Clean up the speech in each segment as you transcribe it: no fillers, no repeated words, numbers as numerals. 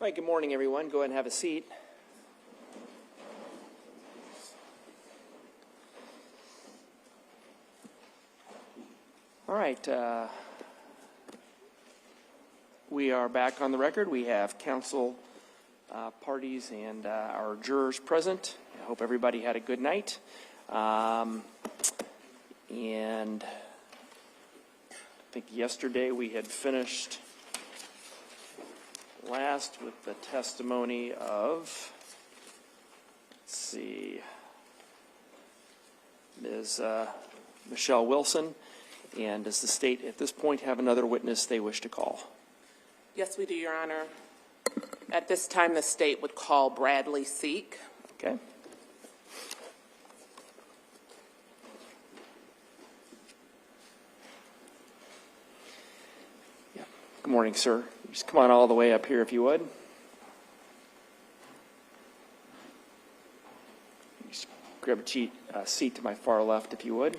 All right, good morning, everyone. Go ahead and have a seat. All right, we are back on the record. We have counsel parties and our jurors present. I hope everybody had a good night. And I think yesterday we had finished last with the testimony of, let's see, Ms. Michelle Wilson. And does the state at this point have another witness they wish to call? Yes, we do, Your Honor. At this time, the state would call Bradley Seek. Okay. Yeah. Good morning, sir. Just come on all the way up here if you would. Just grab a seat to my far left if you would.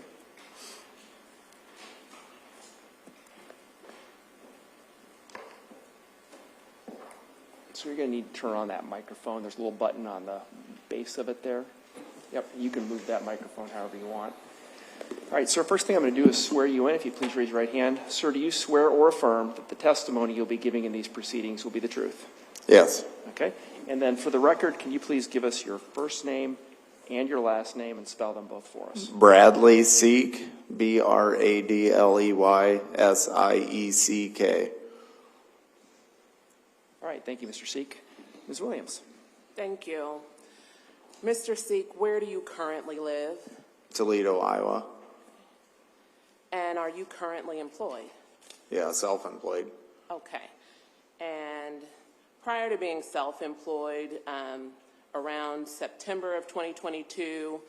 So you're going to need to turn on that microphone. There's a little button on the base of it there. Yep, you can move that microphone however you want. All right, sir, first thing I'm going to do is swear you in. If you please raise your right hand. Sir, do you swear or affirm that the testimony you'll be giving in these proceedings will be the truth? Yes. Okay. And then for the record, can you please give us your first name and your last name and spell them both for us? Bradley Seek, Bradleysiek. All right, thank you, Mr. Seek. Ms. Williams. Thank you. Mr. Seek, where do you currently live? Toledo, Iowa. And are you currently employed? Yeah, self-employed. Okay. And prior to being self-employed, around September of 2022,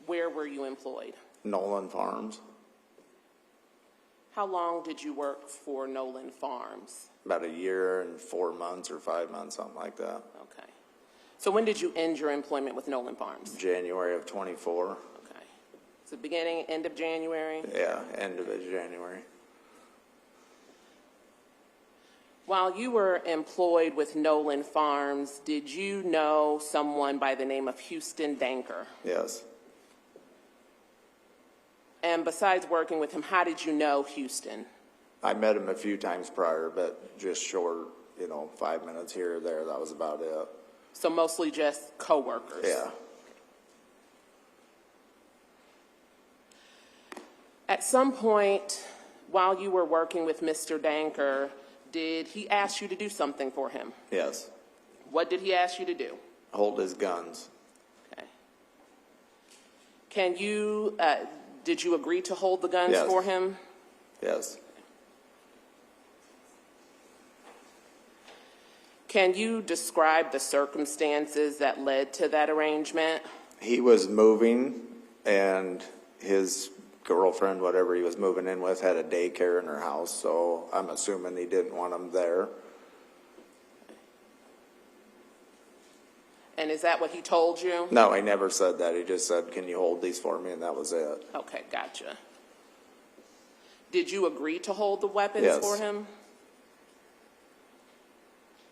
where were you employed? Nolan Farms. How long did you work for Nolan Farms? About a year and 4 months or 5 months, something like that. Okay. So when did you end your employment with Nolan Farms? January of 24. Okay. So beginning, end of January? Yeah, end of January. While you were employed with Nolan Farms, did you know someone by the name of Houston Danker? Yes. And besides working with him, how did you know Houston? I met him a few times prior, but just short, 5 minutes here or there. That was about it. So mostly just co-workers? Yeah. At some point, while you were working with Mr. Danker, did he ask you to do something for him? Yes. What did he ask you to do? Hold his guns. Okay. Did you agree to hold the guns Yes. for him? Yes. Can you describe the circumstances that led to that arrangement? He was moving, and his girlfriend, whatever he was moving in with, had a daycare in her house, so I'm assuming he didn't want him there. And is that what he told you? No, he never said that. He just said, "Can you hold these for me?" And that was it. Okay, gotcha. Did you agree to hold the weapons Yes. for him?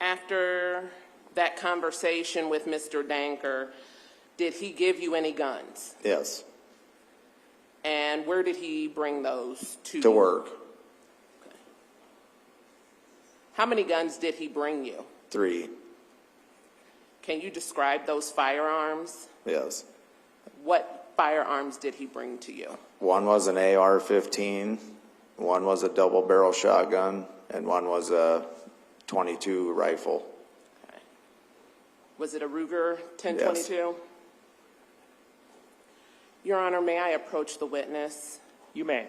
After that conversation with Mr. Danker, did he give you any guns? Yes. And where did he bring those to? To work. Okay. How many guns did he bring you? 3. Can you describe those firearms? Yes. What firearms did he bring to you? One was an AR-15, one was a double-barrel shotgun, and one was a .22 rifle. Okay. Was it a Ruger 1022? Yes. Your Honor, may I approach the witness? You may.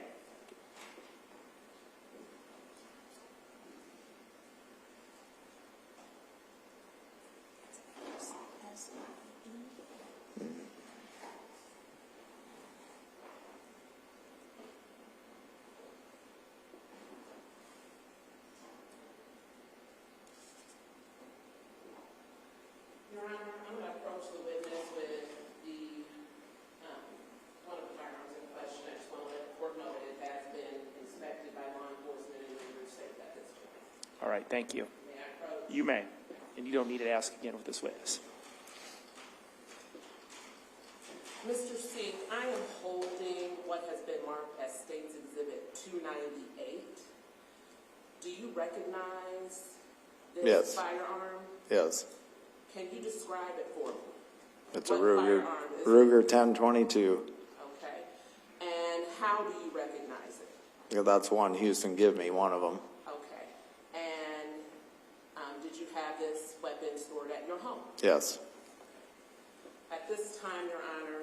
Your Honor, I'm going to approach the witness with one of the firearms in question. I just want to let the court know that it has been inspected by law enforcement and we're safe at this point. All right, thank you. May I approach? You may. and you don't need to ask again with this witness. Mr. Seek, I am holding what has been marked as State's Exhibit 298. Do you recognize this Yes. firearm? Yes. Can you describe it for me? It's a What Ruger, firearm is it? Ruger 1022. Okay. And how do you recognize it? Yeah, that's one Houston give me, one of them. Okay. And did you have this weapon stored at your home? Yes. At this time, Your Honor,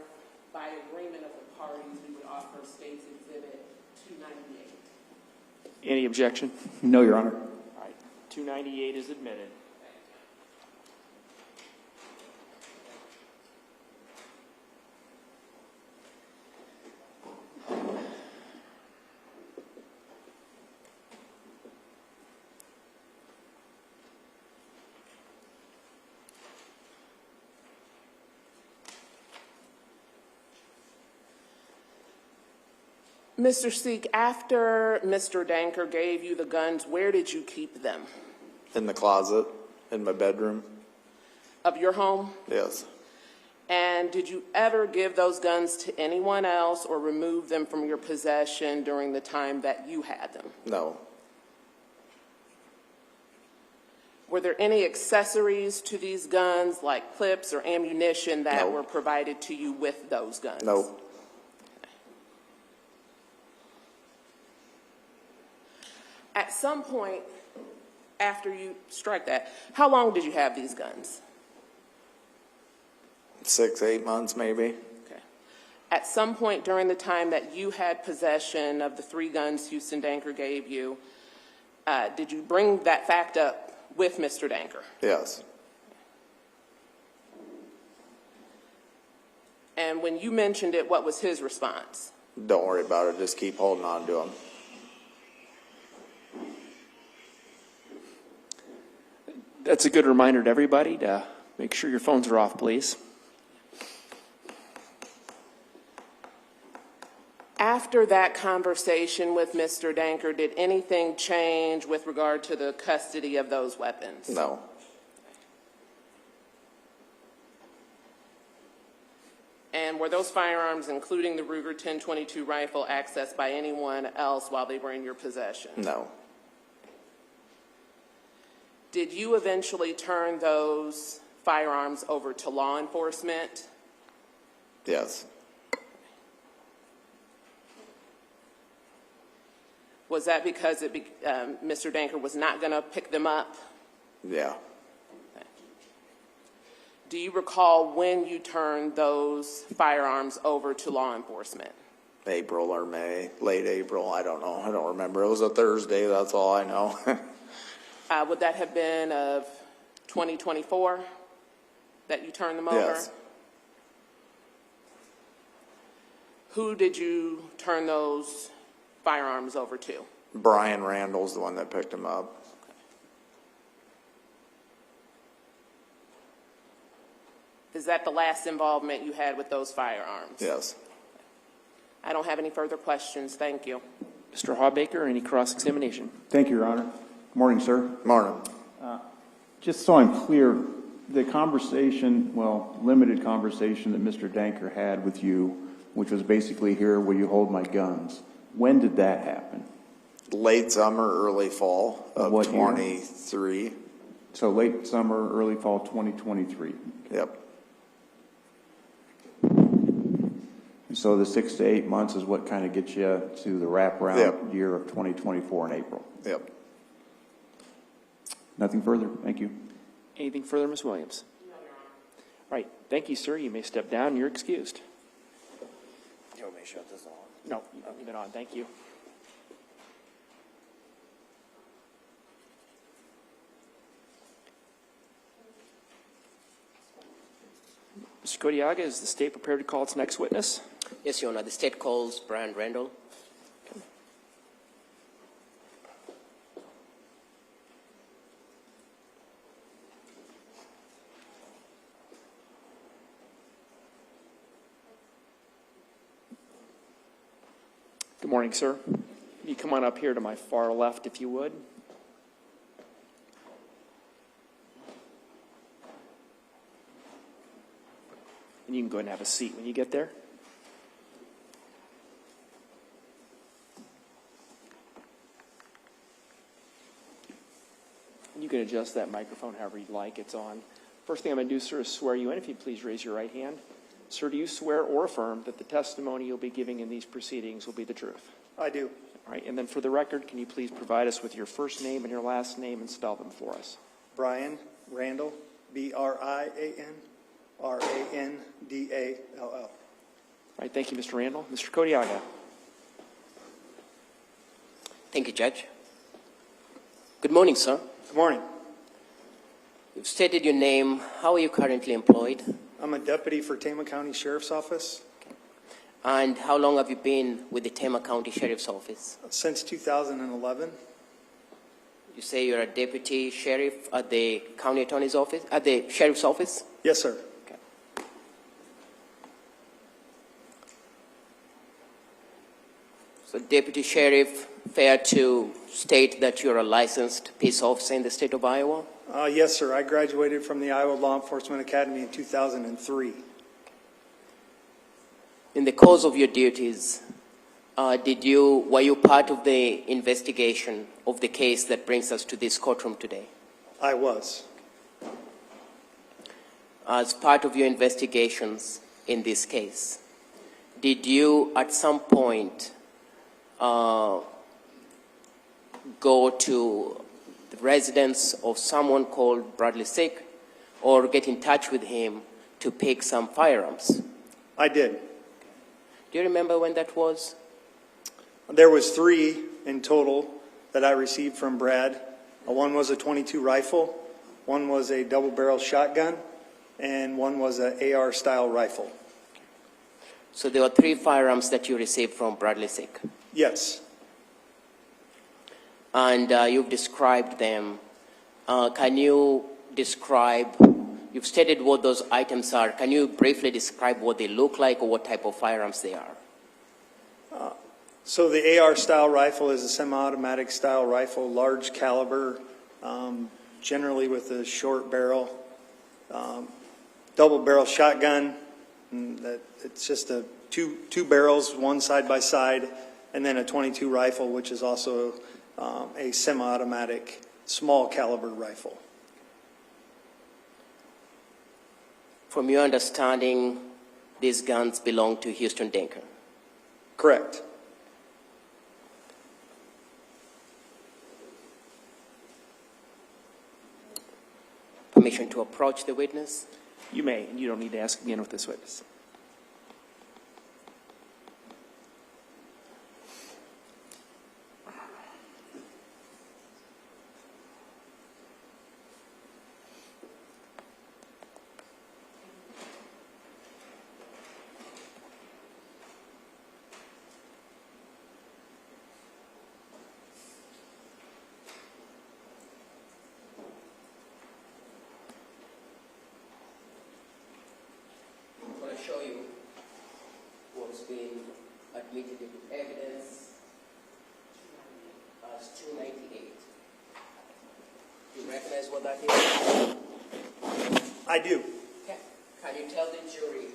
by agreement of the parties, we would offer State's Exhibit 298. Any objection? No, Your Honor. All right, 298 is admitted. Mr. Seek, after Mr. Danker gave you the guns, where did you keep them? In the closet, in my bedroom. Of your home? Yes. And did you ever give those guns to anyone else or remove them from your possession during the time that you had them? No. Were there any accessories to these guns, like clips or ammunition, that No. were provided to you with those guns? No. At some point after you strike that, how long did you have these guns? 6, 8 months maybe. Okay. At some point during the time that you had possession of the 3 guns Houston Danker gave you, did you bring that fact up with Mr. Danker? Yes. And when you mentioned it, what was his response? Don't worry about it. Just keep holding on to them. That's a good reminder to everybody to make sure your phones are off, please. After that conversation with Mr. Danker, did anything change with regard to the custody of those weapons? No. And were those firearms, including the Ruger 1022 rifle, accessed by anyone else while they were in your possession? No. Did you eventually turn those firearms over to law enforcement? Yes. Was that because Mr. Danker was not going to pick them up? Yeah. Do you recall when you turned those firearms over to law enforcement? April or May, late April. I don't know. I don't remember. It was a Thursday. That's all I know. Would that have been of 2024 that you turned them over? Yes. Who did you turn those firearms over to? Brian Randall's the one that picked him up. Is that the last involvement you had with those firearms? Yes. I don't have any further questions. Thank you. Mr. Hawbaker, any cross-examination? Thank you, Your Honor. Good morning, sir. Morning. Just so I'm clear, the conversation, well, limited conversation that Mr. Danker had with you, which was basically, here, will you hold my guns? When did that happen? Late summer, early fall of What year? 23. So late summer, early fall 2023. Yep. So the 6 to 8 months is what kind of gets you to the wraparound Yep. year of 2024 in April. Yep. Nothing further. Thank you. Anything further, Ms. Williams? No, Your Honor. All right. Thank you, sir. You may step down. You're excused. You want me to shut this on? No, leave it on. Thank you. Mr. Kodiaga, is the state prepared to call its next witness? Yes, Your Honor. The state calls Brian Randall. Good morning, sir. You come on up here to my far left, if you would. And you can go ahead and have a seat when you get there. You can adjust that microphone however you'd like. It's on. First thing I'm going to do, sir, is swear you in. If you'd please raise your right hand. Sir, do you swear or affirm that the testimony you'll be giving in these proceedings will be the truth? I do. All right, and then for the record, can you please provide us with your first name and your last name and spell them for us? Brian Randall, B-R-I-A-N-R-A-N-D-A-L-L. All right, thank you, Mr. Randall. Mr. Kodiaga. Thank you, Judge. Good morning, sir. Good morning. You've stated your name. How are you currently employed? I'm a deputy for Tama County Sheriff's Office And how long have you been with the Tama County Sheriff's Office? since 2011. You say you're a deputy sheriff at the county attorney's office, at the sheriff's office? Yes, sir. Okay. So, deputy sheriff, fair to state that you're a licensed peace officer in the state of Iowa? Yes, sir. I graduated from the Iowa Law Enforcement Academy in 2003. In the course of your duties, were you part of the investigation of the case that brings us to this courtroom today? I was. As part of your investigations in this case, did you at some point go to the residence of someone called Bradley Sick or get in touch with him to pick some firearms? I did. Do you remember when that was? There was 3 in total that I received from Brad. One was a .22 rifle, one was a double-barrel shotgun, and one was an AR-style rifle. So there were 3 firearms that you received from Bradley Sick. Yes. And you've described them. Can you describe, you've stated what those items are. Can you briefly describe what they look like or what type of firearms they are? So the AR-style rifle is a semi-automatic style rifle, large caliber, generally with a short barrel. Double-barrel shotgun, it's just two barrels, one side by side, and then a .22 rifle, which is also a semi-automatic small caliber rifle. From your understanding, these guns belong to Houston Denker. Correct. Permission to approach the witness? You may, and you don't need to ask again with this witness. I'm going to show you what's been admitted into evidence as 298. Do you recognize what that is? I do. Okay. Can you tell the jury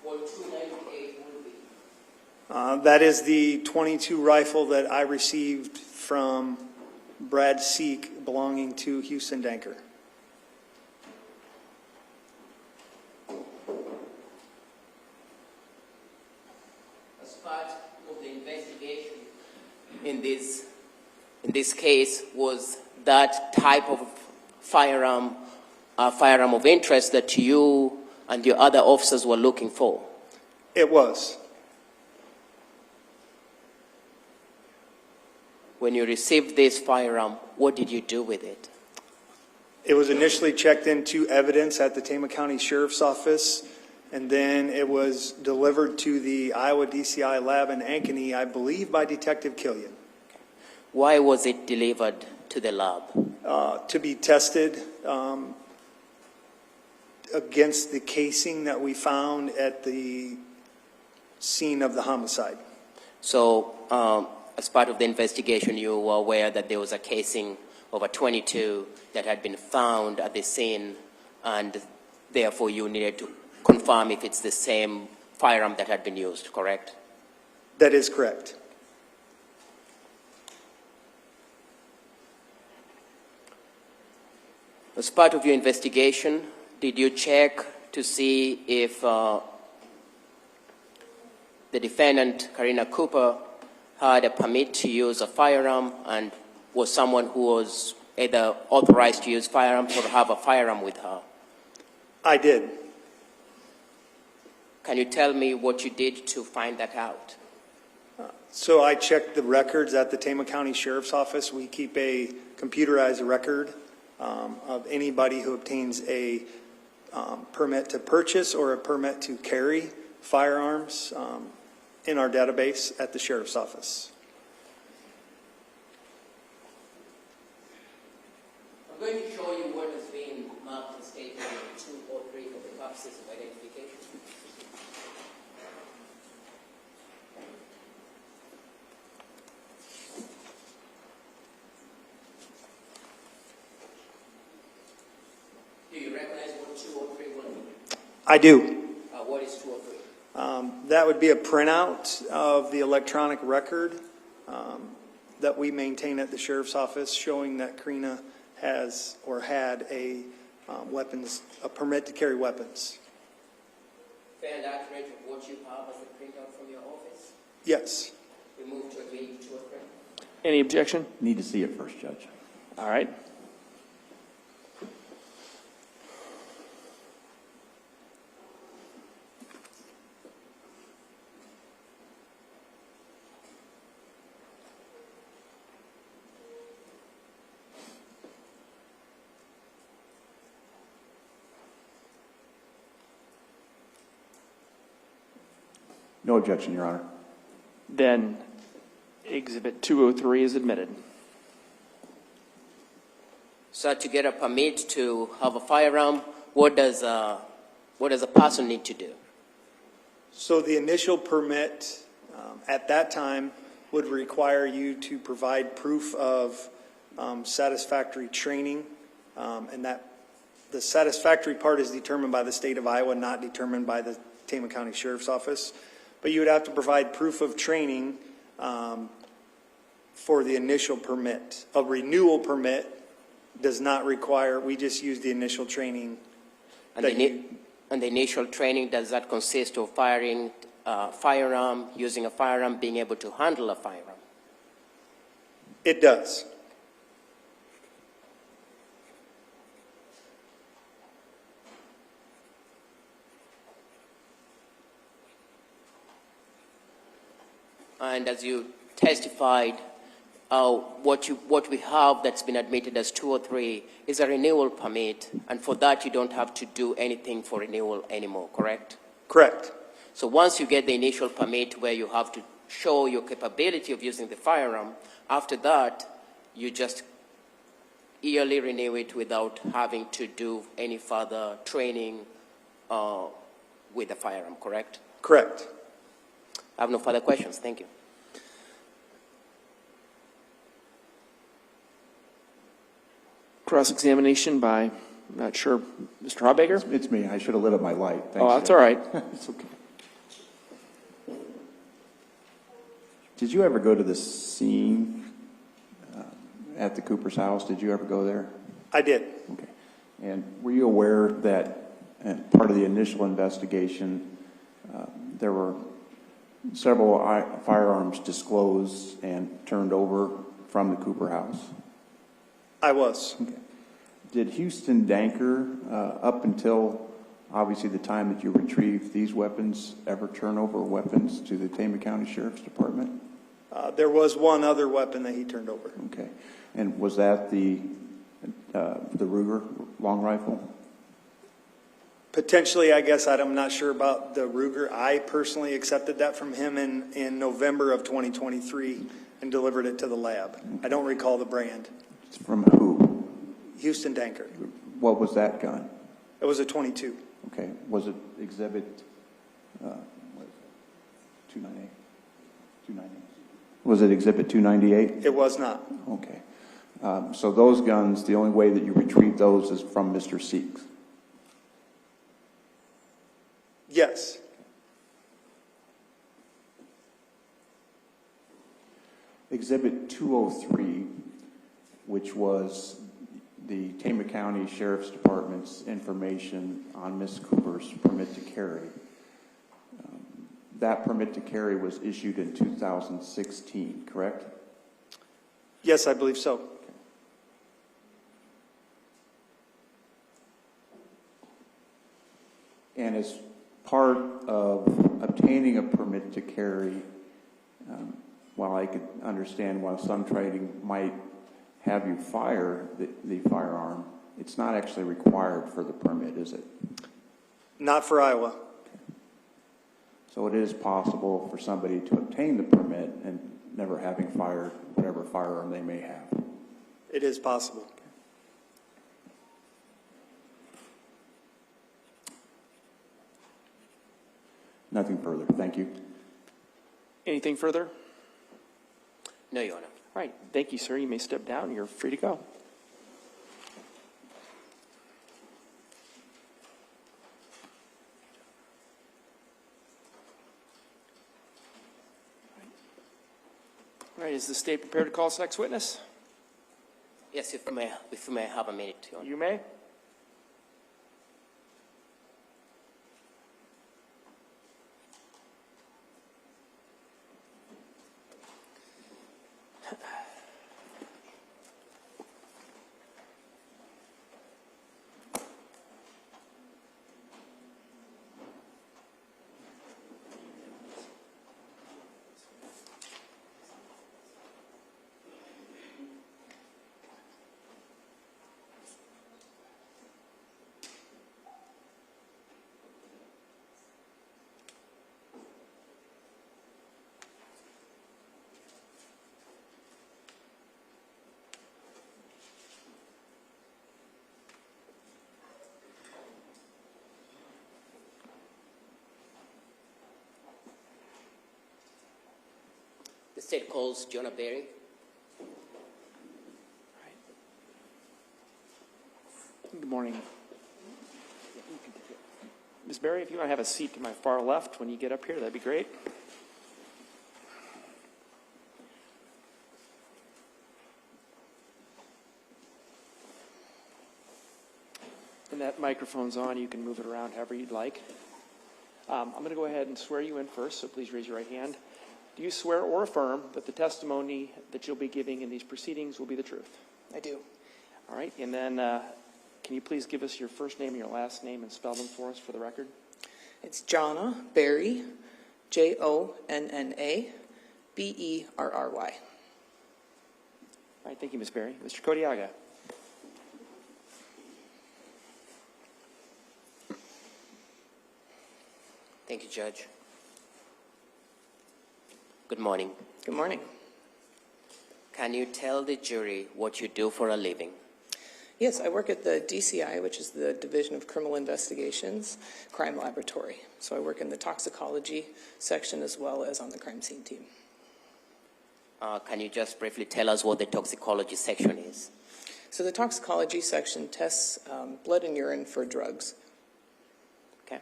what 298 will be? That is the .22 rifle that I received from Brad Seek belonging to Houston Denker. As part of the investigation in this case, was that type of firearm of interest that you and your other officers were looking for? It was. When you received this firearm, what did you do with it? It was initially checked into evidence at the Tama County Sheriff's Office, and then it was delivered to the Iowa DCI lab in Ankeny, I believe by Detective Killian. Why was it delivered to the lab? To be tested against the casing that we found at the scene of the homicide. So, as part of the investigation, you were aware that there was a casing of a .22 that had been found at the scene, and Therefore, you needed to confirm if it's the same firearm that had been used, correct? That is correct. As part of your investigation, did you check to see if the defendant, Karina Cooper, had a permit to use a firearm and was someone who was either authorized to use firearms or have a firearm with her? I did. Can you tell me what you did to find that out? So I checked the records at the Tama County Sheriff's Office. We keep a computerized record of anybody who obtains a permit to purchase or a permit to carry firearms in our database at the Sheriff's Office. I'm going to show you what has been marked as stated in 2 or 3 for the purposes of identification. Do you recognize what 2 or 3 will be? I do. What is 2 or 3? That would be a printout of the electronic record that we maintain at the Sheriff's Office showing that Karina has or had a permit to carry weapons. Fair and accurate of what you have as a printout from your office? Yes. We move to agree 2 or 3. Any objection? Need to see it first, Judge. All right. No objection, Your Honor. Then Exhibit 203 is admitted. So to get a permit to have a firearm, what does a person need to do? So the initial permit at that time would require you to provide proof of satisfactory training, and that the satisfactory part is determined by the state of Iowa, not determined by the Tama County Sheriff's Office. But you would have to provide proof of training for the initial permit. A renewal permit does not require, we just use the initial training. And the initial training, does that consist of firing a firearm, using a firearm, being able to handle a firearm? It does. And as you testified, what we have that's been admitted as 2 or 3 is a renewal permit, and for that you don't have to do anything for renewal anymore, correct? Correct. So once you get the initial permit where you have to show your capability of using the firearm, after that you just yearly renew it without having to do any further training with the firearm, correct? Correct. I have no further questions. Thank you. Cross-examination by, I'm not sure, Mr. Hawbaker? It's me. I should have lit up my light. Thanks, Oh, that's Judge. all right. It's okay. Did you ever go to the scene at the Cooper's house? Did you ever go there? I did. Okay. And were you aware that part of the initial investigation, there were several firearms disclosed and turned over from the Cooper house? I was. Okay. Did Houston Danker, up until obviously the time that you retrieved these weapons, ever turn over weapons to the Tama County Sheriff's Department? There was one other weapon that he turned over. Okay. And was that the Ruger long rifle? Potentially, I guess I'm not sure about the Ruger. I personally accepted that from him in November of 2023 and delivered it to the lab. I don't recall the brand. It's from who? Houston Danker. What was that gun? It was a 22. Okay. Was it exhibit, what is it? 298? 298. Was it exhibit 298? It was not. Okay. So those guns, the only way that you retrieve those is from Mr. Seeks. Yes. Exhibit 203, which was the Tama County Sheriff's Department's information on Ms. Cooper's permit to carry. That permit to carry was issued in 2016, correct? Yes, I believe so. And as part of obtaining a permit to carry, while I could understand why some training might have you fire the firearm, it's not actually required for the permit, is it? Not for Iowa. So it is possible for somebody to obtain the permit and never having fired whatever firearm they may have. It is possible. Nothing further. Thank you. Anything further? No, Your Honor. All right, thank you, sir. You may step down. You're free to go. All right, is the state prepared to call its next witness? Yes, if we may have a minute, Your Honor. You may. The state calls Janna Berry. Good morning. Ms. Berry, if you want to have a seat to my far left when you get up here, that'd be great. And that microphone's on. You can move it around however you'd like. I'm going to go ahead and swear you in first, so please raise your right hand. Do you swear or affirm that the testimony that you'll be giving in these proceedings will be the truth? I do. All right, and then can you please give us your first name and your last name and spell them for us for the record? It's Janna Berry, Jonna Berry. All right, thank you, Ms. Berry. Mr. Kodiaga. Thank you, Judge. Good morning. Good morning. Can you tell the jury what you do for a living? Yes, I work at the DCI, which is the Division of Criminal Investigations Crime Laboratory. So I work in the toxicology section as well as on the crime scene team. Can you just briefly tell us what the toxicology section is? So the toxicology section tests blood and urine for drugs. Okay.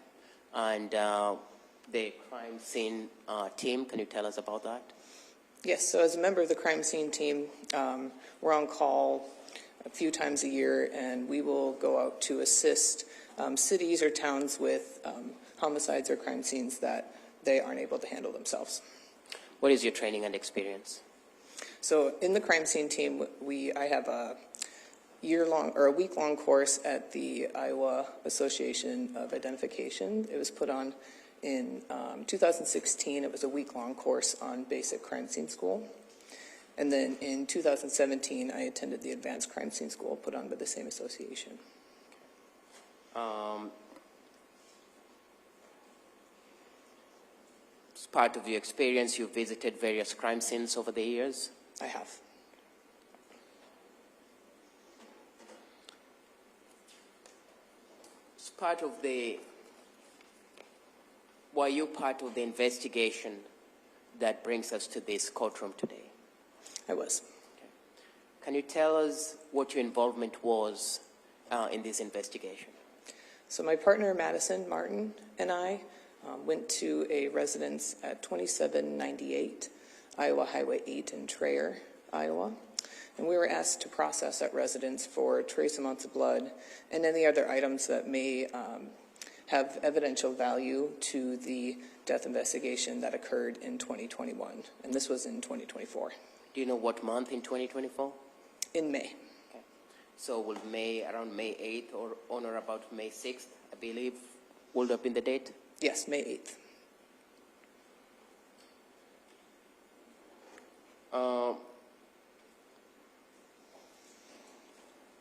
And the crime scene team, can you tell us about that? Yes, so as a member of the crime scene team, we're on call a few times a year, and we will go out to assist cities or towns with homicides or crime scenes that they aren't able to handle themselves. What is your training and experience? So in the crime scene team, I have a year-long or a week-long course at the Iowa Association of Identification. It was put on in 2016. It was a week-long course on basic crime scene school. And then in 2017, I attended the Advanced Crime Scene School put on by the same association. As part of your experience, you visited various crime scenes over the years? I have. As part of were you part of the investigation that brings us to this courtroom today? I was. Okay. Can you tell us what your involvement was in this investigation? So my partner, Madison Martin, and I went to a residence at 2798 Iowa Highway 8 in Traer, Iowa. And we were asked to process that residence for trace amounts of blood and any other items that may have evidential value to the death investigation that occurred in 2021. And this was in 2024. Do you know what month in 2024? In May. Okay. So will around May 8th or on or about May 6th, I believe, would have been the date? Yes, May 8th.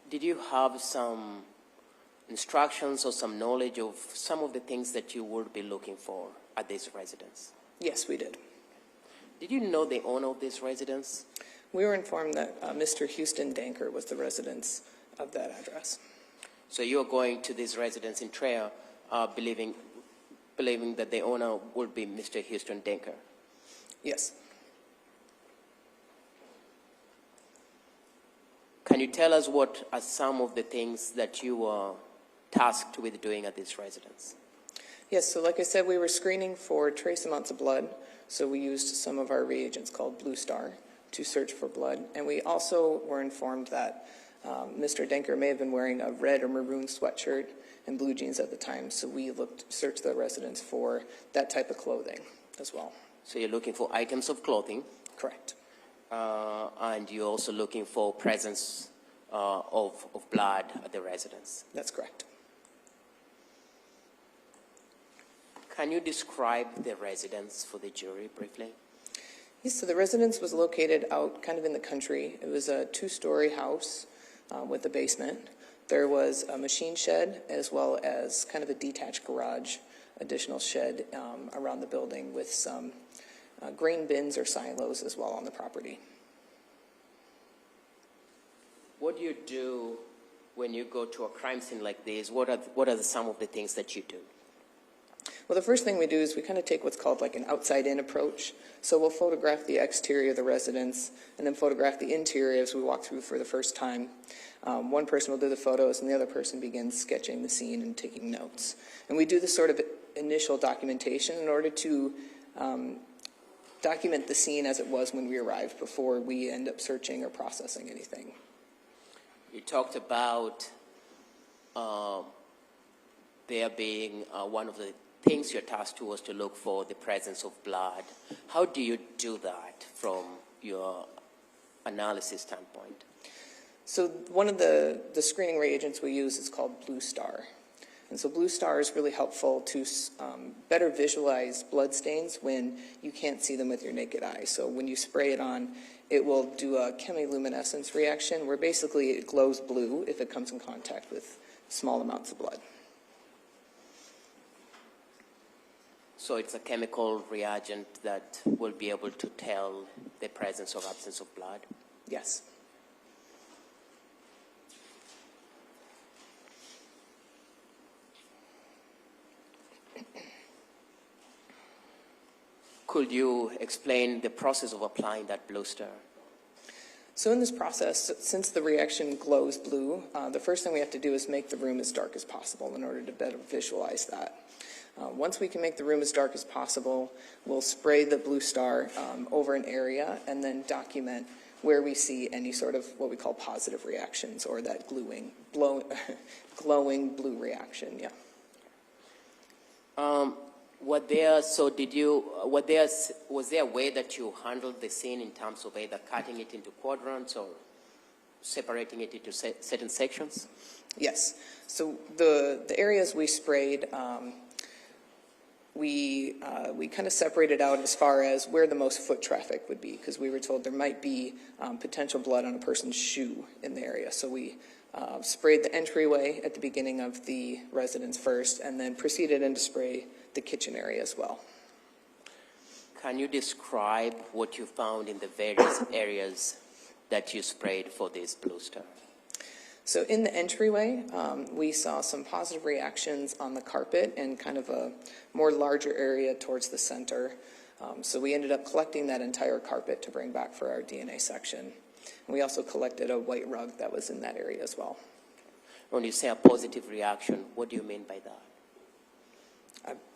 Did you have some instructions or some knowledge of some of the things that you would be looking for at this residence? Yes, we did. Did you know the owner of this residence? We were informed that Mr. Houston Danker was the residence of that address. So you're going to this residence in Traer, believing that the owner would be Mr. Houston Danker? Yes. Can you tell us what are some of the things that you were tasked with doing at this residence? Yes, so like I said, we were screening for trace amounts of blood. So we used some of our reagents called Blue Star to search for blood. And we also were informed that Mr. Danker may have been wearing a red or maroon sweatshirt and blue jeans at the time. So we searched the residence for that type of clothing as well. So you're looking for items of clothing. Correct. And you're also looking for presence of blood at the residence. That's correct. Can you describe the residence for the jury briefly? Yes, so the residence was located out kind of in the country. It was a 2-story house with a basement. There was a machine shed as well as kind of a detached garage, additional shed around the building with some grain bins or silos as well on the property. What do you do when you go to a crime scene like this? What are some of the things that you do? Well, the first thing we do is we kind of take what's called like an outside-in approach. So we'll photograph the exterior of the residence and then photograph the interior as we walk through for the first time. One person will do the photos and the other person begins sketching the scene and taking notes. And we do this sort of initial documentation in order to document the scene as it was when we arrived before we end up searching or processing anything. You talked about there being one of the things you're tasked to was to look for the presence of blood. How do you do that from your analysis standpoint? So one of the screening reagents we use is called Blue Star. And so Blue Star is really helpful to better visualize blood stains when you can't see them with your naked eye. So when you spray it on, it will do a chemiluminescence reaction where basically it glows blue if it comes in contact with small amounts of blood. So it's a chemical reagent that will be able to tell the presence or absence of blood? Yes. Could you explain the process of applying that Blue Star? So in this process, since the reaction glows blue, the first thing we have to do is make the room as dark as possible in order to better visualize that. Once we can make the room as dark as possible, we'll spray the Blue Star over an area and then document where we see any sort of what we call positive reactions or that glowing blue reaction, yeah. Was there a way that you handled the scene in terms of either cutting it into quadrants or separating it into certain sections? Yes. So the areas we sprayed, we kind of separated out as far as where the most foot traffic would be, because we were told there might be potential blood on a person's shoe in the area. So we sprayed the entryway at the beginning of the residence first, and then proceeded in to spray the kitchen area as well. Can you describe what you found in the various areas that you sprayed for this Blue Star? So in the entryway, we saw some positive reactions on the carpet and kind of a more larger area towards the center. So we ended up collecting that entire carpet to bring back for our DNA section. And we also collected a white rug that was in that area as well. When you say a positive reaction, what do you mean by that?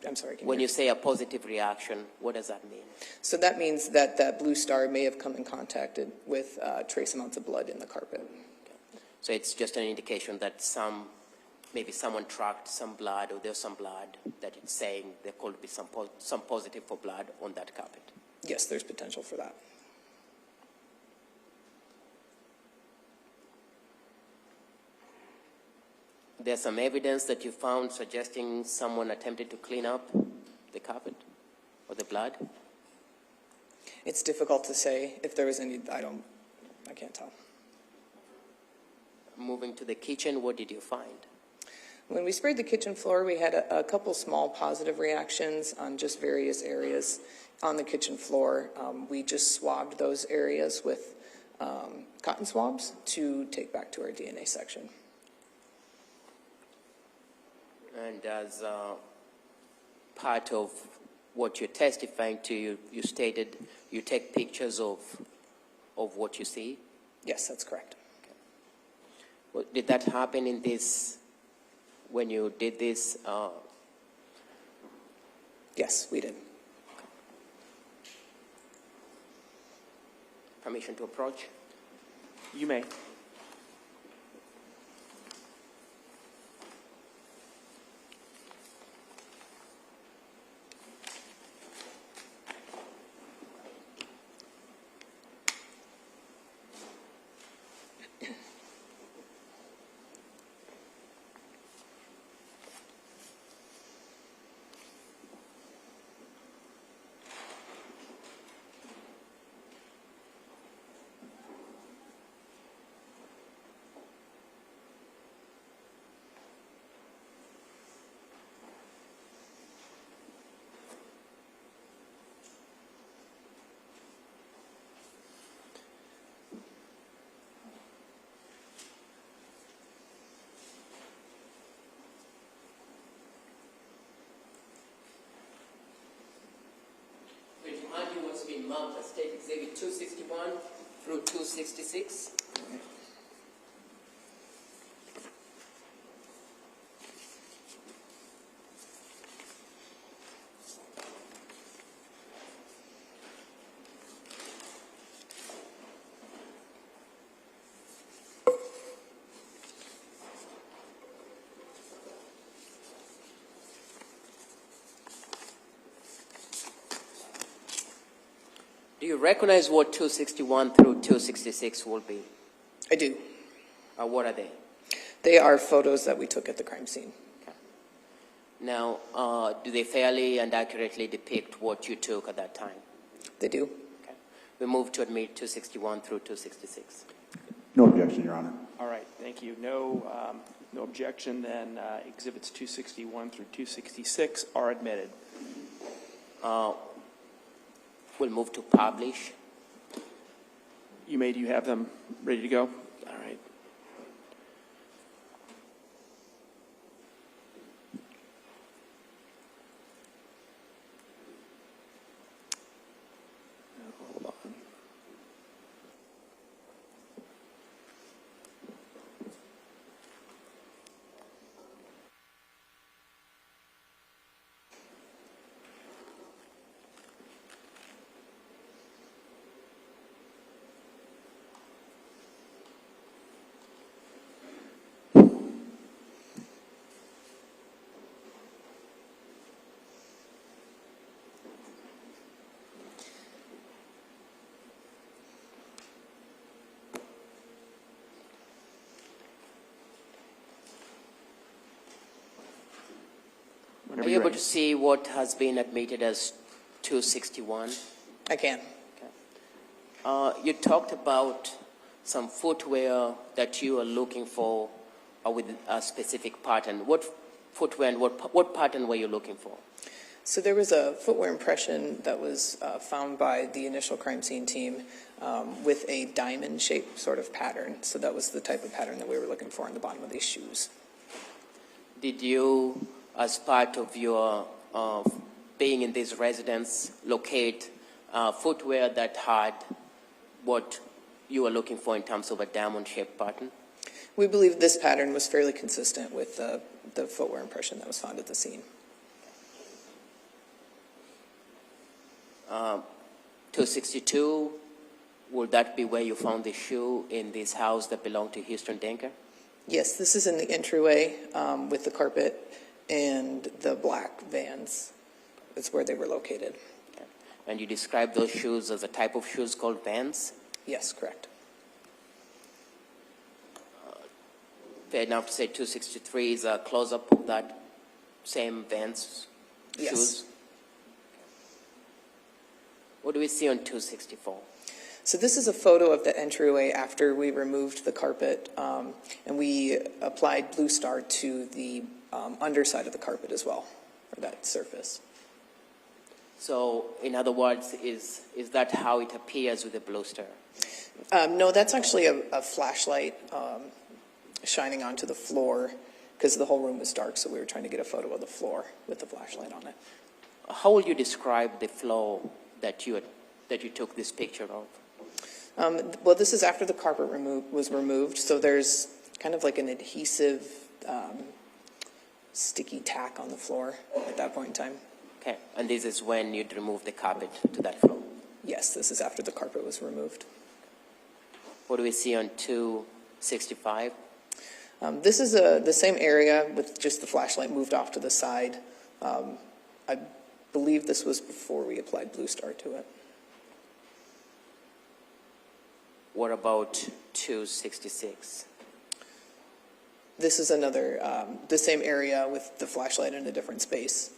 I'm sorry. Can When you say a positive reaction, what does that mean? So that means that that blue star may have come in contact with trace amounts of blood in the carpet. So it's just an indication that maybe someone tracked some blood, or there's some blood that it's saying there could be some positive for blood on that carpet. Yes, there's potential for that. There's some evidence that you found suggesting someone attempted to clean up the carpet or the blood? It's difficult to say if there was any, I can't tell. Moving to the kitchen, what did you find? When we sprayed the kitchen floor, we had a couple small positive reactions on just various areas on the kitchen floor. We just swabbed those areas with cotton swabs to take back to our DNA section. And as part of what you're testifying to, you stated you take pictures of what you see? Yes, that's correct. Okay. Well, did that happen in this, when you did this? Yes, we did. Permission to approach? You may. Remind you what's been marked as State Exhibit 261 through 266. Do you recognize what 261 through 266 will be? I do. What are they? They are photos that we took at the crime scene. Okay. Now, do they fairly and accurately depict what you took at that time? They do. Okay. We move to admit 261 through 266. No objection, Your Honor. All right, thank you. No objection, then exhibits 261 through 266 are admitted. We'll move to publish. You may, do you have them ready to go? All right. Hold on. Are you able to see what has been admitted as 261? I can. Okay. You talked about some footwear that you are looking for with a specific pattern. What footwear and what pattern were you looking for? So there was a footwear impression that was found by the initial crime scene team with a diamond-shaped sort of pattern. So that was the type of pattern that we were looking for on the bottom of these shoes. Did you, as part of your being in this residence, locate footwear that had what you were looking for in terms of a diamond-shaped pattern? We believe this pattern was fairly consistent with the footwear impression that was found at the scene. 262, would that be where you found the shoe in this house that belonged to Houston Denker? Yes, this is in the entryway with the carpet and the black vans. It's where they were located. And you described those shoes as a type of shoes called Vans? Yes, correct. Fair enough to say 263 is a close-up of that same Vans Yes. shoes? What do we see on 264? So this is a photo of the entryway after we removed the carpet, and we applied Blue Star to the underside of the carpet as well, or that surface. So, in other words, is that how it appears with the Blue Star? No, that's actually a flashlight shining onto the floor because the whole room was dark, so we were trying to get a photo of the floor with the flashlight on it. How would you describe the floor that you took this picture of? Well, this is after the carpet was removed, so there's kind of like an adhesive, sticky tack on the floor at that point in time. Okay, and this is when you'd remove the carpet to that floor. Yes, this is after the carpet was removed. What do we see on 265? This is the same area with just the flashlight moved off to the side. I believe this was before we applied Blue Star to it. What about 266? This is another, the same area with the flashlight in a different space.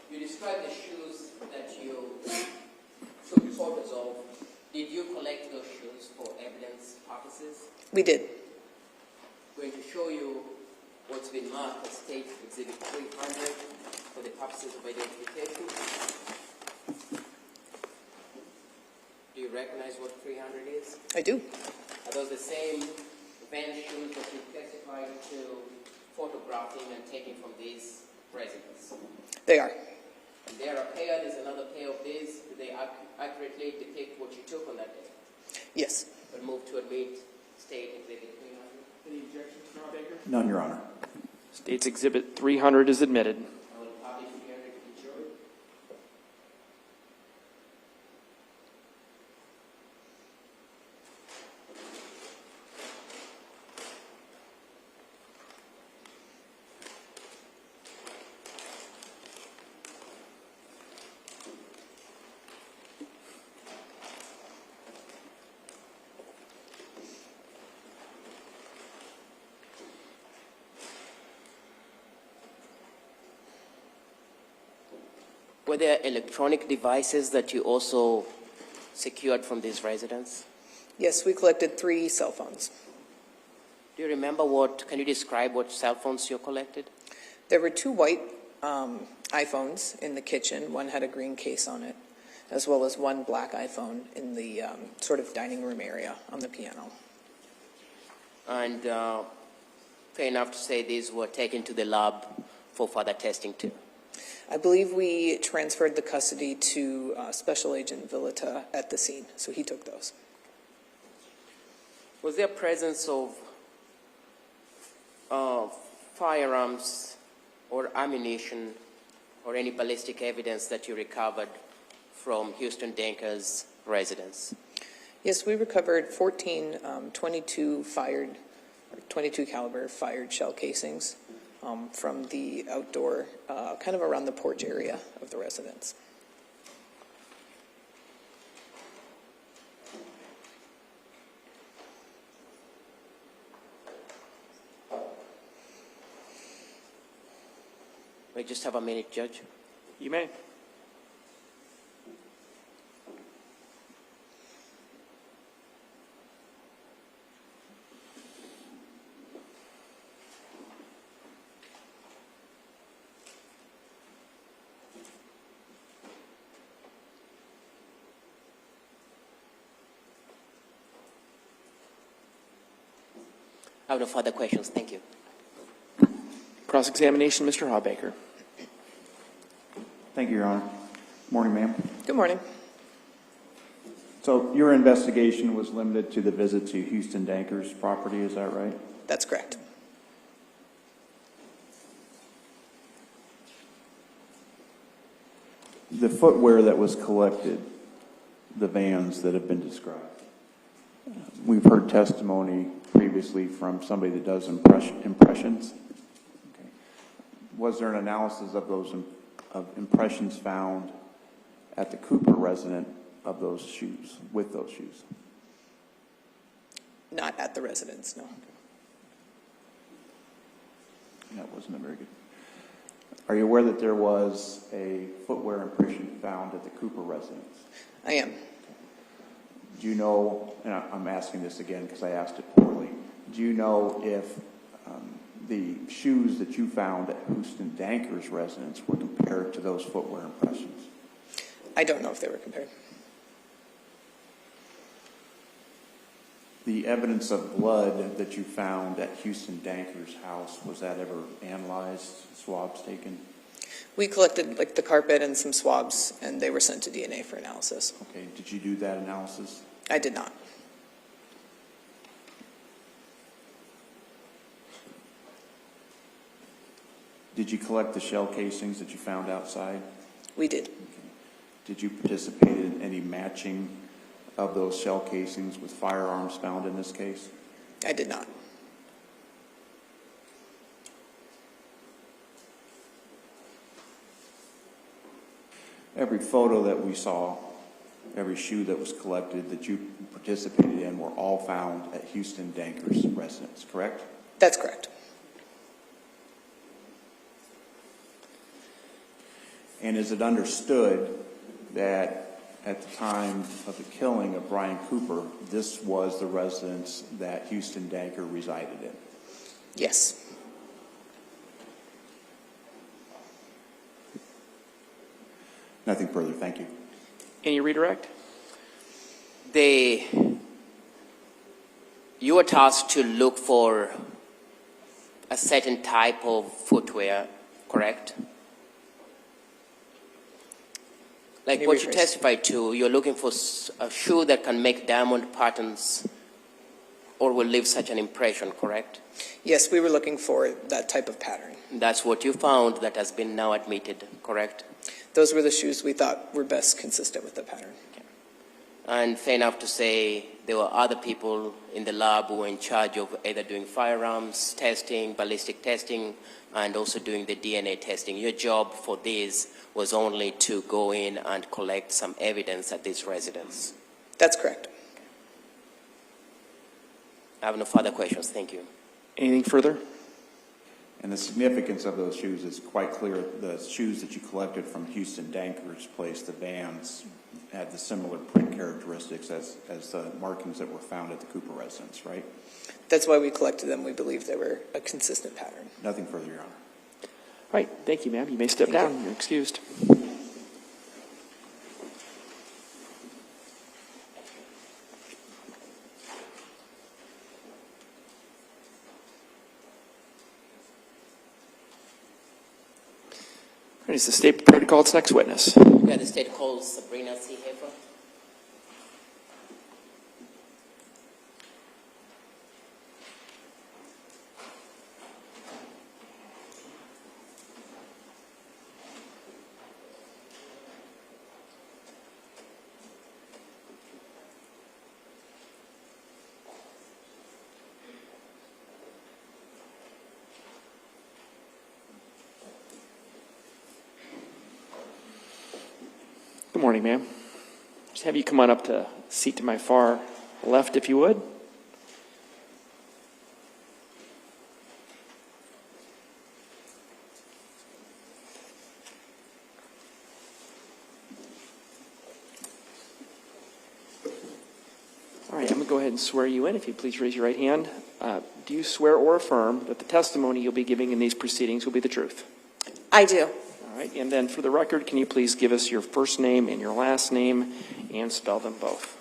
You described the shoes that you took photos of. Did you collect those shoes for evidence purposes? We did. I'm going to show you what's been marked as State Exhibit 300 for the purposes of identification. Do you recognize what 300 is? I do. Are those the same van shoes that you testified to photographing and taking from these residents? They are. And there are paired, there's another pair of these. Do they accurately depict what you took on that day? Yes. But move to admit State Exhibit 300. Any objections, Mr. Baker? None, Your Honor. State's Exhibit 300 is admitted. I will copy 300 to the jury. Were there electronic devices that you also secured from these residents? Yes, we collected 3 cell phones. Do you remember can you describe what cell phones you collected? There were 2 white iPhones in the kitchen. One had a green case on it, as well as 1 black iPhone in the sort of dining room area on the piano. And fair enough to say these were taken to the lab for further testing too. I believe we transferred the custody to Special Agent Villata at the scene, so he took those. Was there presence of firearms or ammunition or any ballistic evidence that you recovered from Houston Denker's residence? Yes, we recovered 14 22 caliber fired shell casings from the outdoor, kind of around the porch area of the residence. We just have a minute, Judge. You may. I have no further questions. Thank you. Cross-examination, Mr. Hawbaker. Thank you, Your Honor. Morning, ma'am. Good morning. So your investigation was limited to the visit to Houston Danker's property, is that right? That's correct. The footwear that was collected, the vans that have been described, we've heard testimony previously from somebody that does impressions. Okay. Was there an analysis of those impressions found at the Cooper residence of those shoes, with those shoes? Not at the residence, no. That wasn't a very good. Are you aware that there was a footwear impression found at the Cooper residence? I am. Do you know, and I'm asking this again because I asked it poorly, do you know if the shoes that you found at Houston Danker's residence were compared to those footwear impressions? I don't know if they were compared. The evidence of blood that you found at Houston Danker's house, was that ever analyzed, swabs taken? We collected like the carpet and some swabs, and they were sent to DNA for analysis. Okay, did you do that analysis? I did not. Did you collect the shell casings that you found outside? We did. Okay. Did you participate in any matching of those shell casings with firearms found in this case? I did not. Every photo that we saw, every shoe that was collected that you participated in were all found at Houston Danker's residence, correct? That's correct. And is it understood that at the time of the killing of Brian Cooper, this was the residence that Houston Danker resided in? Yes. Nothing further, thank you. Any redirect? You were tasked to look for a certain type of footwear, correct? Like what you testified to, you're looking for a shoe that can make diamond patterns or will leave such an impression, correct? Yes, we were looking for that type of pattern. That's what you found that has been now admitted, correct? Those were the shoes we thought were best consistent with the pattern. Okay. And fair enough to say there were other people in the lab who were in charge of either doing firearms testing, ballistic testing, and also doing the DNA testing. Your job for this was only to go in and collect some evidence at this residence. That's correct. I have no further questions. Thank you. Anything further? And the significance of those shoes is quite clear. The shoes that you collected from Houston Danker's place, the Vans, had the similar print characteristics as the markings that were found at the Cooper residence, right? That's why we collected them. We believe they were a consistent pattern. Nothing further, Your Honor. All right, thank you, ma'am. You may step down. You're excused. All right, is the state prepared to call its next witness? Yeah, the state calls Sabrina Sea-Hoffer. Good morning, ma'am. Just have you come on up to a seat to my far left, if you would. All right, I'm going to go ahead and swear you in. If you please raise your right hand. Do you swear or affirm that the testimony you'll be giving in these proceedings will be the truth? I do. All right, and then for the record, can you please give us your first name and your last name and spell them both?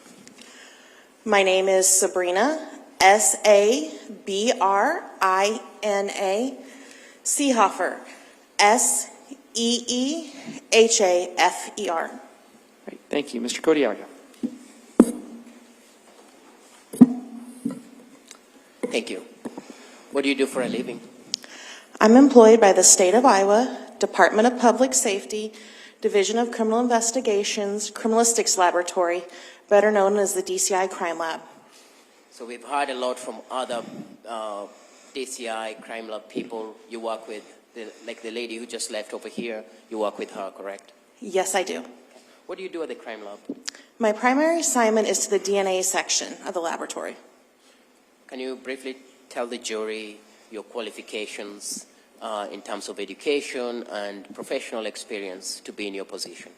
My name is Sabrina, Sabrina, Sea-Hoffer, Seehaffer. Great, thank you. Mr. Kodiaga. Thank you. What do you do for a living? I'm employed by the State of Iowa Department of Public Safety, Division of Criminal Investigations, Criminalistics Laboratory, better known as the DCI Crime Lab. So we've heard a lot from other DCI crime lab people you work with, like the lady who just left over here, you work with her, correct? Yes, I do. What do you do at the crime lab? My primary assignment is to the DNA section of the laboratory. Can you briefly tell the jury your qualifications in terms of education and professional experience to be in your position?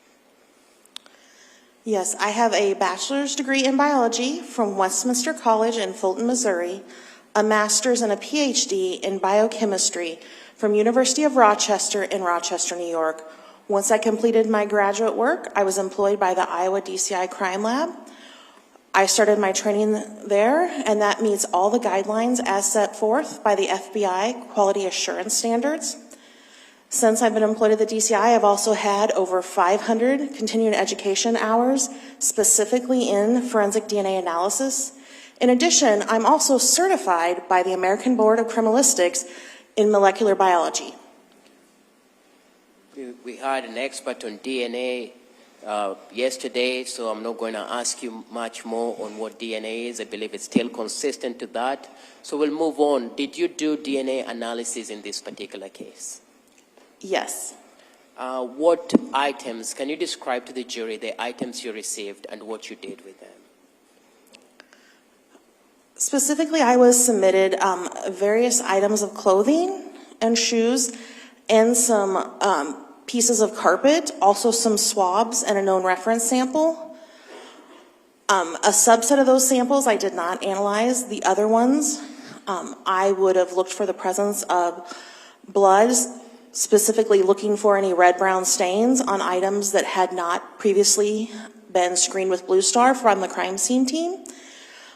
Yes, I have a bachelor's degree in biology from Westminster College in Fulton, Missouri, a master's and a PhD in biochemistry from University of Rochester in Rochester, New York. Once I completed my graduate work, I was employed by the Iowa DCI Crime Lab. I started my training there, and that meets all the guidelines as set forth by the FBI quality assurance standards. Since I've been employed at the DCI, I've also had over 500 continuing education hours, specifically in forensic DNA analysis. In addition, I'm also certified by the American Board of Criminalistics in molecular biology. We hired an expert on DNA yesterday, so I'm not going to ask you much more on what DNA is. I believe it's still consistent to that. So we'll move on. Did you do DNA analysis in this particular case? Yes. What items, can you describe to the jury the items you received and what you did with them? Specifically, I was submitted various items of clothing and shoes and some pieces of carpet, also some swabs and a known reference sample. A subset of those samples I did not analyze. The other ones, I would have looked for the presence of blood, specifically looking for any red-brown stains on items that had not previously been screened with Blue Star from the crime scene team.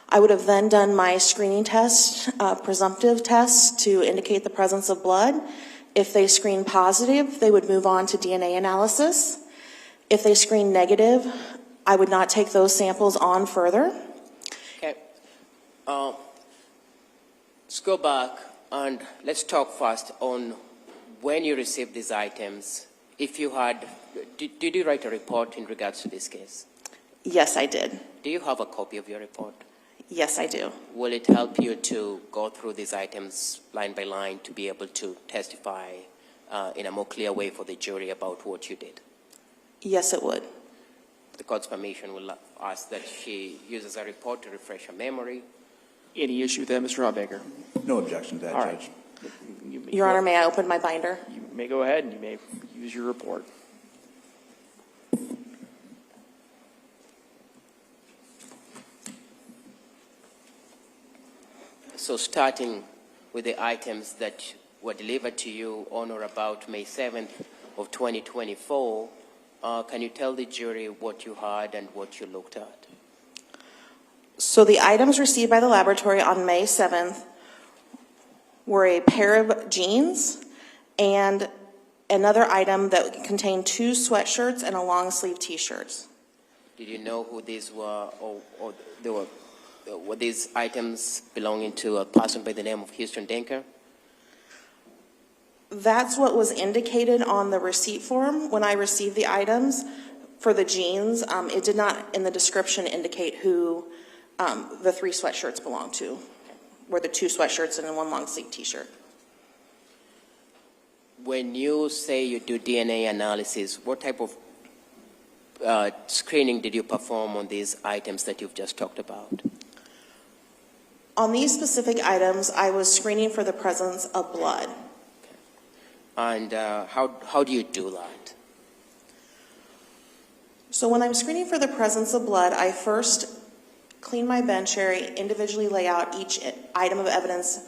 I would have then done my screening test, presumptive test to indicate the presence of blood. If they screen positive, they would move on to DNA analysis. If they screen negative, I would not take those samples on further. Okay. Let's go back and let's talk first on when you received these items. If you had, did you write a report in regards to this case? Yes, I did. Do you have a copy of your report? Yes, I do. Will it help you to go through these items line by line to be able to testify in a more clear way for the jury about what you did? Yes, it would. The court's permission will ask that she uses a report to refresh her memory. Any issue with that, Mr. Hawbaker? No objection to that, All right. Judge. Your Honor, may I open my binder? You may go ahead and you may use your report. So starting with the items that were delivered to you on or about May 7th of 2024, can you tell the jury what you had and what you looked at? So the items received by the laboratory on May 7th were a pair of jeans and another item that contained 2 sweatshirts and a long sleeve t-shirts. Did you know who these were, or they were these items belonging to a person by the name of Houston Denker? That's what was indicated on the receipt form when I received the items for the jeans. It did not, in the description, indicate who the 3 sweatshirts belonged to. Were the 2 sweatshirts and 1 long sleeve t-shirt. When you say you do DNA analysis, what type of screening did you perform on these items that you've just talked about? On these specific items, I was screening for the presence of blood. And how do you do that? So when I'm screening for the presence of blood, I first clean my bench area, individually lay out each item of evidence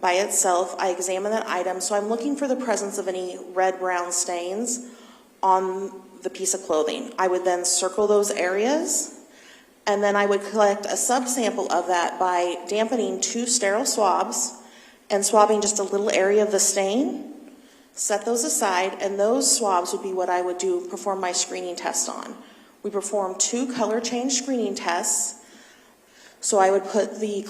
by itself. I examine that item, so I'm looking for the presence of any red-brown stains on the piece of clothing. I would then circle those areas And then I would collect a subsample of that by dampening 2 sterile swabs and swabbing just a little area of the stain, set those aside, and those swabs would be what I would perform my screening test on. We perform 2 color change screening tests. So I would put the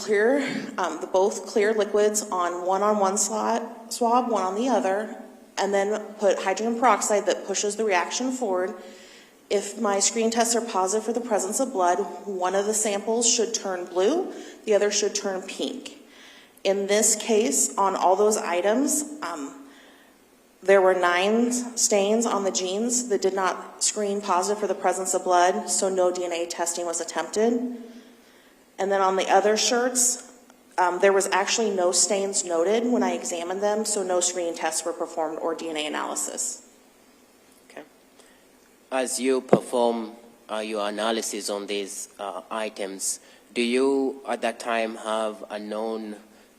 both clear liquids on one swab, one on the other, and then put hydrogen peroxide that pushes the reaction forward. If my screen tests are positive for the presence of blood, one of the samples should turn blue, the other should turn pink. In this case, on all those items, there were 9 stains on the jeans that did not screen positive for the presence of blood, so no DNA testing was attempted. And then on the other shirts, there was actually no stains noted when I examined them, so no screening tests were performed or DNA analysis. Okay. As you perform your analysis on these items, do you at that time have a known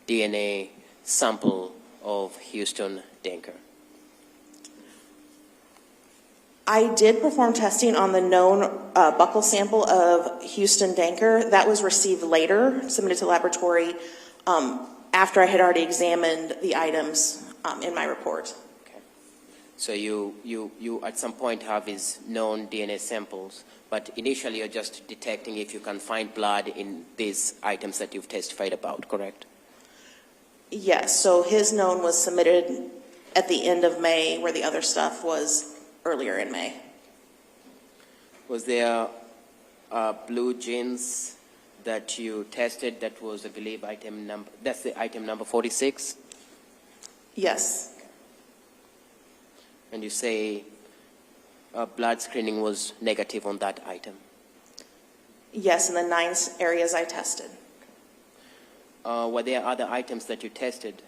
DNA sample of Houston Denker? I did perform testing on the known buccal sample of Houston Denker. That was received later, submitted to laboratory after I had already examined the items in my report. Okay. So you at some point have his known DNA samples, but initially you're just detecting if you can find blood in these items that you've testified about, correct? Yes, so his known was submitted at the end of May, where the other stuff was earlier in May. Was there blue jeans that you tested that was, I believe, that's the item number 46? Yes. And you say blood screening was negative on that item? Yes, in the 9 areas I tested. Were there other items that you tested?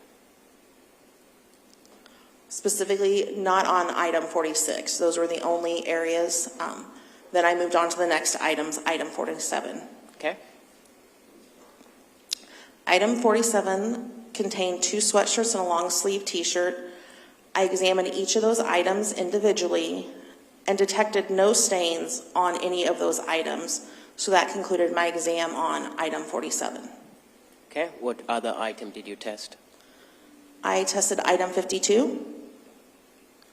Specifically, not on item 46. Those were the only areas. Then I moved on to the next items, item 47. Okay. Item 47 contained 2 sweatshirts and a long sleeve t-shirt. I examined each of those items individually and detected no stains on any of those items. So that concluded my exam on item 47. Okay. What other item did you test? I tested item 52.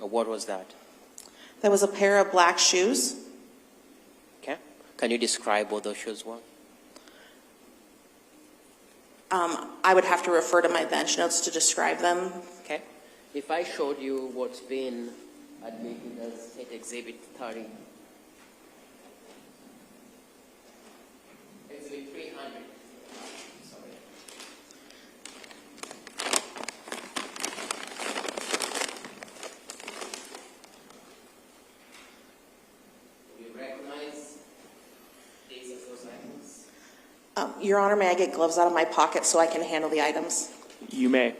What was that? That was a pair of black shoes. Okay. Can you describe what those shoes were? I would have to refer to my bench notes to describe them. Okay. If I showed you what's been admitted as State Exhibit 30, Exhibit 300. Sorry. Do you recognize these as those items? Your Honor, may I get gloves out of my pocket so I can handle the items? You may.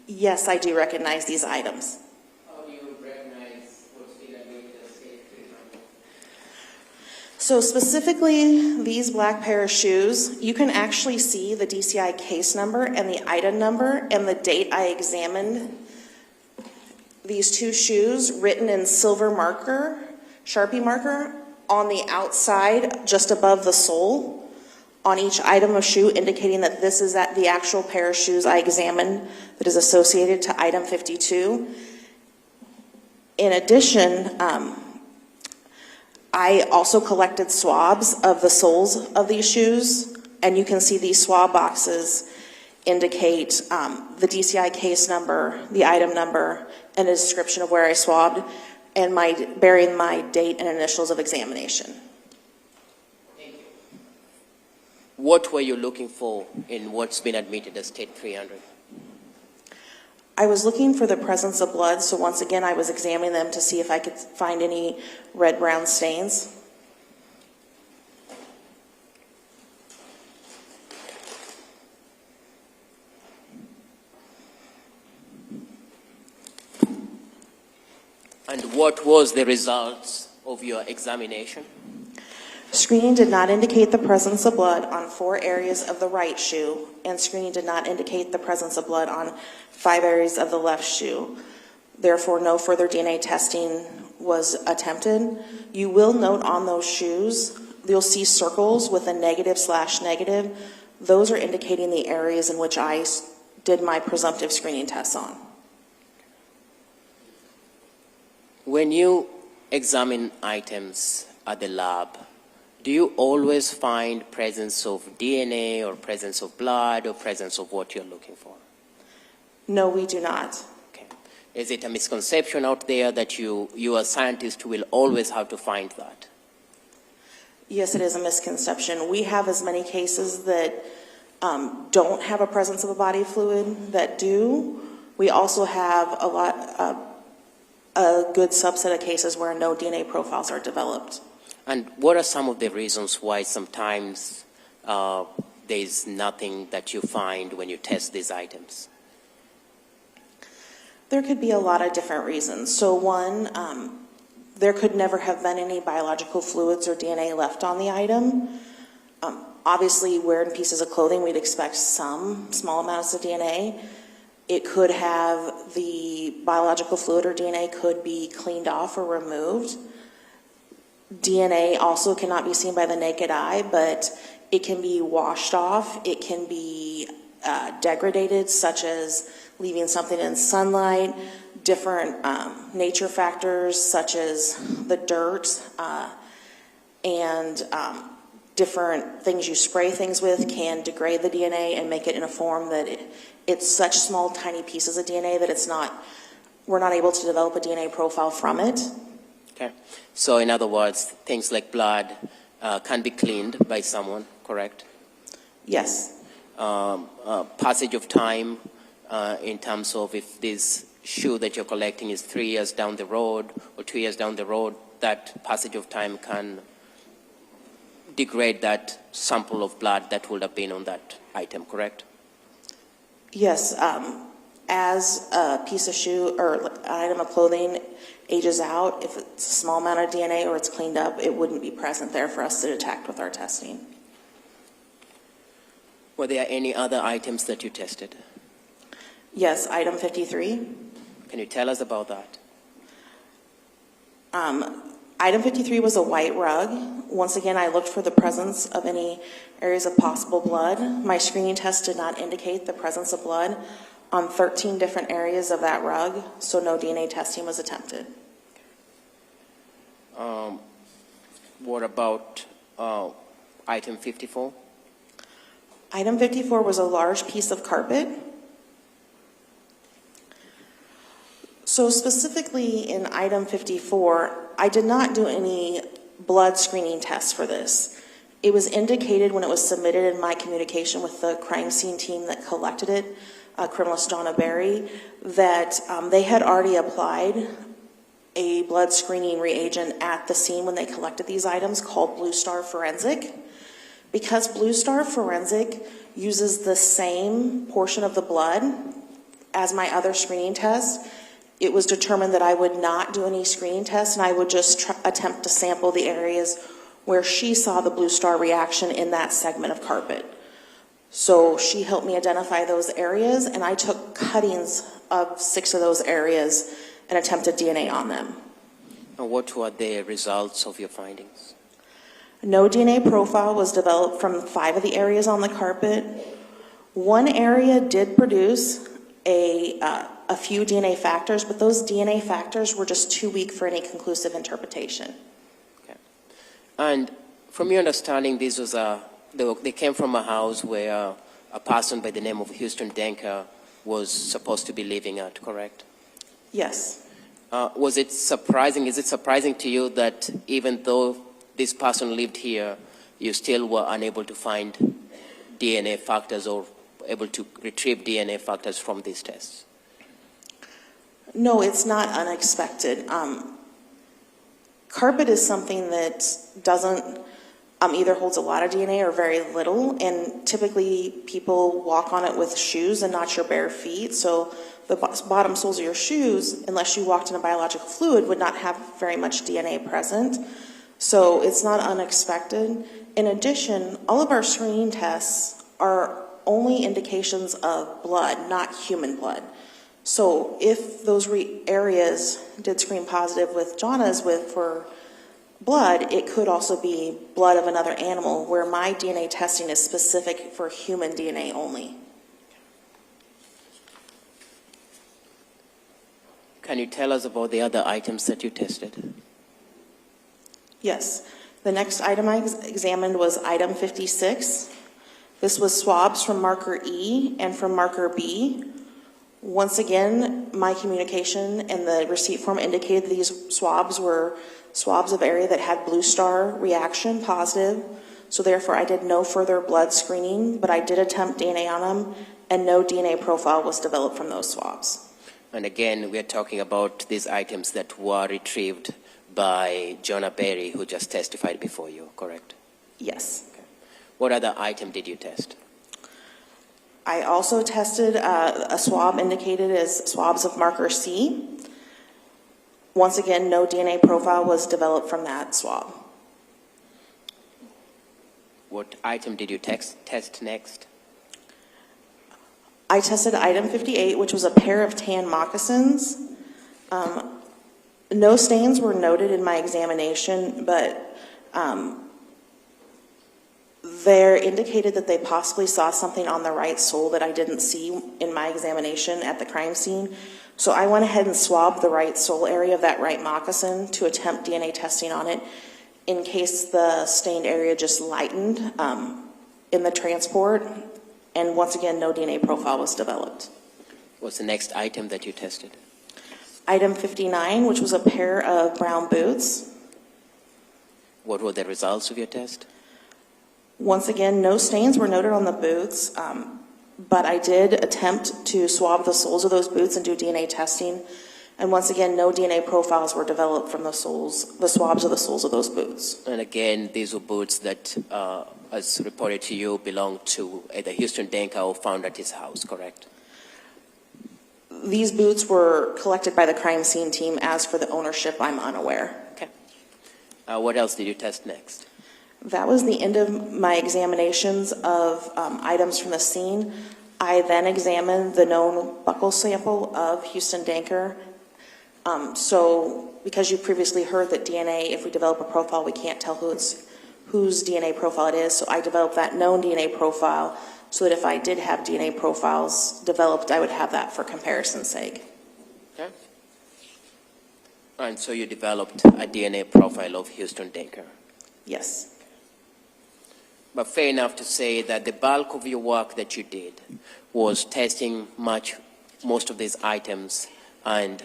Yes, I do recognize these items. How do you recognize what's been admitted as State 300? So specifically, these black pair of shoes, you can actually see the DCI case number and the item number and the date I examined these 2 shoes written in silver marker, Sharpie marker, on the outside just above the sole on each item of shoe, indicating that this is the actual pair of shoes I examined that is associated to item 52. In addition, I also collected swabs of the soles of these shoes, and you can see these swab boxes indicate the DCI case number, the item number, and a description of where I swabbed, and bearing my date and initials of examination. Thank you. What were you looking for in what's been admitted as State 300? I was looking for the presence of blood, so once again I was examining them to see if I could find any red-brown stains. And what was the results of your examination? Screening did not indicate the presence of blood on 4 areas of the right shoe, and screening did not indicate the presence of blood on 5 areas of the left shoe. Therefore, no further DNA testing was attempted. You will note on those shoes, you'll see circles with a negative/negative. Those are indicating the areas in which I did my presumptive screening tests on. When you examine items at the lab, do you always find presence of DNA or presence of blood or presence of what you're looking for? No, we do not. Okay. Is it a misconception out there that you as scientists will always have to find that? Yes, it is a misconception. We have as many cases that don't have a presence of a body fluid that do. We also have a good subset of cases where no DNA profiles are developed. And what are some of the reasons why sometimes there's nothing that you find when you test these items? There could be a lot of different reasons. So one, there could never have been any biological fluids or DNA left on the item. Obviously, wearing pieces of clothing, we'd expect some small amounts of DNA. It could have the biological fluid or DNA could be cleaned off or removed. DNA also cannot be seen by the naked eye, but it can be washed off. It can be degraded, such as leaving something in sunlight, different nature factors such as the dirt and different things you spray things with can degrade the DNA and make it in a form that it's such small, tiny pieces of DNA that we're not able to develop a DNA profile from it. Okay. So in other words, things like blood can be cleaned by someone, correct? Yes. Passage of time in terms of if this shoe that you're collecting is 3 years down the road or 2 years down the road, that passage of time can degrade that sample of blood that would have been on that item, correct? Yes. As a piece of shoe or an item of clothing ages out, if it's a small amount of DNA or it's cleaned up, it wouldn't be present there for us to detect with our testing. Were there any other items that you tested? Yes, item 53. Can you tell us about that? Item 53 was a white rug. Once again, I looked for the presence of any areas of possible blood. My screening test did not indicate the presence of blood on 13 different areas of that rug, so no DNA testing was attempted. What about item 54? Item 54 was a large piece of carpet. So specifically in item 54, I did not do any blood screening tests for this. It was indicated when it was submitted in my communication with the crime scene team that collected it, criminalist Janna Berry, that they had already applied a blood screening reagent at the scene when they collected these items called Blue Star Forensic. Because Blue Star Forensic uses the same portion of the blood as my other screening test, it was determined that I would not do any screening tests and I would just attempt to sample the areas where she saw the Blue Star reaction in that segment of carpet. So she helped me identify those areas and I took cuttings of 6 of those areas and attempted DNA on them. And what were the results of your findings? No DNA profile was developed from 5 of the areas on the carpet. One area did produce a few DNA factors, but those DNA factors were just too weak for any conclusive interpretation. Okay. And from your understanding, this was they came from a house where a person by the name of Houston Denker was supposed to be living at, correct? Yes. Was it surprising? Is it surprising to you that even though this person lived here, you still were unable to find DNA factors or able to retrieve DNA factors from these tests? No, it's not unexpected. Carpet is something that doesn't either holds a lot of DNA or very little, and typically people walk on it with shoes and not your bare feet, so the bottom soles of your shoes, unless you walked in a biological fluid, would not have very much DNA present. So it's not unexpected. In addition, all of our screening tests are only indications of blood, not human blood. So if those areas did screen positive with Janna's for blood, it could also be blood of another animal, where my DNA testing is specific for human DNA only. Can you tell us about the other items that you tested? Yes. The next item I examined was item 56. This was swabs from marker E and from marker B. Once again, my communication and the receipt form indicated these swabs were swabs of area that had blue star reaction positive. So therefore, I did no further blood screening, but I did attempt DNA on them, and no DNA profile was developed from those swabs. And again, we are talking about these items that were retrieved by Janna Berry, who just testified before you, correct? Yes. Okay. What other item did you test? I also tested a swab indicated as swabs of marker C. Once again, no DNA profile was developed from that swab. What item did you test next? I tested item 58, which was a pair of tan moccasins. No stains were noted in my examination, but they're indicated that they possibly saw something on the right sole that I didn't see in my examination at the crime scene. So I went ahead and swabbed the right sole area of that right moccasin to attempt DNA testing on it in case the stained area just lightened in the transport. And once again, no DNA profile was developed. What's the next item that you tested? Item 59, which was a pair of brown boots. What were the results of your test? Once again, no stains were noted on the boots, but I did attempt to swab the soles of those boots and do DNA testing. And once again, no DNA profiles were developed from the swabs of the soles of those boots. And again, these were boots that, as reported to you, belonged to either Houston Denka or found at his house, correct? These boots were collected by the crime scene team. As for the ownership, I'm unaware. Okay. What else did you test next? That was the end of my examinations of items from the scene. I then examined the known buccal sample of Houston Danker. So because you previously heard that DNA, if we develop a profile, we can't tell whose DNA profile it is. So I developed that known DNA profile so that if I did have DNA profiles developed, I would have that for comparison's sake. Okay. And so you developed a DNA profile of Houston Denker. Yes. But fair enough to say that the bulk of your work that you did was testing most of these items and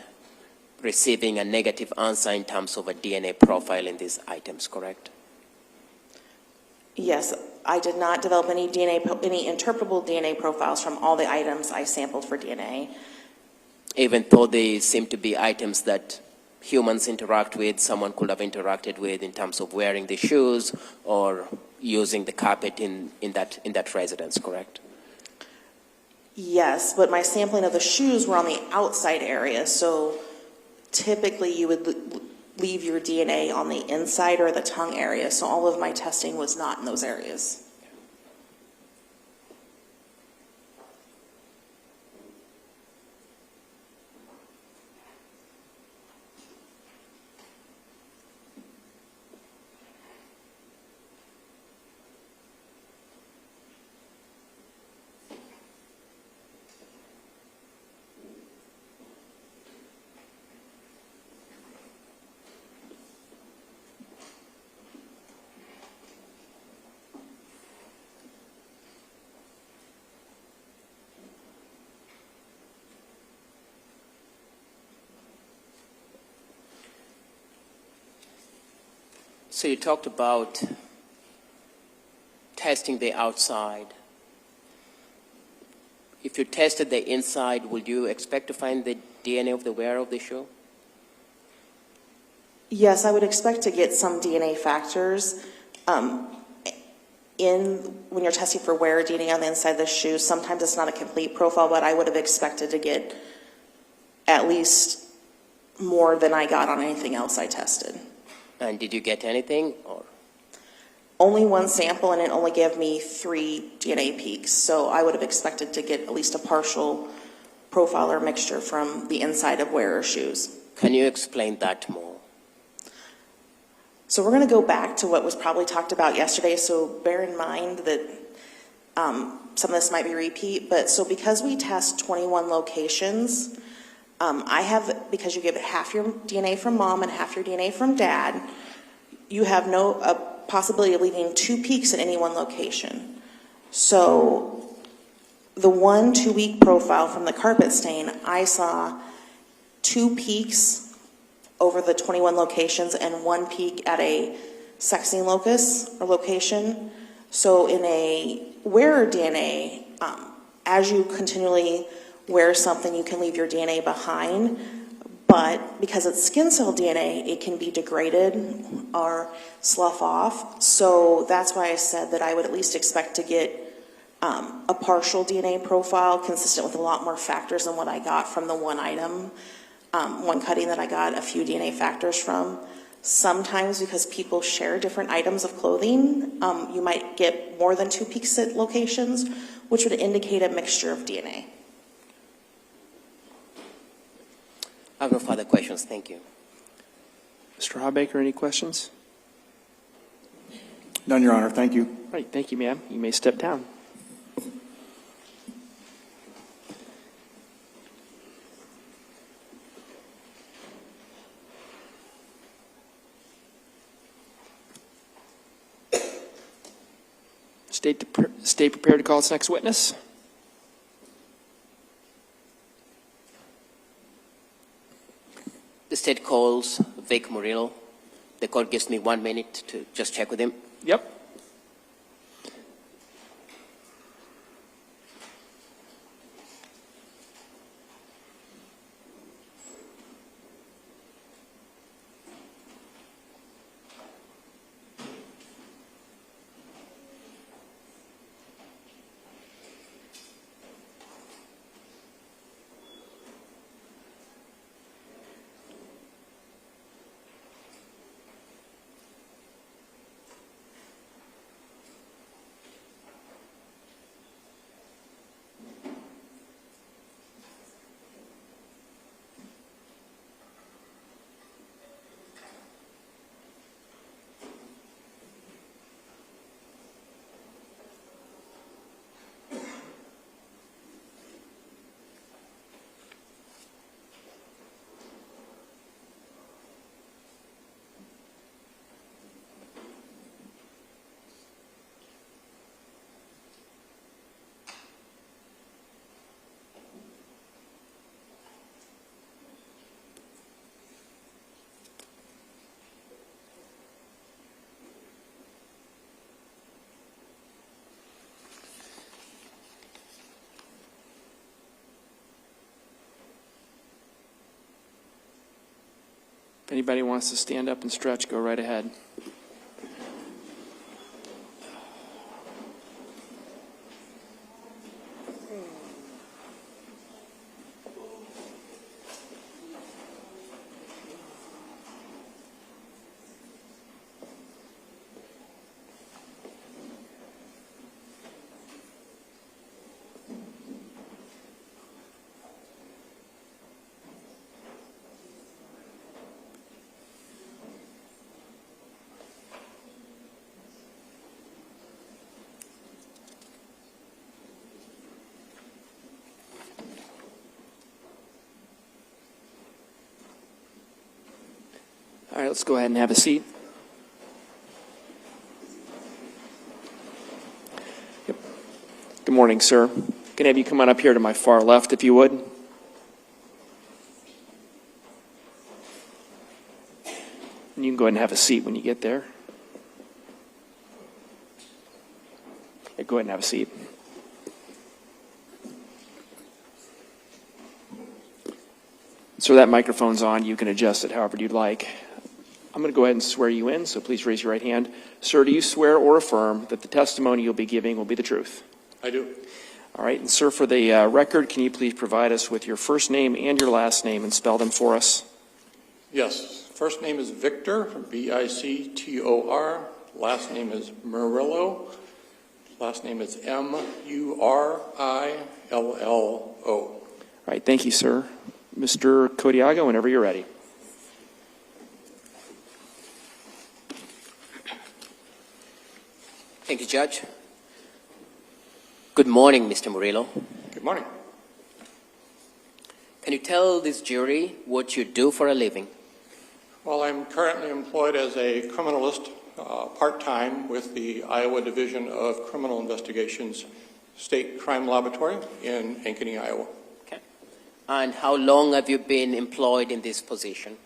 receiving a negative answer in terms of a DNA profile in these items, correct? Yes, I did not develop any interpretable DNA profiles from all the items I sampled for DNA. Even though they seem to be items that humans interact with, someone could have interacted with in terms of wearing the shoes or using the carpet in that residence, correct? Yes, but my sampling of the shoes were on the outside area, so typically you would leave your DNA on the inside or the tongue area, so all of my testing was not in those areas. So you talked about testing the outside. If you tested the inside, would you expect to find the DNA of the wearer of the shoe? Yes, I would expect to get some DNA factors when you're testing for wearer DNA on the inside of the shoe. Sometimes it's not a complete profile, but I would have expected to get at least more than I got on anything else I tested. And did you get anything? Or? Only one sample, and it only gave me 3 DNA peaks. So I would have expected to get at least a partial profile or mixture from the inside of wearer's shoes. Can you explain that more? So we're going to go back to what was probably talked about yesterday. So bear in mind that some of this might be repeat. But so because we test 21 locations, I have, because you give it half your DNA from mom and half your DNA from dad, you have no possibility of leaving 2 peaks at any one location. So the 1 2-week profile from the carpet stain, I saw 2 peaks over the 21 locations and 1 peak at a sexing locus or location. So in a wearer DNA, as you continually wear something, you can leave your DNA behind. But because it's skin cell DNA, it can be degraded or slough off. So that's why I said that I would at least expect to get a partial DNA profile consistent with a lot more factors than what I got from the one item, one cutting that I got a few DNA factors from. Sometimes because people share different items of clothing, you might get more than 2 peaks at locations, which would indicate a mixture of DNA. I have no further questions. Thank you. Mr. Hawbaker, any questions? None, Your Honor. Thank you. All right, thank you, ma'am. You may step down. State prepared to call its next witness. The state calls Vic Merillo. The court gives me 1 minute to just check with him. Yep. If anybody wants to stand up and stretch, go right ahead. All right, let's go ahead and have a seat. Yep. Good morning, sir. Can I have you come on up here to my far left, if you would? And you can go ahead and have a seat when you get there. Yeah, go ahead and have a seat. So that microphone's on. You can adjust it however you'd like. I'm going to go ahead and swear you in, so please raise your right hand. Sir, do you swear or affirm that the testimony you'll be giving will be the truth? I do. All right, and sir, for the record, can you please provide us with your first name and your last name and spell them for us? Yes. First name is Victor, V-I-C-T-O-R. Last name is Merillo. Last name is M-U-R-I-L-L-O. All right, thank you, sir. Mr. Codiago, whenever you're ready. Thank you, Judge. Good morning, Mr. Merillo. Good morning. Can you tell this jury what you do for a living? Well, I'm currently employed as a criminalist part-time with the Iowa Division of Criminal Investigations State Crime Laboratory in Ankeny, Iowa. Okay. And how long have you been employed in this position?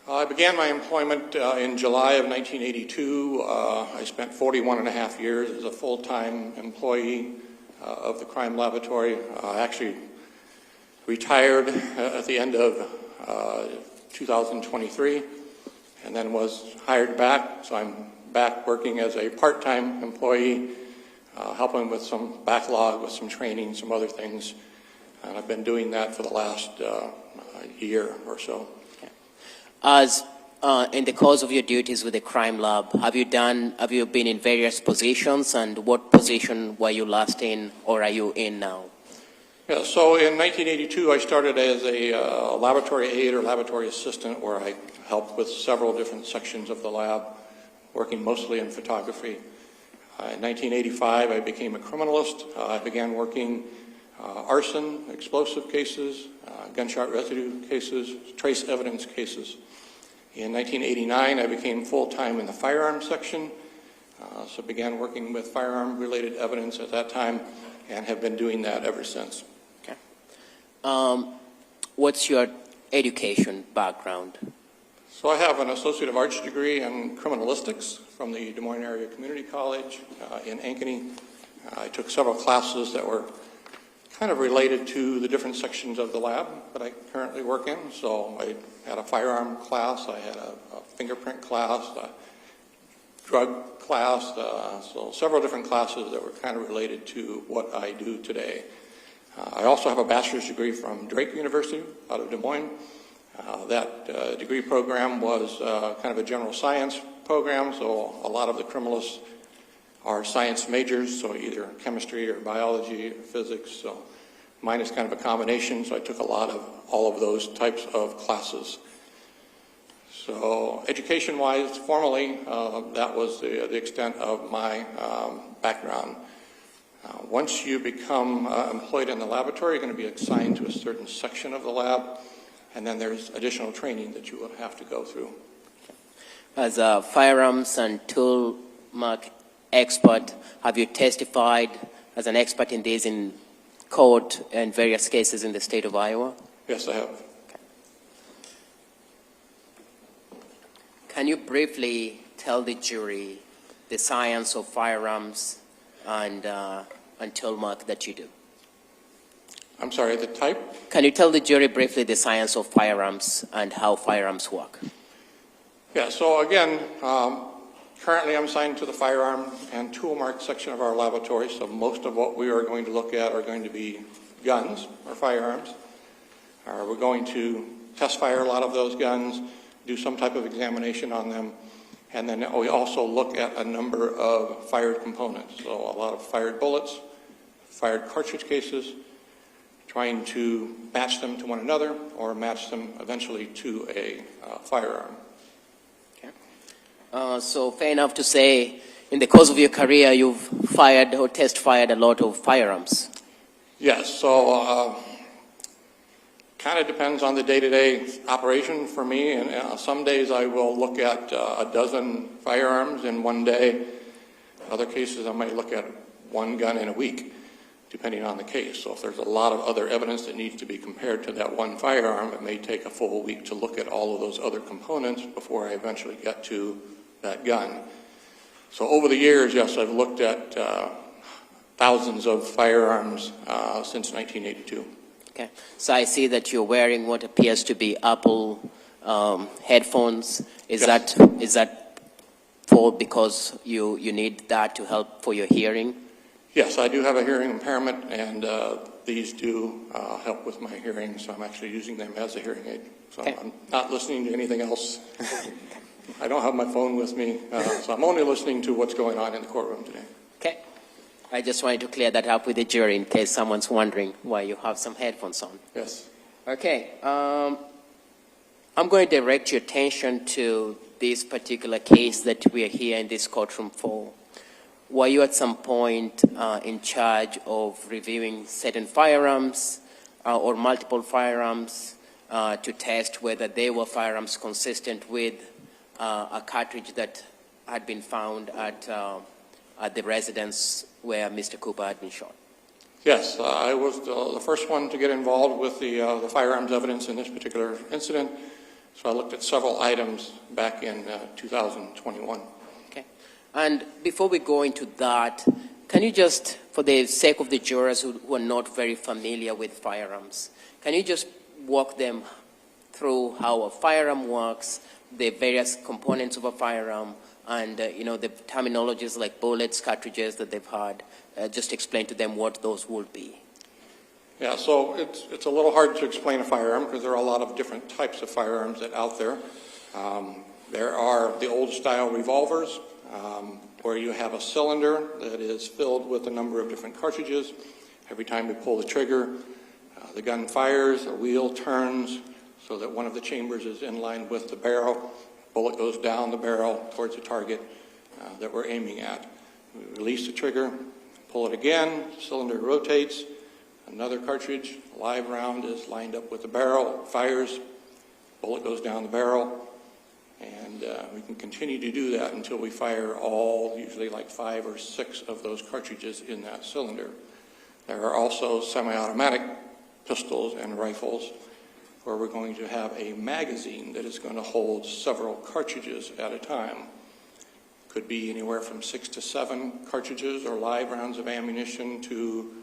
I began my employment in July of 1982. I spent 41 and a half years as a full-time employee of the crime laboratory. I actually retired at the end of 2023 and then was hired back. So I'm back working as a part-time employee, helping with some backlog, with some training, some other things. And I've been doing that for the last year or so. As in the course of your duties with the crime lab, have you been in various positions, and what position were you last in, or are you in now? Yeah, so in 1982, I started as a laboratory aide or laboratory assistant, where I helped with several different sections of the lab, working mostly in photography. In 1985, I became a criminalist. I began working arson, explosive cases, gunshot residue cases, trace evidence cases. In 1989, I became full-time in the firearm section, so began working with firearm-related evidence at that time and have been doing that ever since. Okay. What's your education background? So I have an Associate of Arts degree in criminalistics from the Des Moines Area Community College in Ankeny. I took several classes that were kind of related to the different sections of the lab that I currently work in. So I had a firearm class, I had a fingerprint class, a drug class, so several different classes that were kind of related to what I do today. I also have a bachelor's degree from Drake University out of Des Moines. That degree program was kind of a general science program, so a lot of the criminalists are science majors, so either chemistry or biology or physics. So mine is kind of a combination, so I took all of those types of classes. So education-wise, formally, that was the extent of my background. Once you become employed in the laboratory, you're going to be assigned to a certain section of the lab, and then there's additional training that you will have to go through. As a firearms and tool mark expert, have you testified as an expert in this in court and various cases in the state of Iowa? Yes, I have. Okay. Can you briefly tell the jury the science of firearms and tool mark that you do? I'm sorry, the type? Can you tell the jury briefly the science of firearms and how firearms work? Yeah, so again, currently I'm assigned to the firearm and tool mark section of our laboratory, so most of what we are going to look at are going to be guns or firearms. We're going to test fire a lot of those guns, do some type of examination on them, and then we also look at a number of fired components, so a lot of fired bullets, fired cartridge cases, trying to match them to one another or match them eventually to a firearm. So fair enough to say, in the course of your career, you've fired or test fired a lot of firearms. Yes, so kind of depends on the day-to-day operation for me. And some days I will look at a dozen firearms in one day. Other cases I might look at one gun in a week, depending on the case. So if there's a lot of other evidence that needs to be compared to that one firearm, it may take a full week to look at all of those other components before I eventually get to that gun. So over the years, yes, I've looked at thousands of firearms since 1982. Okay, so I see that you're wearing what appears to be Apple headphones. Is Yes. that for because you need that to help for your hearing? Yes, I do have a hearing impairment, and the these do help with my hearing, so I'm actually using them as a hearing aid. So Okay. I'm not listening to anything else. I don't have my phone with me, so I'm only listening to what's going on in the courtroom today. Okay. I just wanted to clear that up with the jury in case someone's wondering why you have some headphones on. Yes. Okay. I'm going to direct your attention to this particular case that we are here in this courtroom for. Were you at some point in charge of reviewing certain firearms or multiple firearms to test whether they were firearms consistent with a cartridge that had been found at the residence where Mr. Cooper had been shot? Yes, I was the first one to get involved with the firearms evidence in this particular incident. So I looked at several items back in 2021. Okay. And before we go into that, can you just, for the sake of the jurors who are not very familiar with firearms, can you just walk them through how a firearm works, the various components of a firearm, and the terminologies like bullets, cartridges that they've had? Just explain to them what those would be. Yeah, so it's a little hard to explain a firearm because there are a lot of different types of firearms out there. There are the old style revolvers where you have a cylinder that is filled with a number of different cartridges. Every time we pull the trigger, the gun fires, a wheel turns so that one of the chambers is in line with the barrel. Bullet goes down the barrel towards the target that we're aiming at. We release the trigger, pull it again, cylinder rotates. Another cartridge, a live round, is lined up with the barrel, fires, bullet goes down the barrel, and we can continue to do that until we fire all, usually like 5 or 6 of those cartridges in that cylinder. There are also semi-automatic pistols and rifles where we're going to have a magazine that is going to hold several cartridges at a time. Could be anywhere from 6 to 7 cartridges or live rounds of ammunition to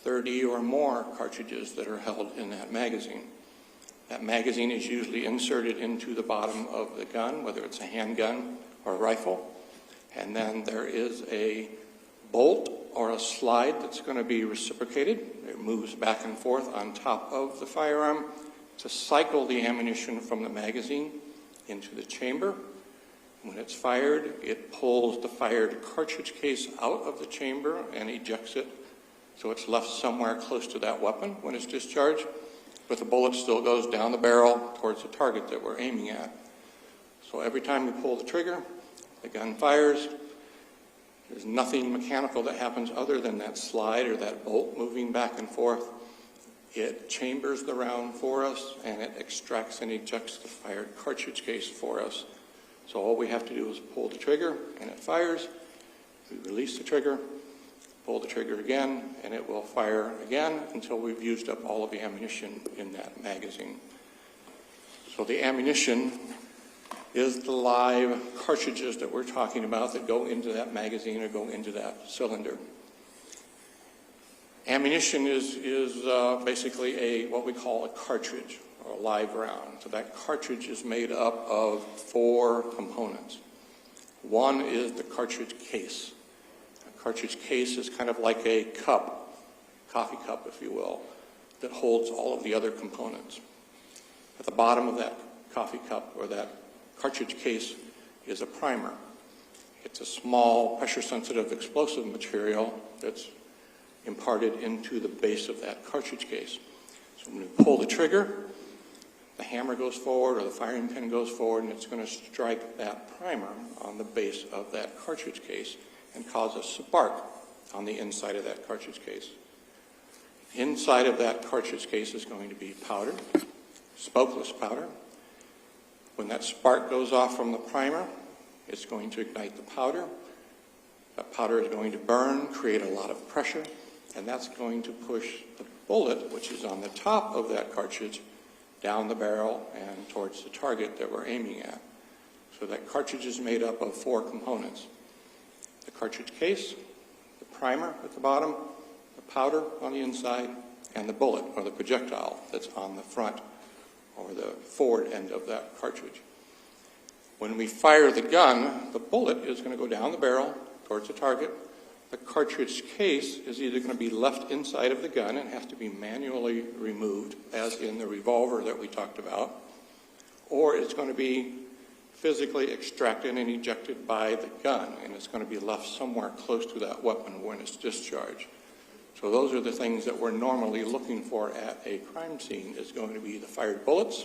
30 or more cartridges that are held in that magazine. That magazine is usually inserted into the bottom of the gun, whether it's a handgun or a rifle. And then there is a bolt or a slide that's going to be reciprocated. It moves back and forth on top of the firearm to cycle the ammunition from the magazine into the chamber. When it's fired, it pulls the fired cartridge case out of the chamber and ejects it, so it's left somewhere close to that weapon when it's discharged, but the bullet still goes down the barrel towards the target that we're aiming at. So every time we pull the trigger, the gun fires. There's nothing mechanical that happens other than that slide or that bolt moving back and forth. It chambers the round for us, and it extracts and ejects the fired cartridge case for us. So all we have to do is pull the trigger, and it fires. We release the trigger, pull the trigger again, and it will fire again until we've used up all of the ammunition in that magazine. So the ammunition is the live cartridges that we're talking about that go into that magazine or go into that cylinder. Ammunition is basically what we call a cartridge or a live round. So that cartridge is made up of 4 components. One is the cartridge case. A cartridge case is kind of like a cup, coffee cup if you will, that holds all of the other components. At the bottom of that coffee cup or that cartridge case is a primer. It's a small pressure-sensitive explosive material that's imparted into the base of that cartridge case. So when we pull the trigger, the hammer goes forward or the firing pin goes forward, and it's going to strike that primer on the base of that cartridge case and cause a spark on the inside of that cartridge case. Inside of that cartridge case is going to be powder, smokeless powder. When that spark goes off from the primer, it's going to ignite the powder. That powder is going to burn, create a lot of pressure, and that's going to push the bullet, which is on the top of that cartridge, down the barrel and towards the target that we're aiming at. So that cartridge is made up of 4 components. The cartridge case, the primer at the bottom, the powder on the inside, and the bullet or the projectile that's on the front or the forward end of that cartridge. When we fire the gun, the bullet is going to go down the barrel towards the target. the cartridge case is either going to be left inside of the gun and has to be manually removed, as in the revolver that we talked about, or it's going to be physically extracted and ejected by the gun, and it's going to be left somewhere close to that weapon when it's discharged. So those are the things that we're normally looking for at a crime scene. Is going to be the fired bullets,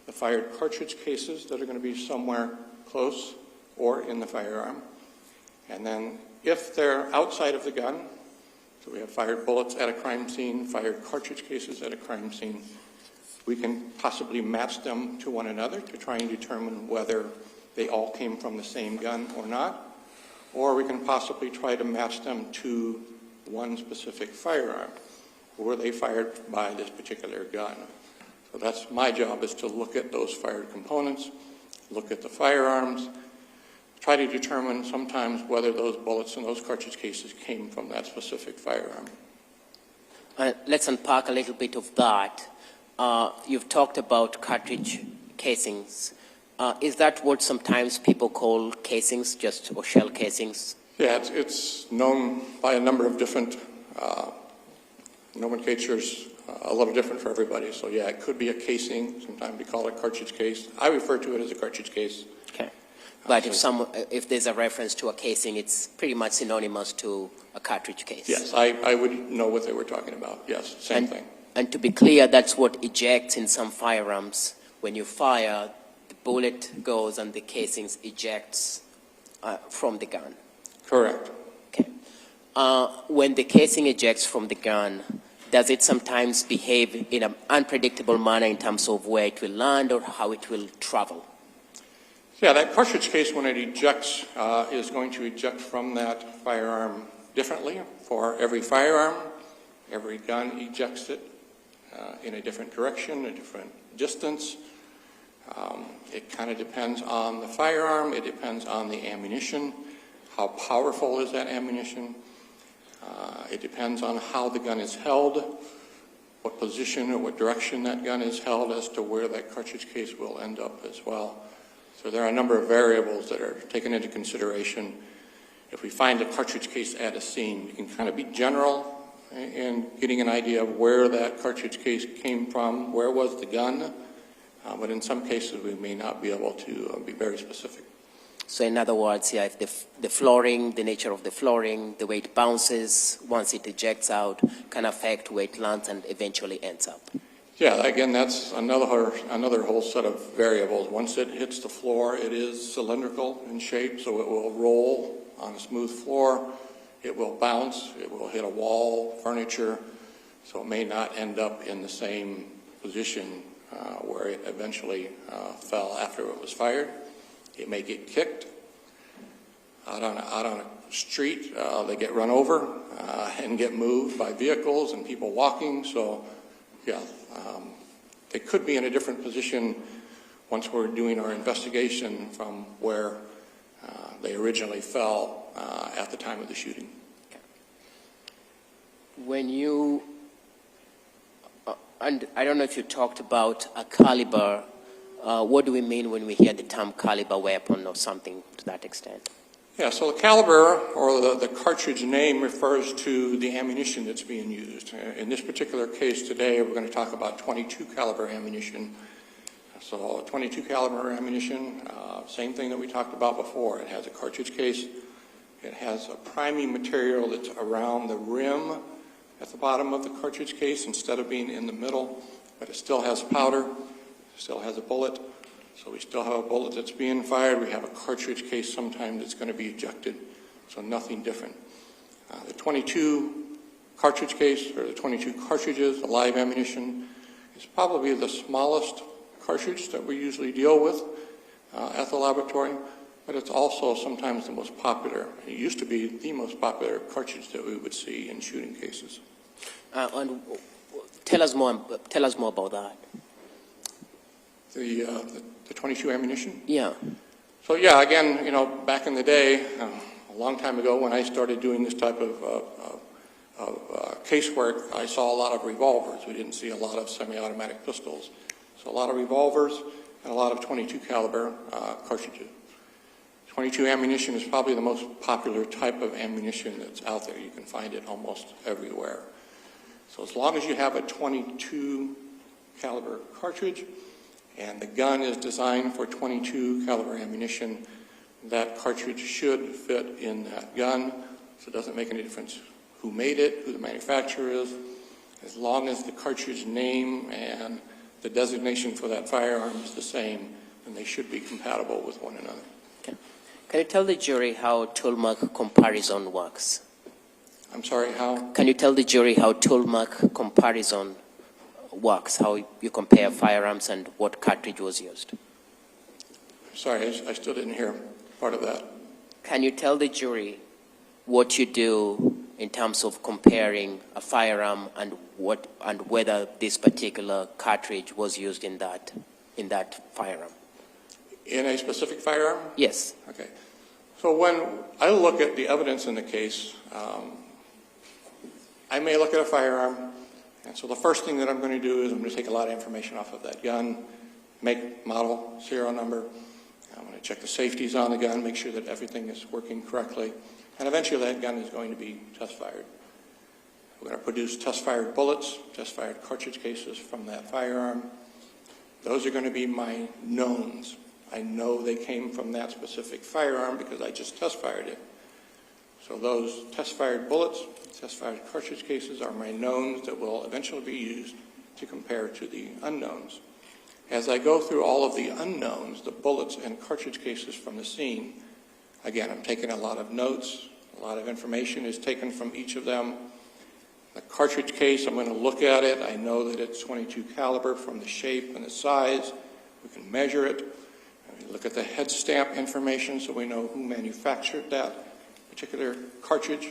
the fired cartridge cases that are going to be somewhere close or in the firearm, and then if they're outside of the gun, so we have fired bullets at a crime scene, fired cartridge cases at a crime scene, we can possibly match them to one another to try and determine whether they all came from the same gun or not, or we can possibly try to match them to one specific firearm. Were they fired by this particular gun? So that's my job, is to look at those fired components, look at the firearms, try to determine sometimes whether those bullets and those cartridge cases came from that specific firearm. Let's unpack a little bit of that. You've talked about cartridge casings. Is that what sometimes people call casings, or shell casings? Yeah, it's known by a number of different nomenclatures, a little different for everybody. So yeah, it could be a casing. Sometimes we call it a cartridge case. I refer to it as a cartridge case. Okay. But if there's a reference to a casing, it's pretty much synonymous to a cartridge case. Yes, I would know what they were talking about. Yes, same thing. And to be clear, that's what ejects in some firearms. When you fire, the bullet goes and the casings ejects from the gun. Correct. Okay. When the casing ejects from the gun, does it sometimes behave in an unpredictable manner in terms of where it will land or how it will travel? Yeah, that cartridge case, when it ejects, is going to eject from that firearm differently for every firearm. Every gun ejects it in a different direction, a different distance. It kind of depends on the firearm. It depends on the ammunition. How powerful is that ammunition? It depends on how the gun is held, what position or what direction that gun is held as to where that cartridge case will end up as well. So there are a number of variables that are taken into consideration. If we find a cartridge case at a scene, we can kind of be general in getting an idea of where that cartridge case came from, where was the gun, but in some cases we may not be able to be very specific. So in other words, yeah, if the flooring, the nature of the flooring, the way it bounces once it ejects out can affect where it lands and eventually ends up. Yeah, again, that's another whole set of variables. Once it hits the floor, it is cylindrical in shape, so it will roll on a smooth floor. It will bounce. It will hit a wall, furniture, so it may not end up in the same position where it eventually fell after it was fired. It may get kicked out on a street. They get run over and get moved by vehicles and people walking. So, yeah, they could be in a different position once we're doing our investigation from where they originally fell at the time of the shooting. When you, and I don't know if you talked about a caliber. What do we mean when we hear the term caliber weapon or something to that extent? Yeah, so the caliber or the cartridge name refers to the ammunition that's being used. In this particular case today, we're going to talk about .22 caliber ammunition. So 22 caliber ammunition, same thing that we talked about before. It has a cartridge case. It has a priming material that's around the rim at the bottom of the cartridge case instead of being in the middle, but it still has powder. Still has a bullet, so we still have a bullet that's being fired. We have a cartridge case sometimes that's going to be ejected, so nothing different. The .22 cartridge case, or the .22 cartridges, the live ammunition, is probably the smallest cartridge that we usually deal with at the laboratory, but it's also sometimes the most popular. It used to be the most popular cartridge that we would see in shooting cases. And tell us more about that. The .22 ammunition? Yeah. So yeah, again, back in the day, a long time ago when I started doing this type of casework, I saw a lot of revolvers. We didn't see a lot of semi-automatic pistols. So a lot of revolvers and a lot of .22 caliber cartridges. .22 ammunition is probably the most popular type of ammunition that's out there. You can find it almost everywhere. So as long as you have a .22 caliber cartridge and the gun is designed for .22 caliber ammunition, that cartridge should fit in that gun. So it doesn't make any difference who made it, who the manufacturer is. As long as the cartridge name and the designation for that firearm is the same, then they should be compatible with one another. Okay. Can you tell the jury how toolmark comparison works? I'm sorry, how? Can you tell the jury how toolmark comparison works, how you compare firearms and what cartridge was used? Sorry, I still didn't hear part of that. Can you tell the jury what you do in terms of comparing a firearm and whether this particular cartridge was used in that firearm? In a specific firearm? Yes. Okay. So when I look at the evidence in the case, I may look at a firearm, and so the first thing that I'm going to do is I'm going to take a lot of information off of that gun, make, model, serial number. I'm going to check the safeties on the gun, make sure that everything is working correctly, and eventually that gun is going to be test-fired. We're going to produce test-fired bullets, test-fired cartridge cases from that firearm. Those are going to be my knowns. I know they came from that specific firearm because I just test-fired it. So those test-fired bullets, test-fired cartridge cases are my knowns that will eventually be used to compare to the unknowns. As I go through all of the unknowns, the bullets and cartridge cases from the scene, again, I'm taking a lot of notes, a lot of information is taken from each of them. The cartridge case, I'm going to look at it. I know that it's .22 caliber from the shape and the size. We can measure it. We look at the head stamp information so we know who manufactured that particular cartridge.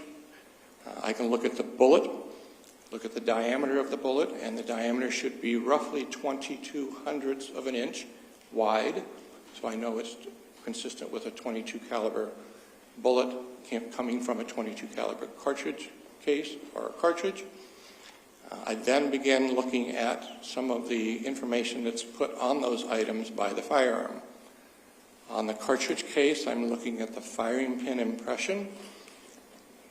I can look at the bullet, look at the diameter of the bullet, and the diameter should be roughly 0.22 of an inch wide, so I know it's consistent with a .22 caliber bullet coming from a .22 caliber cartridge case or a cartridge. I then begin looking at some of the information that's put on those items by the firearm. On the cartridge case, I'm looking at the firing pin impression.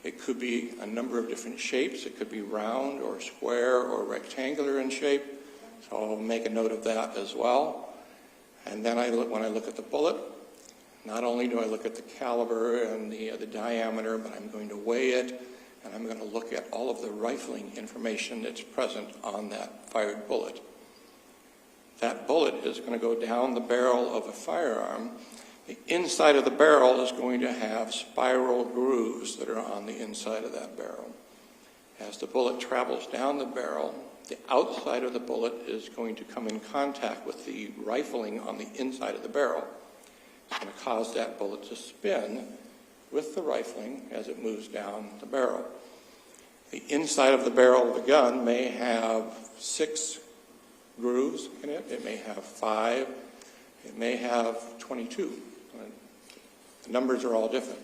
It could be a number of different shapes. It could be round or square or rectangular in shape. So I'll make a note of that as well. And then when I look at the bullet, not only do I look at the caliber and the diameter, but I'm going to weigh it, and I'm going to look at all of the rifling information that's present on that fired bullet. That bullet is going to go down the barrel of a firearm. The inside of the barrel is going to have spiral grooves that are on the inside of that barrel. As the bullet travels down the barrel, the outside of the bullet is going to come in contact with the rifling on the inside of the barrel. It's going to cause that bullet to spin with the rifling as it moves down the barrel. The inside of the barrel of the gun may have 6 grooves in it. It may have 5. It may have 22. The numbers are all different.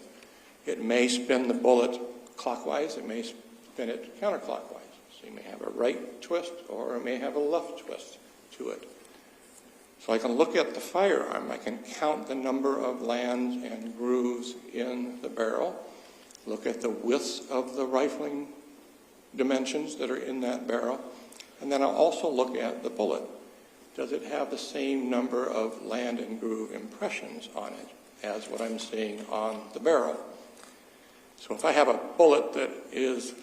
It may spin the bullet clockwise. It may spin it counterclockwise. So you may have a right twist or it may have a left twist to it. So I can look at the firearm. I can count the number of lands and grooves in the barrel, look at the widths of the rifling dimensions that are in that barrel, and then I'll also look at the bullet. Does it have the same number of land and groove impressions on it as what I'm seeing on the barrel? So if I have a bullet that is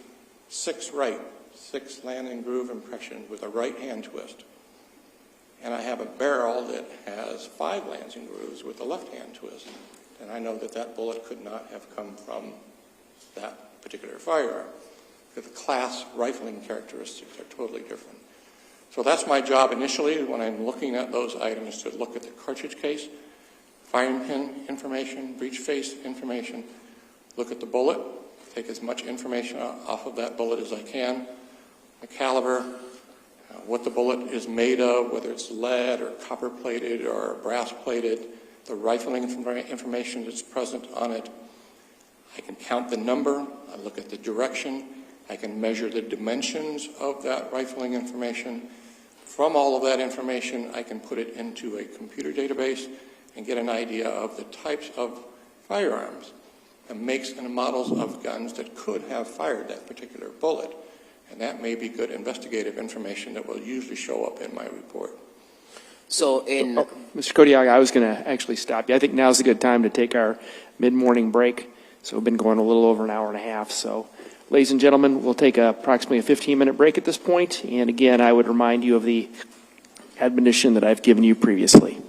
6 right, 6 land and groove impressions with a right hand twist, and I have a barrel that has 5 lands and grooves with a left hand twist, then I know that that bullet could not have come from that particular firearm. Because the class rifling characteristics are totally different. So that's my job initially when I'm looking at those items, to look at the cartridge case, firing pin information, breech face information, look at the bullet, take as much information off of that bullet as I can, the caliber, what the bullet is made of, whether it's lead or copper plated or brass plated, the rifling information that's present on it. I can count the number, I look at the direction, I can measure the dimensions of that rifling information. From all of that information, I can put it into a computer database and get an idea of the types of firearms and makes and models of guns that could have fired that particular bullet. And that may be good investigative information that will usually show up in my report. So in, Mr. Kodiak, I was going to actually stop you. I think now's a good time to take our mid-morning break. So we've been going a little over an hour and a half. So, ladies and gentlemen, we'll take approximately a 15-minute break at this point. And again, I would remind you of the admonition that I've given you previously.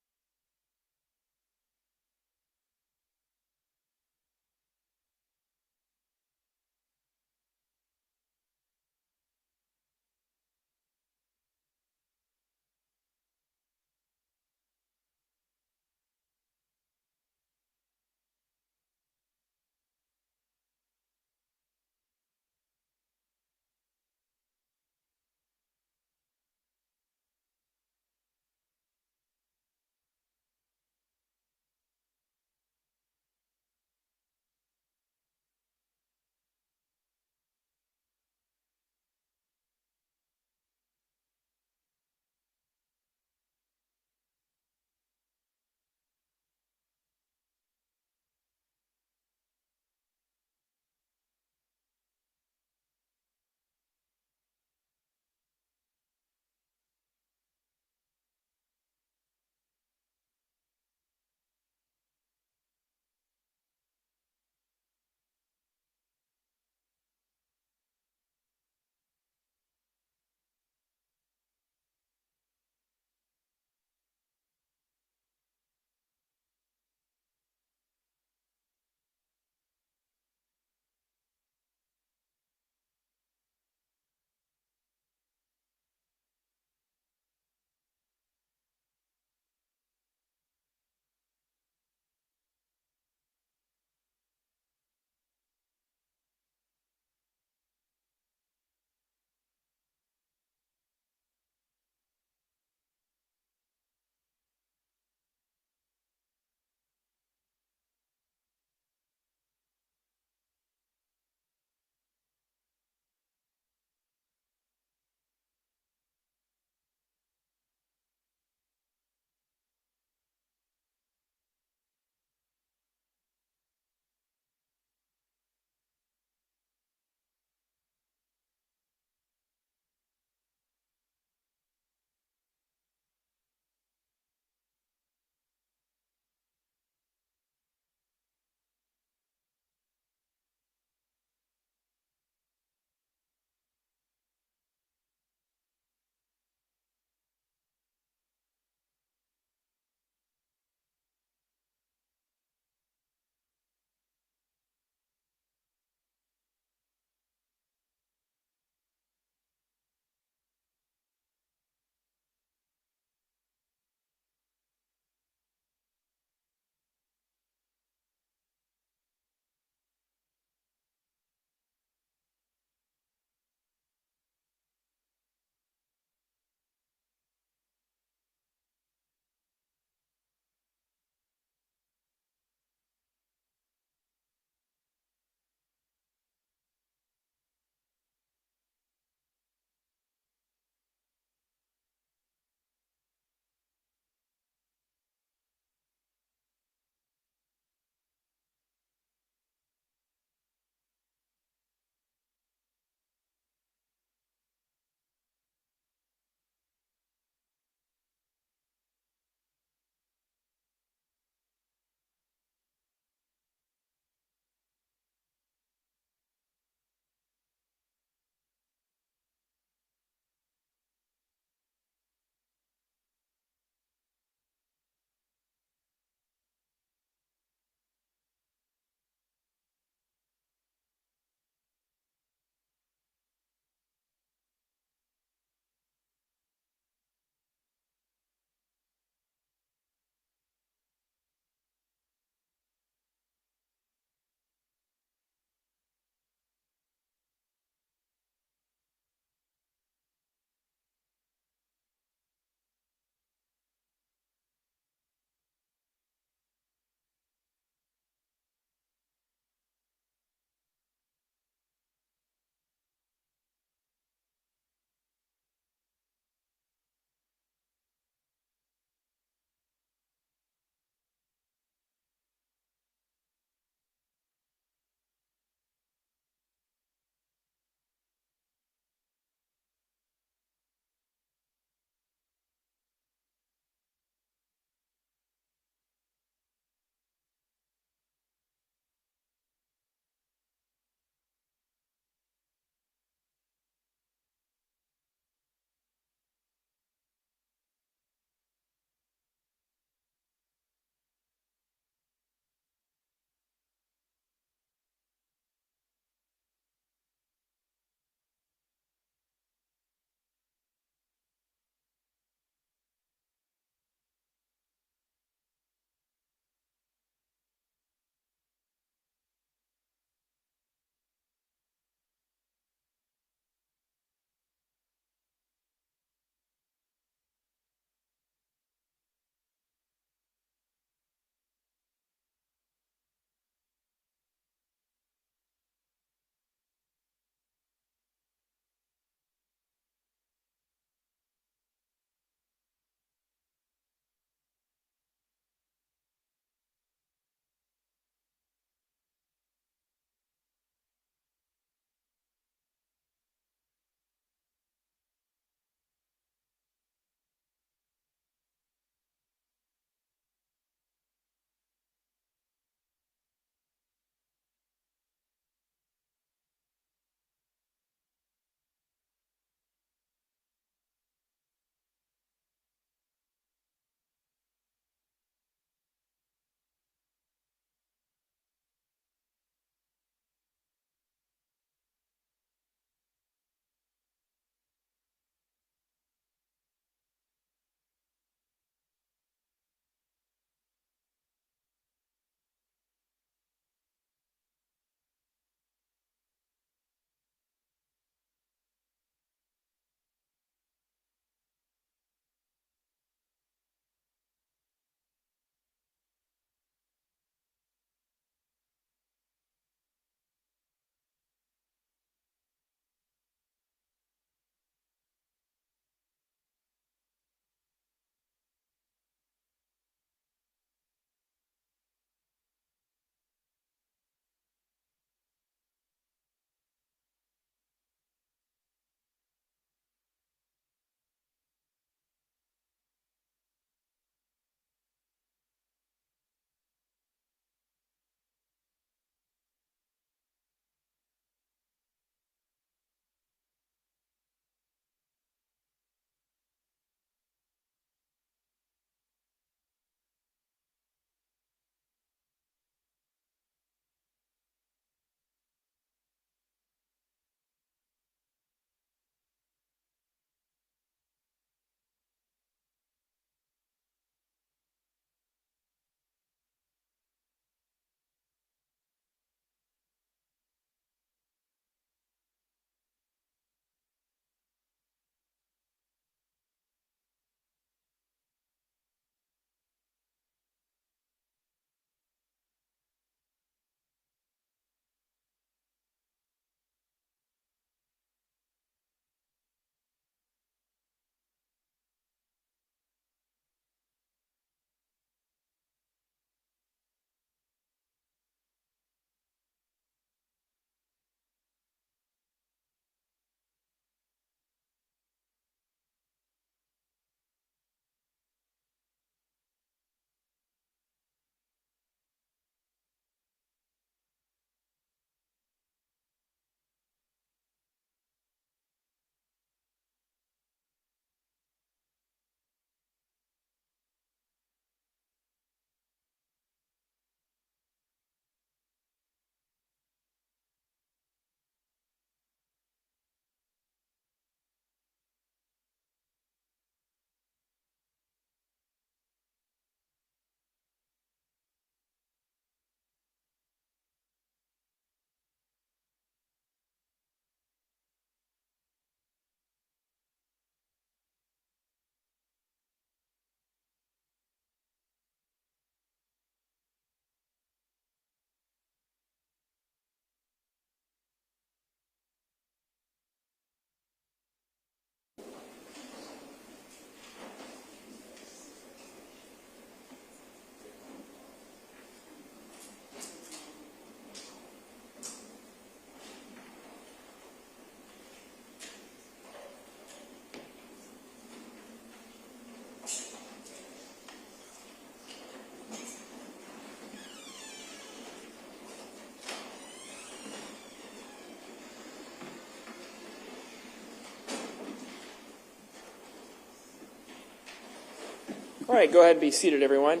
All right, go ahead and be seated, everyone.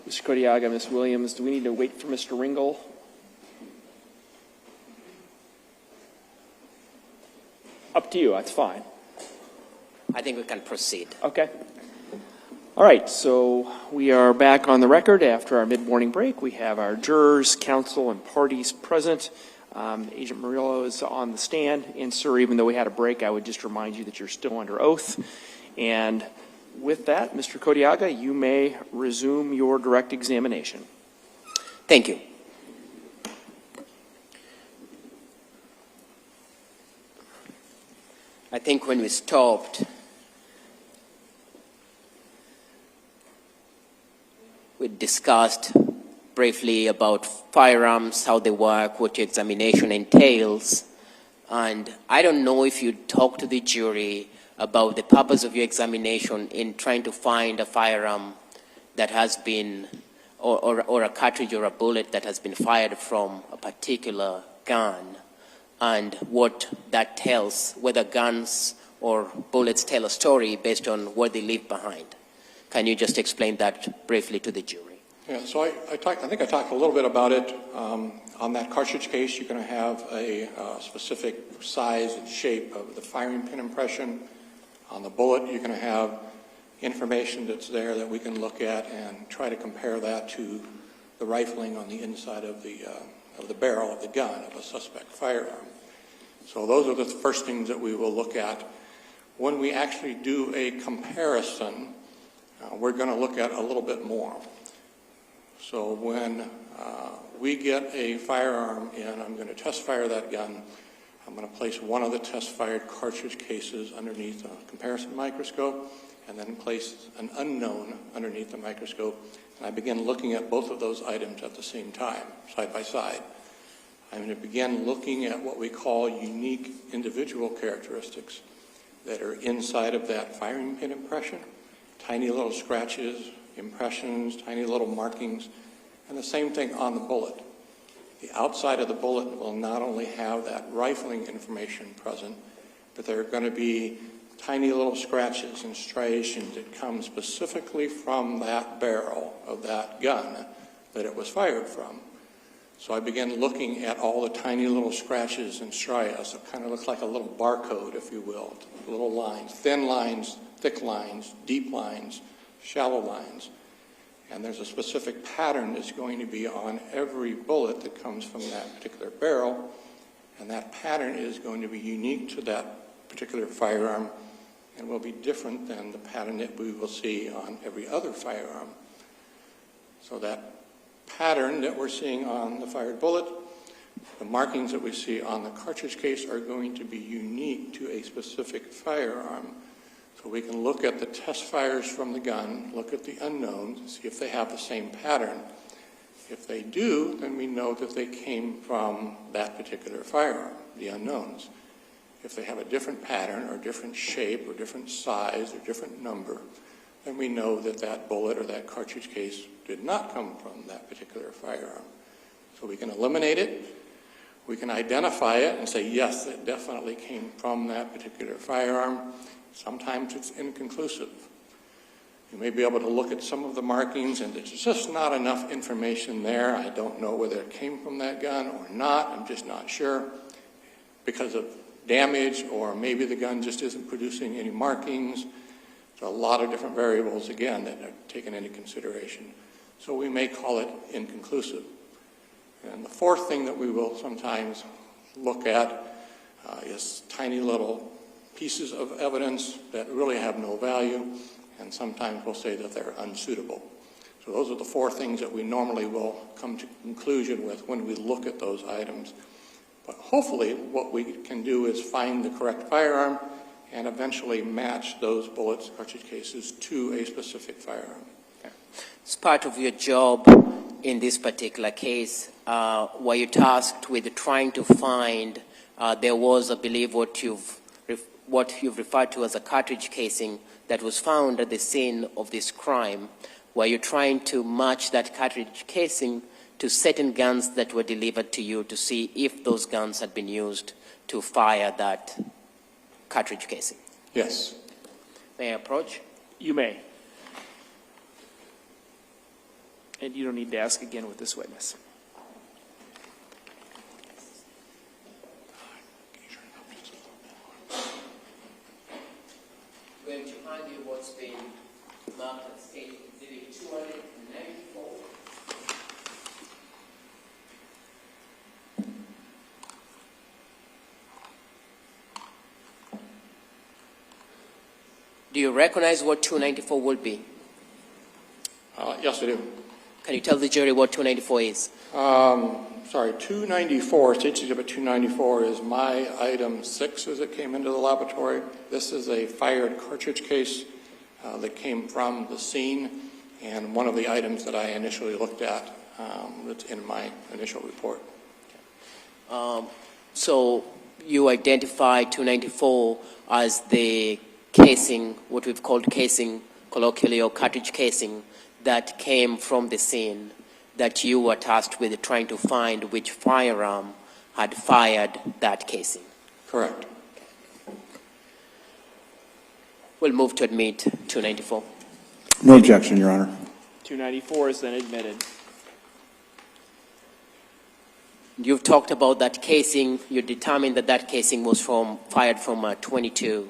Mr. Kodiaga, Ms. Williams, do we need to wait for Mr. Ringel? Up to you, that's fine. I think we can proceed. Okay. All right, so we are back on the record after our mid-morning break. We have our jurors, counsel, and parties present. Agent Merillo is on the stand. And, sir, even though we had a break, I would just remind you that you're still under oath. And with that, Mr. Kodiaga, you may resume your direct examination. Thank you. I think when we stopped, we discussed briefly about firearms, how they work, what your examination entails. And I don't know if you talked to the jury about the purpose of your examination in trying to find a firearm that has been, or a cartridge or a bullet that has been fired from a particular gun, and what that tells, whether guns or bullets tell a story based on what they leave behind. Can you just explain that briefly to the jury? Yeah, so I think I talked a little bit about it. On that cartridge case, you're going to have a specific size and shape of the firing pin impression. On the bullet, you're going to have information that's there that we can look at and try to compare that to the rifling on the inside of the barrel of the gun of a suspect firearm. So those are the first things that we will look at. When we actually do a comparison, we're going to look at a little bit more. So when we get a firearm and I'm going to test fire that gun, I'm going to place one of the test-fired cartridge cases underneath a comparison microscope and then place an unknown underneath the microscope. And I begin looking at both of those items at the same time, side by side. I'm going to begin looking at what we call unique individual characteristics that are inside of that firing pin impression. Tiny little scratches, impressions, tiny little markings, and the same thing on the bullet. The outside of the bullet will not only have that rifling information present, but there are going to be tiny little scratches and striations that come specifically from that barrel of that gun that it was fired from. So I began looking at all the tiny little scratches and striations. It kind of looks like a little barcode, if you will. Little lines, thin lines, thick lines, deep lines, shallow lines. And there's a specific pattern that's going to be on every bullet that comes from that particular barrel. And that pattern is going to be unique to that particular firearm and will be different than the pattern that we will see on every other firearm. So that pattern that we're seeing on the fired bullet, the markings that we see on the cartridge case are going to be unique to a specific firearm. So we can look at the test fires from the gun, look at the unknowns, see if they have the same pattern. If they do, then we know that they came from that particular firearm, the unknowns. If they have a different pattern or different shape or different size or different number, then we know that that bullet or that cartridge case did not come from that particular firearm. So we can eliminate it, we can identify it and say, yes, it definitely came from that particular firearm. Sometimes it's inconclusive. You may be able to look at some of the markings and there's just not enough information there. I don't know whether it came from that gun or not. I'm just not sure because of damage, or maybe the gun just isn't producing any markings. There's a lot of different variables, again, that are taken into consideration. So we may call it inconclusive. And the fourth thing that we will sometimes look at is tiny little pieces of evidence that really have no value, and sometimes we'll say that they're unsuitable. So those are the four things that we normally will come to conclusion with when we look at those items. But hopefully what we can do is find the correct firearm and eventually match those bullets, cartridge cases, to a specific firearm. As part of your job in this particular case, were you tasked with trying to find, there was, I believe, what you've referred to as a cartridge casing that was found at the scene of this crime. Were you trying to match that cartridge casing to certain guns that were delivered to you to see if those guns had been used to fire that cartridge casing? Yes. May I approach? You may. And you don't need to ask again with this witness. I'm going to hand you what's been marked as State Exhibit 294. Do you recognize what 294 would be? Yes, I do. Can you tell the jury what 294 is? Sorry, 294, State Exhibit 294 is my item 6 as it came into the laboratory. This is a fired cartridge case that came from the scene, and one of the items that I initially looked at that's in my initial report. So you identify 294 as the casing, what we've called casing, colloquially, or cartridge casing, that came from the scene that you were tasked with trying to find which firearm had fired that casing. Correct. We'll move to admit 294. No objection, Your Honor. 294 is then admitted. You've talked about that casing. You determined that that casing was fired from a 22.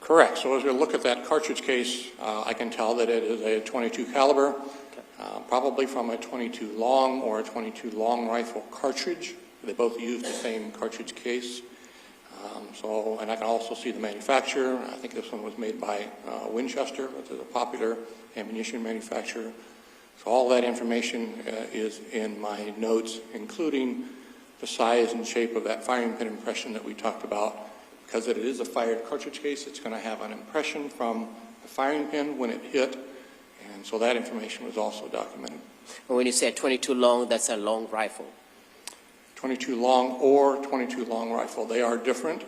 Correct. So as we look at that cartridge case, I can tell that it is a 22 caliber, probably from a 22 long or a 22 long rifle cartridge. They both use the same cartridge case. And I can also see the manufacturer. I think this one was made by Winchester, which is a popular ammunition manufacturer. So all that information is in my notes, including the size and shape of that firing pin impression that we talked about. Because it is a fired cartridge case, it's going to have an impression from the firing pin when it hit, and so that information was also documented. And when you say 22 long, that's a long rifle. 22 long or 22 long rifle, they are different,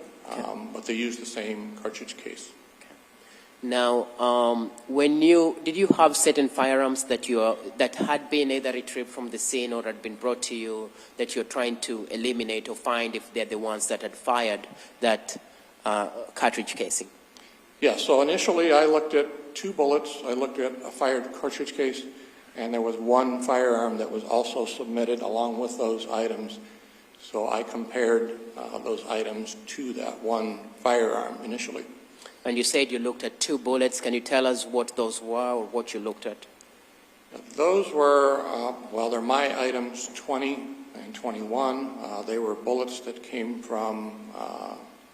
but they use the same cartridge case. Now, did you have certain firearms that had been either retrieved from the scene or had been brought to you that you're trying to eliminate or find if they're the ones that had fired that cartridge casing? Yes, so initially I looked at 2 bullets, I looked at a fired cartridge case, and there was 1 firearm that was also submitted along with those items. So I compared those items to that 1 firearm initially. And you said you looked at 2 bullets. Can you tell us what those were or what you looked at? Those were, they're my items 20 and 21. They were bullets that came from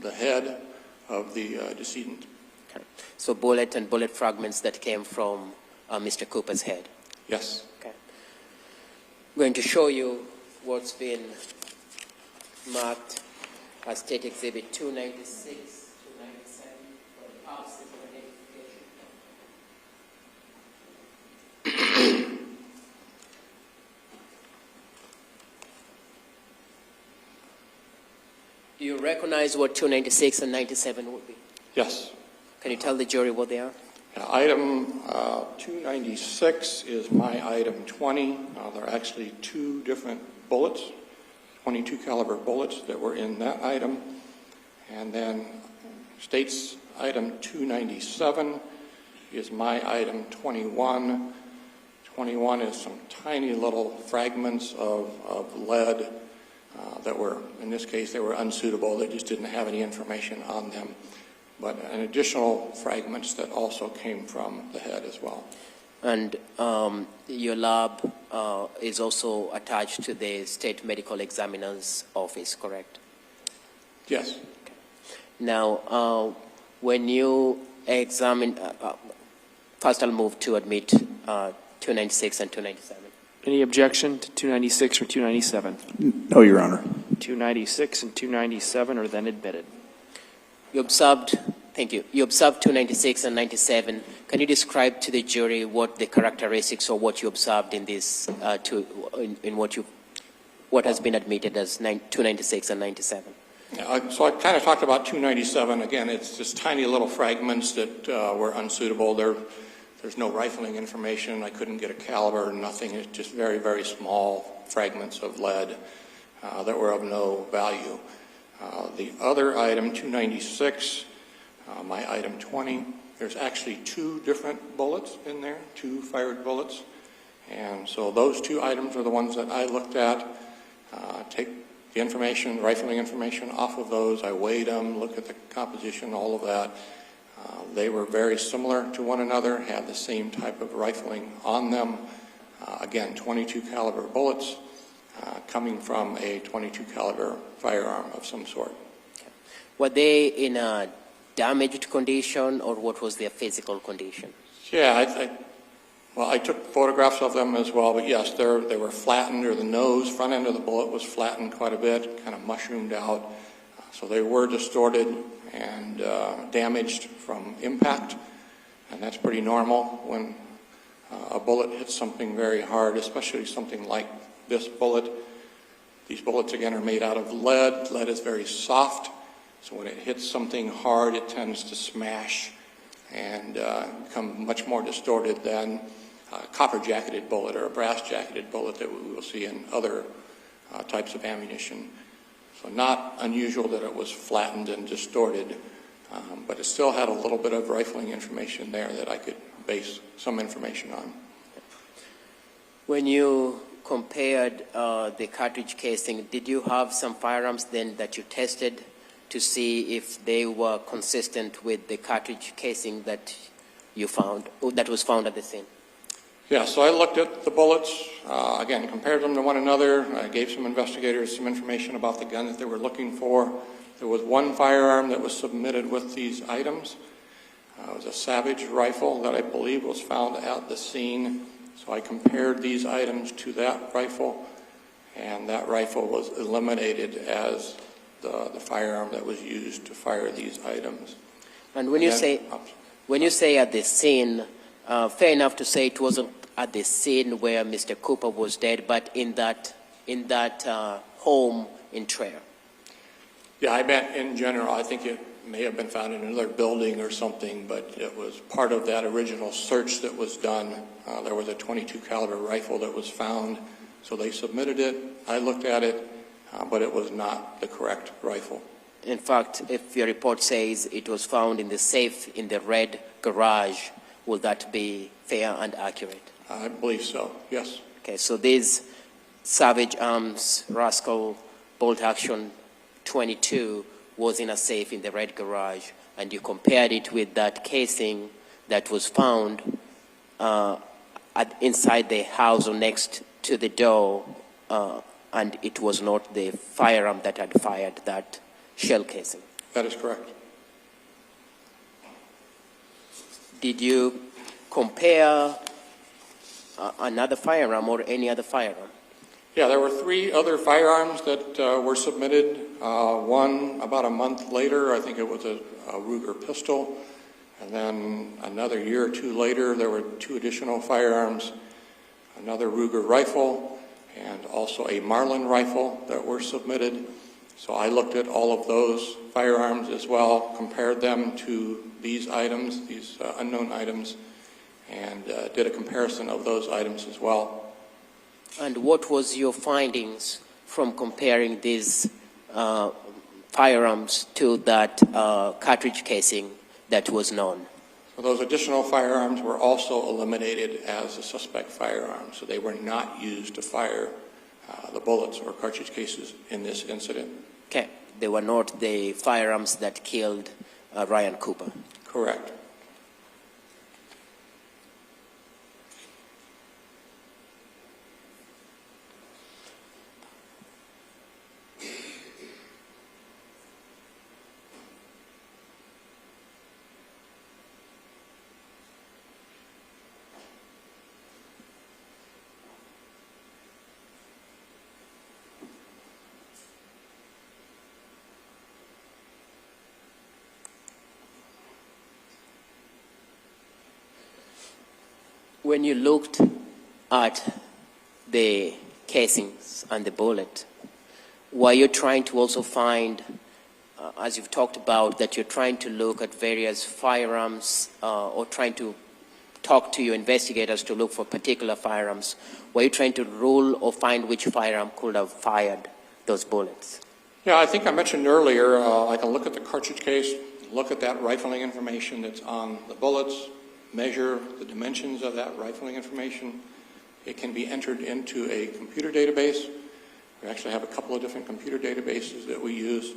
the head of the decedent. Okay. So bullet and bullet fragments that came from Mr. Cooper's head? Yes. Okay. I'm going to show you what's been marked as State Exhibit 296, 297 for the purposes of identification. Do you recognize what 296 and 97 would be? Yes. Can you tell the jury what they are? Item 296 is my item 20. There are actually 2 different bullets, 22 caliber bullets that were in that item. And then State's item 297 is my item 21. 21 is some tiny little fragments of lead that were, in this case, they were unsuitable. They just didn't have any information on them. But an additional fragments that also came from the head as well. And your lab is also attached to the State Medical Examiner's office, correct? Yes. Okay. Now, when you examine, first I'll move to admit 296 and 297. Any objection to 296 or 297? No, Your Honor. 296 and 297 are then admitted. You observed, thank you. You observed 296 and 97. Can you describe to the jury what the characteristics or what you observed in this, what has been admitted as 296 and 97? So I kind of talked about 297. Again, it's just tiny little fragments that were unsuitable. There's no rifling information. I couldn't get a caliber, nothing. It's just very, very small fragments of lead that were of no value. The other item, 296, my item 20, there's actually 2 different bullets in there, 2 fired bullets. And so those 2 items are the ones that I looked at. Take the information, rifling information off of those. I weighed them, looked at the composition, all of that. They were very similar to one another, had the same type of rifling on them. Again, 22 caliber bullets coming from a 22 caliber firearm of some sort. Were they in a damaged condition, or what was their physical condition? Yeah, I took photographs of them as well, but yes, they were flattened, or the nose, front end of the bullet was flattened quite a bit, kind of mushroomed out. So they were distorted and damaged from impact, and that's pretty normal when a bullet hits something very hard, especially something like this bullet. These bullets, again, are made out of lead. Lead is very soft, so when it hits something hard, it tends to smash and become much more distorted than a copper-jacketed bullet or a brass-jacketed bullet that we will see in other types of ammunition. So not unusual that it was flattened and distorted, but it still had a little bit of rifling information there that I could base some information on. When you compared the cartridge casing, did you have some firearms then that you tested to see if they were consistent with the cartridge casing that you found, that was found at the scene? Yeah, so I looked at the bullets, again, compared them to one another. I gave some investigators some information about the gun that they were looking for. There was one firearm that was submitted with these items. It was a Savage rifle that I believe was found at the scene. So I compared these items to that rifle, and that rifle was eliminated as the firearm that was used to fire these items. And when you say at the scene, fair enough to say it wasn't at the scene where Mr. Cooper was dead, but in that home in Traer. Yeah, I meant in general. I think it may have been found in another building or something, but it was part of that original search that was done. There was a 22 caliber rifle that was found, so they submitted it. I looked at it, but it was not the correct rifle. In fact, if your report says it was found in the safe in the red garage, will that be fair and accurate? I believe so, yes. Okay, so this Savage Arms Rascal bolt action 22 was in a safe in the red garage, and you compared it with that casing that was found inside the house or next to the door, and it was not the firearm that had fired that shell casing. That is correct. Did you compare another firearm or any other firearm? Yeah, there were 3 other firearms that were submitted. One about a month later, I think it was a Ruger pistol. And then another year or 2 later, there were 2 additional firearms, another Ruger rifle, and also a Marlin rifle that were submitted. So I looked at all of those firearms as well, compared them to these items, these unknown items, and did a comparison of those items as well. And what was your findings from comparing these firearms to that cartridge casing that was known? So those additional firearms were also eliminated as a suspect firearm, so they were not used to fire the bullets or cartridge cases in this incident. Okay, they were not the firearms that killed Ryan Cooper. Correct. When you looked at the casings and the bullet, were you trying to also find, as you've talked about, that you're trying to look at various firearms or trying to talk to your investigators to look for particular firearms? Were you trying to rule or find which firearm could have fired those bullets? Yeah, I think I mentioned earlier, I can look at the cartridge case, look at that rifling information that's on the bullets, measure the dimensions of that rifling information. It can be entered into a computer database. We actually have a couple of different computer databases that we use,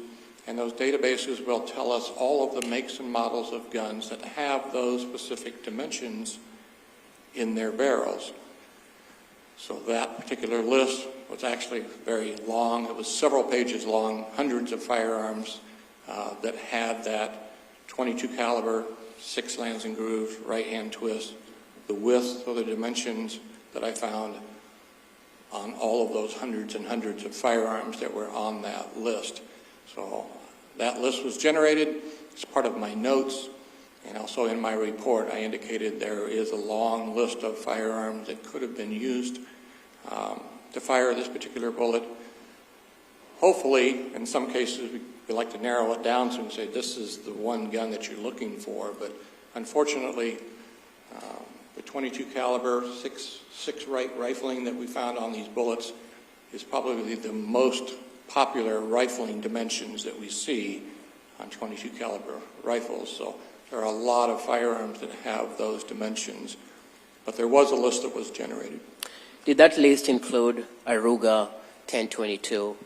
and those databases will tell us all of the makes and models of guns that have those specific dimensions in their barrels. So that particular list was actually very long. It was several pages long, hundreds of firearms that had that 22 caliber, 6 lands and grooves, right hand twist, the width of the dimensions that I found on all of those hundreds and hundreds of firearms that were on that list. So that list was generated as part of my notes, and also in my report I indicated there is a long list of firearms that could have been used to fire this particular bullet. Hopefully, in some cases, we like to narrow it down so we can say this is the one gun that you're looking for, but unfortunately, the 22 caliber, 6 right rifling that we found on these bullets is probably the most popular rifling dimensions that we see on 22 caliber rifles. So there are a lot of firearms that have those dimensions, but there was a list that was generated. Did that list include a Ruger 1022?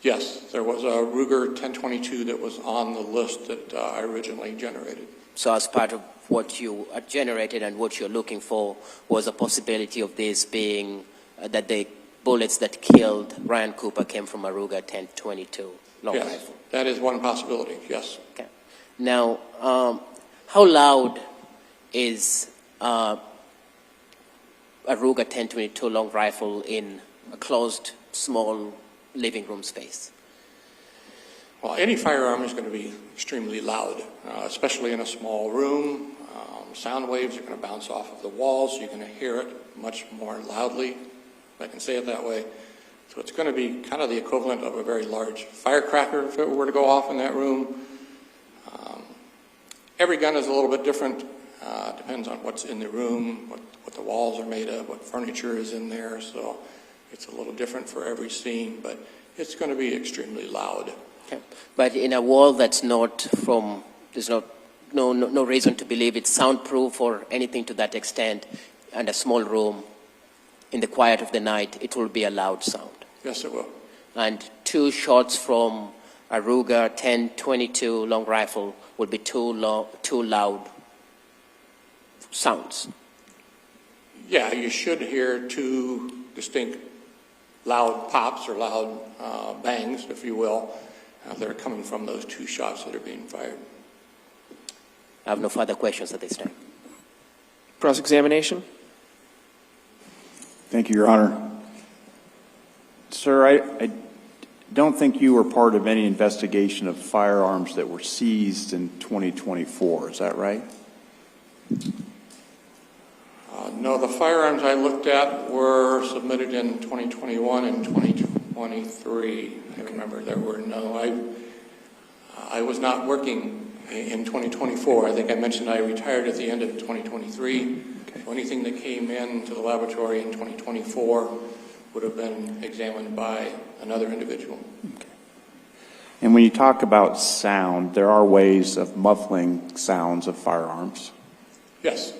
Yes, there was a Ruger 1022 that was on the list that I originally generated. So as part of what you generated and what you're looking for was a possibility of this being that the bullets that killed Ryan Cooper came from a Ruger 1022 long Yes, rifle? that is one possibility, yes. Okay. Now, how loud is a Ruger 1022 long rifle in a closed, small living room space? Well, any firearm is going to be extremely loud, especially in a small room. Sound waves are going to bounce off of the walls. You're going to hear it much more loudly, if I can say it that way. So it's going to be kind of the equivalent of a very large firecracker if it were to go off in that room. Every gun is a little bit different. Depends on what's in the room, what the walls are made of, what furniture is in there. So it's a little different for every scene, but it's going to be extremely loud. Okay. But in a wall that's not from, there's no reason to believe it's soundproof or anything to that extent, and a small room, in the quiet of the night, it will be a loud sound. Yes, it will. And 2 shots from a Ruger 1022 long rifle would be too loud sounds. Yeah, you should hear 2 distinct loud pops or loud bangs, if you will, that are coming from those 2 shots that are being fired. I have no further questions at this time. Cross-examination? Thank you, Your Honor. Sir, I don't think you were part of any investigation of firearms that were seized in 2024. Is that right? No, the firearms I looked at were submitted in 2021 and 2023. I remember there were no. I was not working in 2024. I think I mentioned I retired at the end of 2023. Okay. So anything that came into the laboratory in 2024 would have been examined by another individual. Okay. And when you talk about sound, there are ways of muffling sounds of firearms. Yes.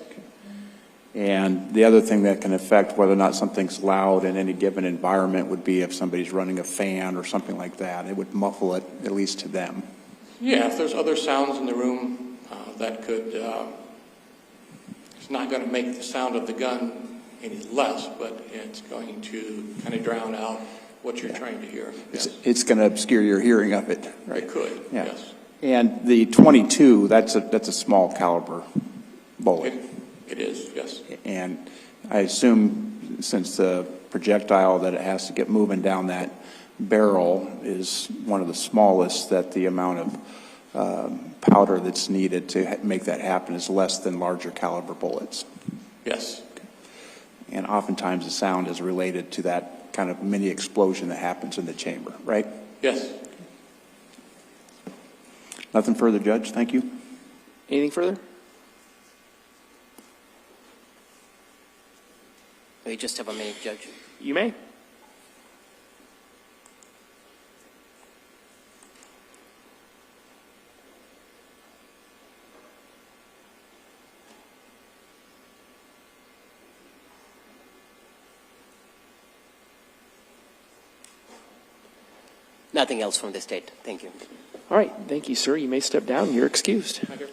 And the other thing that can affect whether or not something's loud in any given environment would be if somebody's running a fan or something like that. It would muffle it, at least to them. Yeah, if there's other sounds in the room that could, it's not going to make the sound of the gun any less, but it's going to kind of drown out what you're trying to hear. Yes. It's going to obscure your hearing of it, right? It could, Yeah. yes. And the 22, that's a small caliber bullet. It is, yes. And I assume since the projectile that it has to get moving down that barrel is one of the smallest, that the amount of powder that's needed to make that happen is less than larger caliber bullets. Yes. And oftentimes the sound is related to that kind of mini explosion that happens in the chamber, right? Yes. Nothing further, Judge. Thank you. Anything further? We just have a minute, Judge. You may. Nothing else from the state. Thank you. All right, thank you, sir. You may step down. You're excused. Thank you.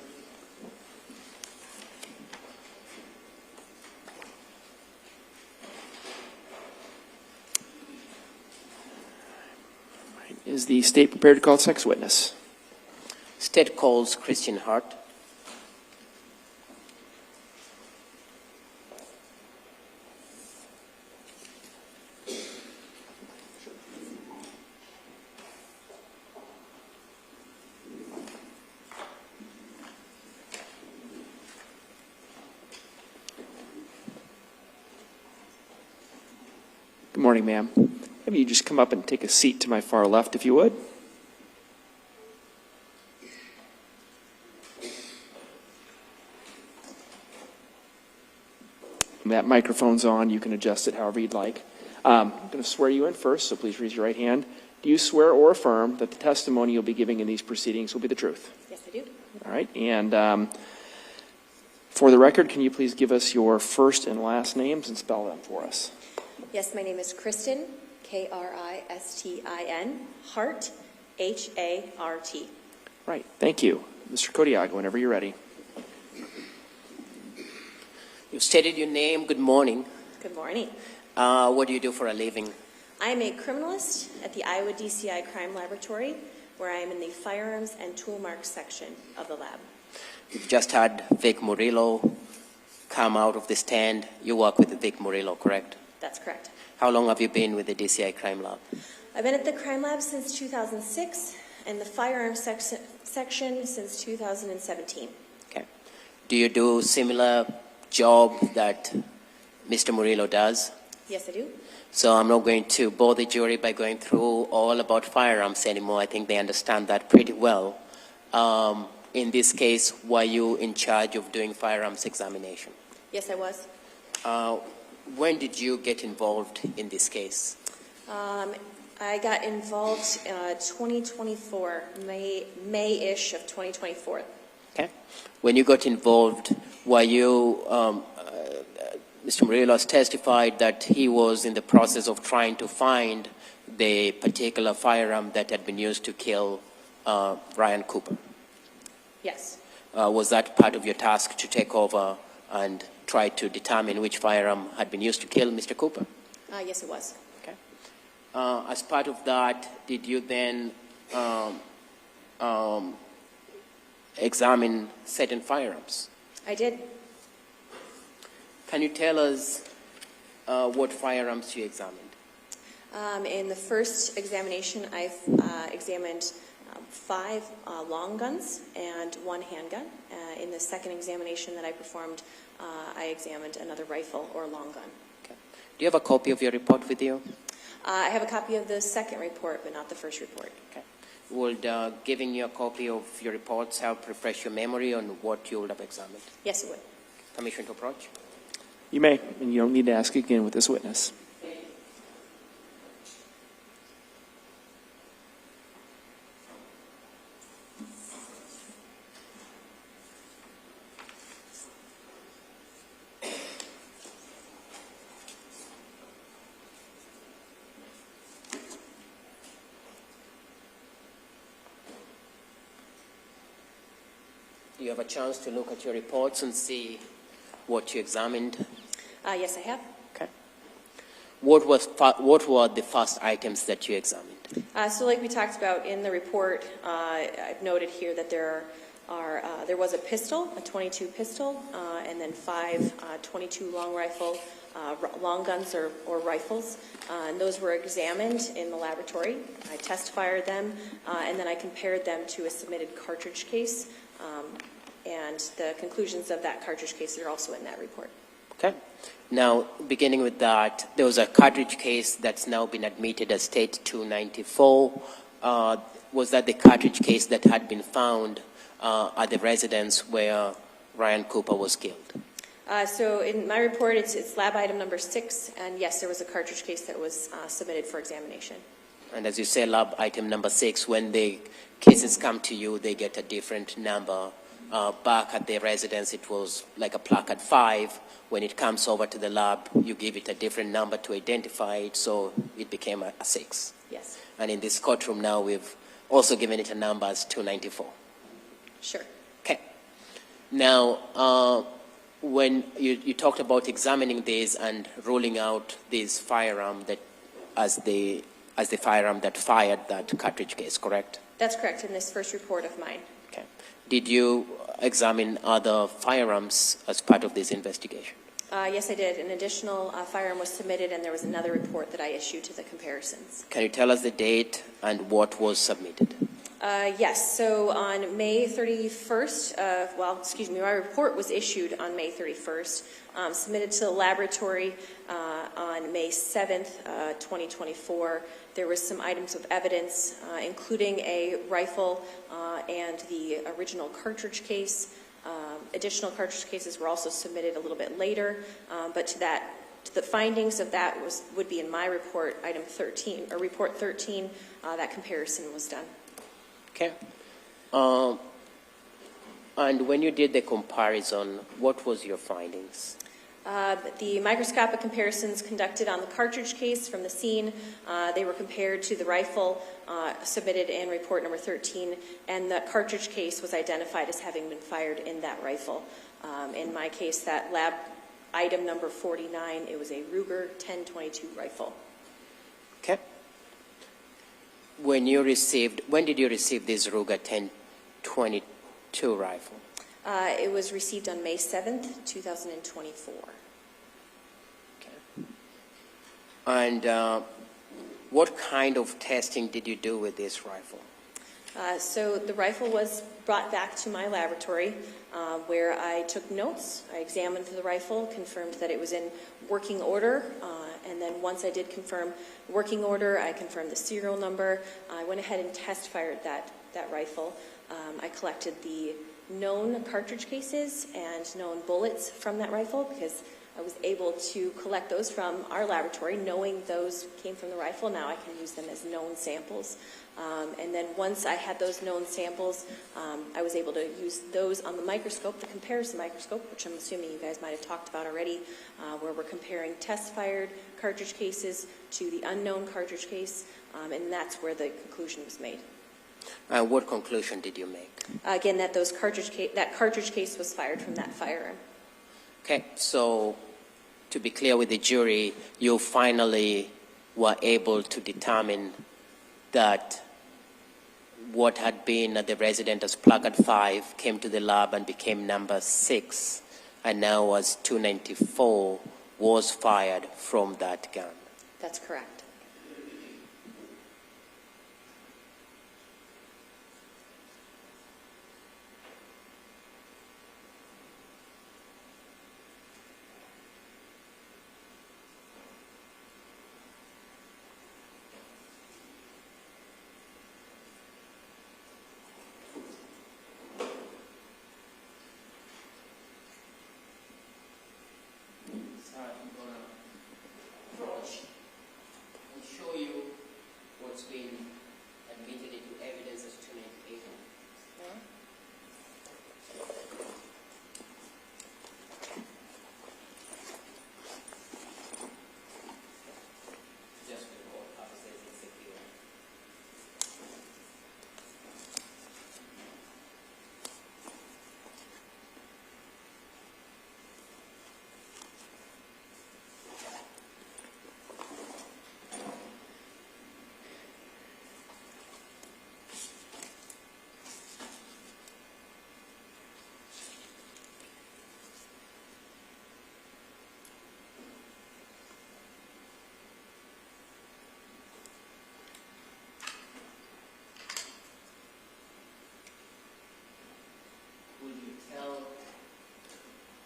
Is the state prepared to call its next witness? State calls Christian Hart. Good morning, ma'am. Maybe you just come up and take a seat to my far left, if you would. That microphone's on. You can adjust it however you'd like. I'm going to swear you in first, so please raise your right hand. Do you swear or affirm that the testimony you'll be giving in these proceedings will be the truth? Yes, I do. All right. And for the record, can you please give us your first and last names and spell them for us? Yes, my name is Kristen, Kristin, Hart, Hart. Right. Thank you. Mr. Kodiak, whenever you're ready. You stated your name. Good morning. Good morning. What do you do for a living? I am a criminalist at the Iowa DCI Crime Laboratory, where I am in the Firearms and Tool Marks section of the lab. You've just had Vic Merillo come out of the stand. You work with Vic Merillo, correct? That's correct. How long have you been with the DCI Crime Lab? I've been at the crime lab since 2006 and the firearms section since 2017. Okay. Do you do similar job that Mr. Merillo does? Yes, I do. So I'm not going to bore the jury by going through all about firearms anymore. I think they understand that pretty well. In this case, were you in charge of doing firearms examination? Yes, I was. When did you get involved in this case? I got involved 2024, May-ish of 2024. Okay. When you got involved, were you, Mr. Merillo has testified that he was in the process of trying to find the particular firearm that had been used to kill Ryan Cooper. Yes. Was that part of your task to take over and try to determine which firearm had been used to kill Mr. Cooper? Yes, it was. Okay. As part of that, did you then examine certain firearms? I did. Can you tell us what firearms you examined? In the first examination, I examined 5 long guns and 1 handgun. In the second examination that I performed, I examined another rifle or long gun. Okay. Do you have a copy of your report with you? I have a copy of the second report, but not the first report. Okay. Would giving you a copy of your reports help refresh your memory on what you would have examined? Yes, it would. Permission to approach? You may, and you don't need to ask again with this witness. Do you have a chance to look at your reports and see what you examined? Yes, I have. Okay. What were the first items that you examined? So like we talked about in the report, I've noted here that there was a pistol, a .22 pistol, and then 5 .22 long rifle, long guns or rifles. And those were examined in the laboratory. I test fired them, and then I compared them to a submitted cartridge case. And the conclusions of that cartridge case are also in that report. Okay. Now, beginning with that, there was a cartridge case that's now been admitted as State 294. Was that the cartridge case that had been found at the residence where Ryan Cooper was killed? So in my report, it's lab item number 6, and yes, there was a cartridge case that was submitted for examination. And as you say, lab item number 6, when the cases come to you, they get a different number. Back at the residence, it was like a placard 5. When it comes over to the lab, you give it a different number to identify it, so it became a 6. Yes. And in this courtroom now, we've also given it a number as 294. Sure. Okay. Now, when you talked about examining this and ruling out this firearm that as the firearm that fired that cartridge case, correct? That's correct, in this first report of mine. Okay. Did you examine other firearms as part of this investigation? Yes, I did. An additional firearm was submitted, and there was another report that I issued to the comparisons. Can you tell us the date and what was submitted? Yes, so on May 31st, my report was issued on May 31st, submitted to the laboratory on May 7th, 2024. There was some items of evidence, including a rifle and the original cartridge case. Additional cartridge cases were also submitted a little bit later, but to the findings of that would be in my report, item 13, or report 13, that comparison was done. Okay. And when you did the comparison, what was your findings? The microscopic comparisons conducted on the cartridge case from the scene, they were compared to the rifle submitted in report number 13, and the cartridge case was identified as having been fired in that rifle. In my case, that lab item number 49, it was a Ruger 1022 rifle. Okay. When did you receive this Ruger 1022 rifle? It was received on May 7th, 2024. Okay. And what kind of testing did you do with this rifle? So the rifle was brought back to my laboratory where I took notes. I examined the rifle, confirmed that it was in working order, and then once I did confirm working order, I confirmed the serial number. I went ahead and test fired that rifle. I collected the known cartridge cases and known bullets from that rifle because I was able to collect those from our laboratory, knowing those came from the rifle. Now I can use them as known samples. And then once I had those known samples, I was able to use those on the microscope, the comparison microscope, which I'm assuming you guys might have talked about already, where we're comparing test-fired cartridge cases to the unknown cartridge case, and that's where the conclusion was made. What conclusion did you make? Again, that that cartridge case was fired from that firearm. Okay, so to be clear with the jury, you finally were able to determine that what had been at the resident as placard 5 came to the lab and became number 6, and now was 294, was fired from that gun. That's correct. I'm going to approach and show you what's been admitted into evidence as 298. Just for all purposes, it's secure.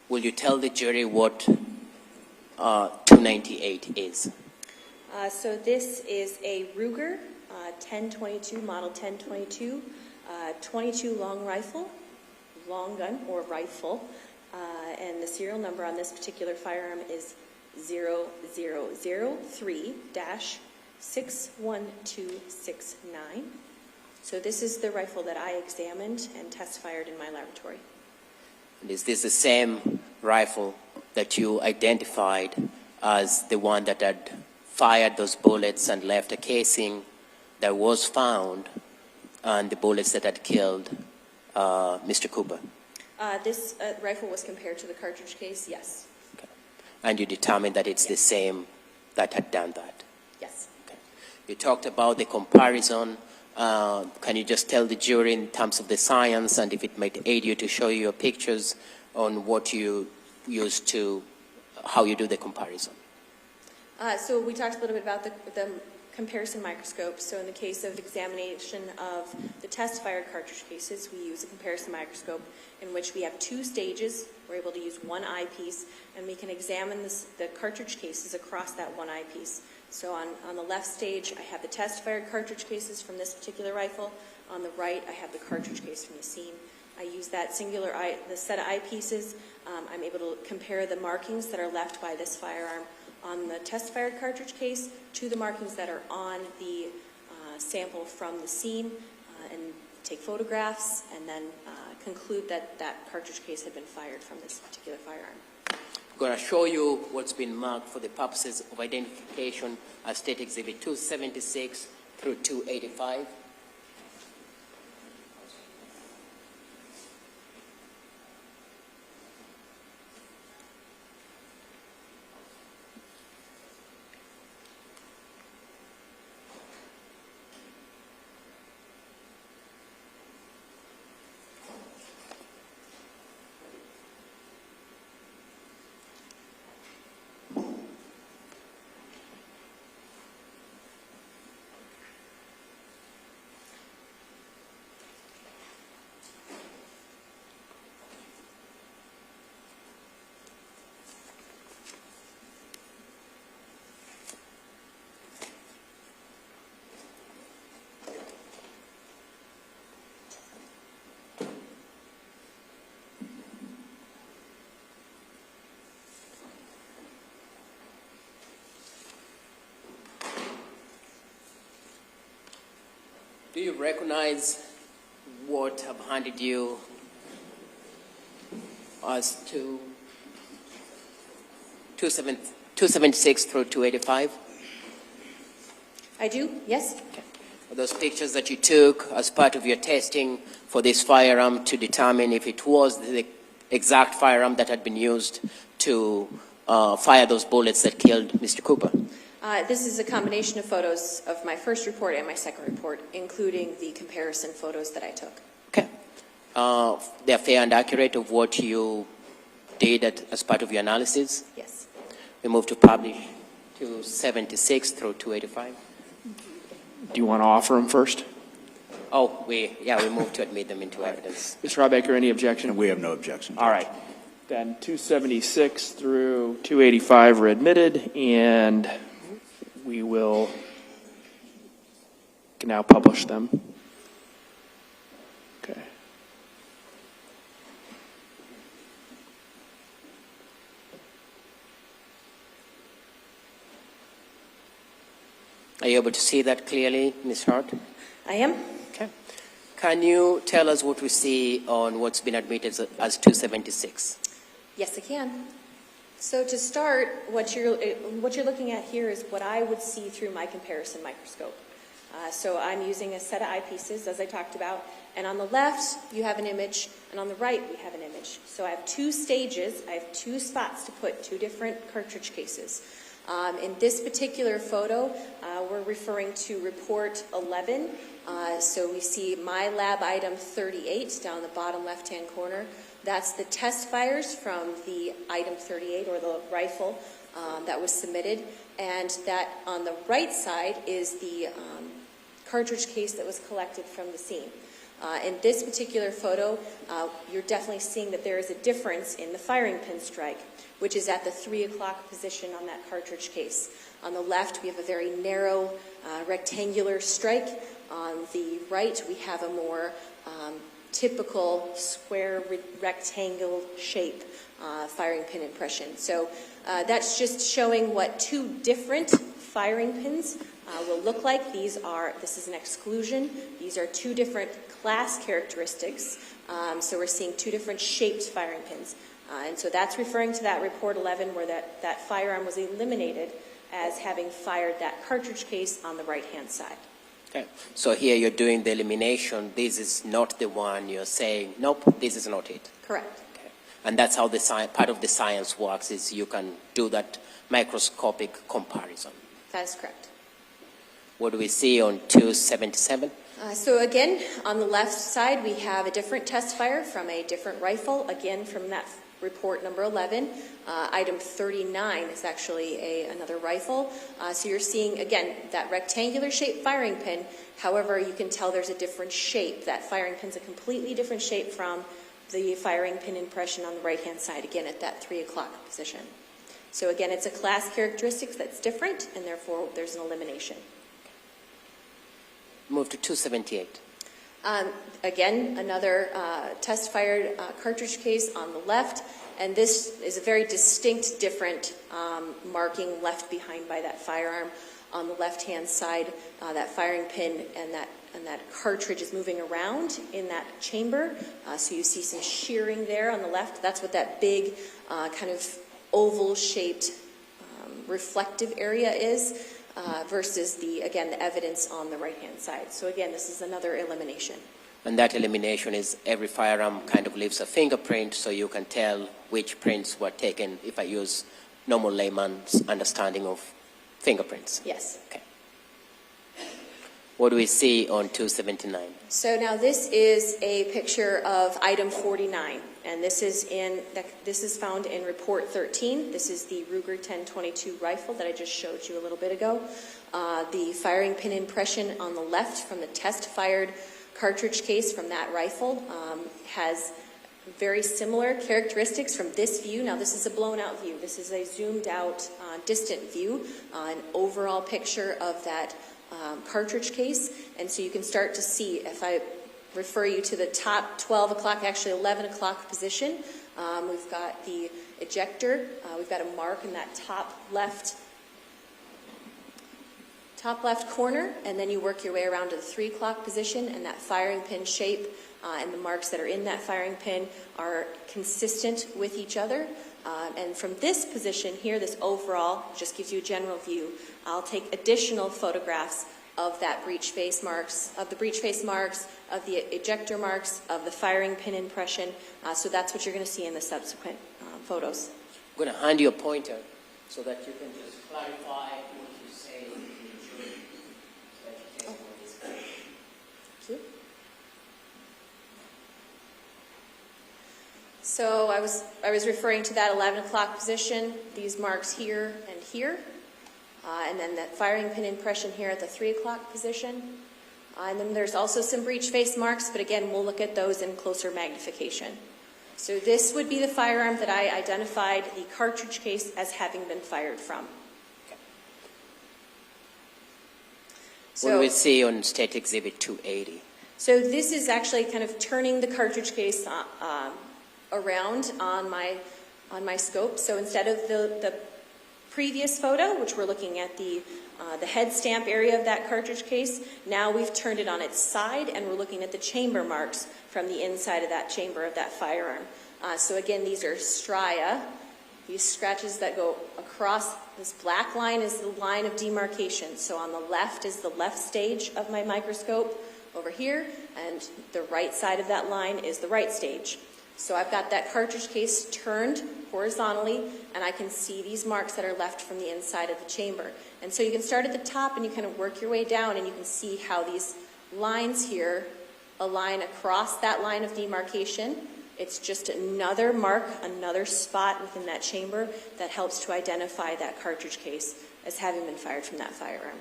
Will you tell the jury what 298 is? So this is a Ruger 1022, model 1022, 22 long gun or rifle. and the serial number on this particular firearm is 0003-61269. So this is the rifle that I examined and testified in my laboratory. And is this the same rifle that you identified as the one that had fired those bullets and left a casing that was found and the bullets that had killed Mr. Cooper? This rifle was compared to the cartridge case, yes. Okay. And you determined that it's the same that had done that? Yes. Okay. You talked about the comparison. Can you just tell the jury in terms of the science and if it might aid you to show you your pictures on what you use to, how you do the comparison? So we talked a little bit about the comparison microscope. So in the case of examination of the test-fired cartridge cases, we use a comparison microscope in which we have two stages. We're able to use one eyepiece, and we can examine the cartridge cases across that one eyepiece. So on the left stage, I have the test-fired cartridge cases from this particular rifle. On the right, I have the cartridge case from the scene. I use that singular the set of eyepieces. I'm able to compare the markings that are left by this firearm on the test-fired cartridge case to the markings that are on the sample from the scene, and take photographs, and then conclude that that cartridge case had been fired from this particular firearm. I'm going to show you what's been marked for the purposes of identification as State Exhibit 276 through 285. Do you recognize what I've handed you as 276 through 285? I do, yes. Okay. Those pictures that you took as part of your testing for this firearm to determine if it was the exact firearm that had been used to fire those bullets that killed Mr. Cooper? This is a combination of photos of my first report and my second report, including the comparison photos that I took. Okay. They're fair and accurate of what you did as part of your analysis? Yes. We move to publish 276 through 285. Do you want to offer them first? Oh, we move to admit them into evidence. Mr. Robecker, any objection? We have no objection. All right. Then 276 through 285 are admitted, and we can now publish them. Okay. Are you able to see that clearly, Ms. Hart? I am. Okay. Can you tell us what we see on what's been admitted as 276? Yes, I can. So to start, what you're looking at here is what I would see through my comparison microscope. So I'm using a set of eyepieces, as I talked about, and on the left you have an image, and on the right we have an image. So I have two stages, I have two spots to put two different cartridge cases. In this particular photo, we're referring to report 11. So we see my lab item 38 down in the bottom left-hand corner. That's the test fires from the item 38, or the rifle that was submitted. And that on the right side is the cartridge case that was collected from the scene. In this particular photo, you're definitely seeing that there is a difference in the firing pin strike, which is at the 3 o'clock position on that cartridge case. On the left, we have a very narrow rectangular strike. On the right, we have a more typical square rectangle shape firing pin impression. So that's just showing what two different firing pins will look like. This is an exclusion. These are two different class characteristics. So we're seeing two different shaped firing pins. And so that's referring to that report 11 where that firearm was eliminated as having fired that cartridge case on the right-hand side. Okay. So here you're doing the elimination. This is not the one. You're saying, nope, this is not it. Correct. Okay. And that's how part of the science works, is you can do that microscopic comparison. That is correct. What do we see on 277? So again, on the left side, we have a different test fire from a different rifle, again from that report number 11. Item 39 is actually another rifle. So you're seeing, again, that rectangular shaped firing pin. However, you can tell there's a different shape. That firing pin's a completely different shape from the firing pin impression on the right-hand side, again, at that 3 o'clock position. So again, it's a class characteristic that's different, and therefore there's an elimination. Move to 278. Again, another test-fired cartridge case on the left, and this is a very distinct, different marking left behind by that firearm. On the left-hand side, that firing pin and that cartridge is moving around in that chamber. So you see some shearing there on the left. That's what that big kind of oval-shaped reflective area is. Versus the evidence on the right-hand side. So again, this is another elimination. And that elimination is every firearm kind of leaves a fingerprint, so you can tell which prints were taken, if I use normal layman's understanding of fingerprints. Yes. Okay. What do we see on 279? So now this is a picture of item 49, and this is found in report 13. This is the Ruger 1022 rifle that I just showed you a little bit ago. The firing pin impression on the left from the test-fired cartridge case from that rifle has very similar characteristics from this view. Now this is a blown-out view. This is a zoomed-out, distant view, an overall picture of that cartridge case, and so you can start to see, if I refer you to the top 12 o'clock, actually 11 o'clock position, we've got the ejector, we've got a mark in that top left corner, and then you work your way around to the 3 o'clock position, and that firing pin shape and the marks that are in that firing pin are consistent with each other. And from this position here, this overall just gives you a general view. I'll take additional photographs of that breech face marks, of the ejector marks, of the firing pin impression. So that's what you're going to see in the subsequent photos. I'm going to hand you a pointer so that you can just clarify what you say in the jury. So that you take what is clear. Thank you. So I was referring to that 11 o'clock position, these marks here and here, and then that firing pin impression here at the 3 o'clock position. And then there's also some breech face marks, but again, we'll look at those in closer magnification. So this would be the firearm that I identified the cartridge case as having been fired from. Okay. What do we see on State Exhibit 280? So this is actually kind of turning the cartridge case around on my scope. So instead of the previous photo, which we're looking at the head stamp area of that cartridge case, now we've turned it on its side and we're looking at the chamber marks from the inside of that chamber of that firearm. So again, these are stria. These scratches that go across this black line is the line of demarcation. So on the left is the left stage of my microscope over here, and the right side of that line is the right stage. So I've got that cartridge case turned horizontally, and I can see these marks that are left from the inside of the chamber. And so you can start at the top and you kind of work your way down, and you can see how these lines here align across that line of demarcation. It's just another mark, another spot within that chamber that helps to identify that cartridge case as having been fired from that firearm.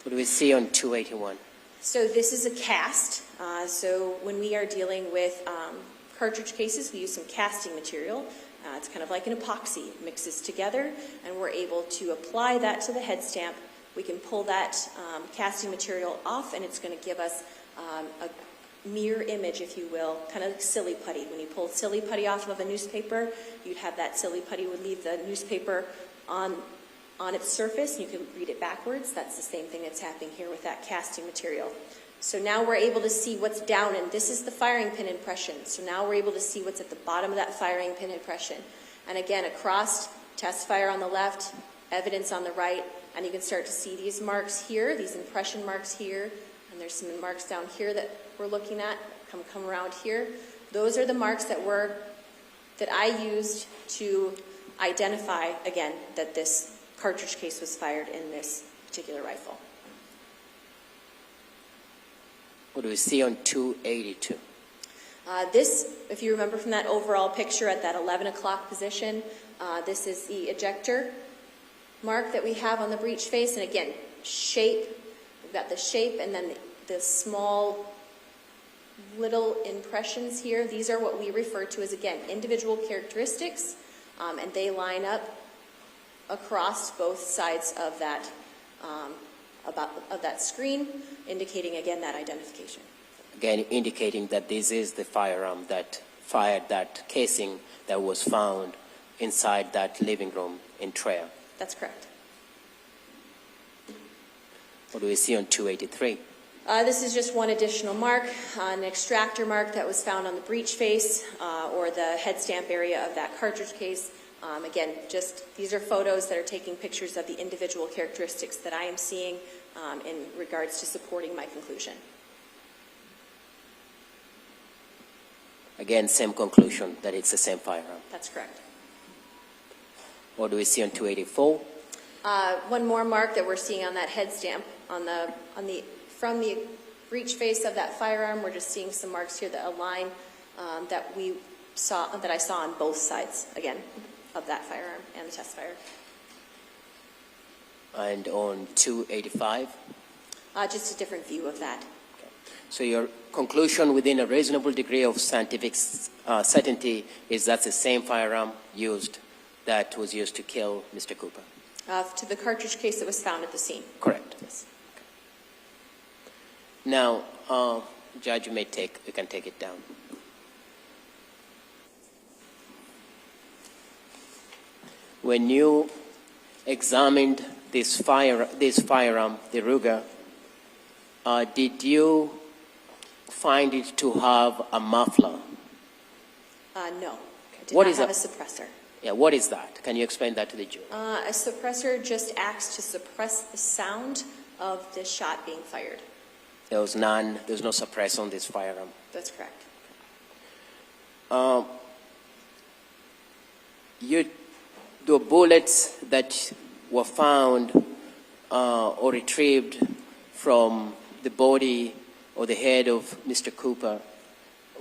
What do we see on 281? So this is a cast. So when we are dealing with cartridge cases, we use some casting material. It's kind of like an epoxy. It mixes together, and we're able to apply that to the head stamp. We can pull that casting material off, and it's going to give us a mirror image, if you will, kind of like silly putty. When you pull silly putty off of a newspaper, you'd have that silly putty would leave the newspaper on its surface, and you can read it backwards. That's the same thing that's happening here with that casting material. So now we're able to see what's down, and this is the firing pin impression. So now we're able to see what's at the bottom of that firing pin impression. And again, across, test fire on the left, evidence on the right, and you can start to see these marks here, these impression marks here, and there's some marks down here that we're looking at, come around here. Those are the marks that I used to identify, again, that this cartridge case was fired in this particular rifle. What do we see on 282? This, if you remember from that overall picture at that 11 o'clock position, this is the ejector mark that we have on the breech face. And again, shape, we've got the shape and then the small little impressions here. These are what we refer to as, again, individual characteristics, and they line up across both sides of that that screen, indicating again that identification. Again, indicating that this is the firearm that fired that casing that was found inside that living room in Trail. That's correct. What do we see on 283? This is just one additional mark, an extractor mark that was found on the breech face or the head stamp area of that cartridge case. Again, these are photos that are taking pictures of the individual characteristics that I am seeing in regards to supporting my conclusion. Again, same conclusion, that it's the same firearm. That's correct. What do we see on 284? One more mark that we're seeing on that head stamp from the breech face of that firearm. We're just seeing some marks here that align that I saw on both sides, again, of that firearm and the test fire. And on 285? Just a different view of that. Okay. So your conclusion within a reasonable degree of scientific certainty is that's the same firearm that was used to kill Mr. Cooper? To the cartridge case that was found at the scene. Correct. Yes. Okay. Now, Judge, you can take it down. When you examined this firearm, the Ruger, did you find it to have a muffler? No. It did not have a suppressor. Yeah, what is that? Can you explain that to the jury? A suppressor just acts to suppress the sound of the shot being fired. There's no suppressor on this firearm. That's correct. The bullets that were found or retrieved from the body or the head of Mr. Cooper,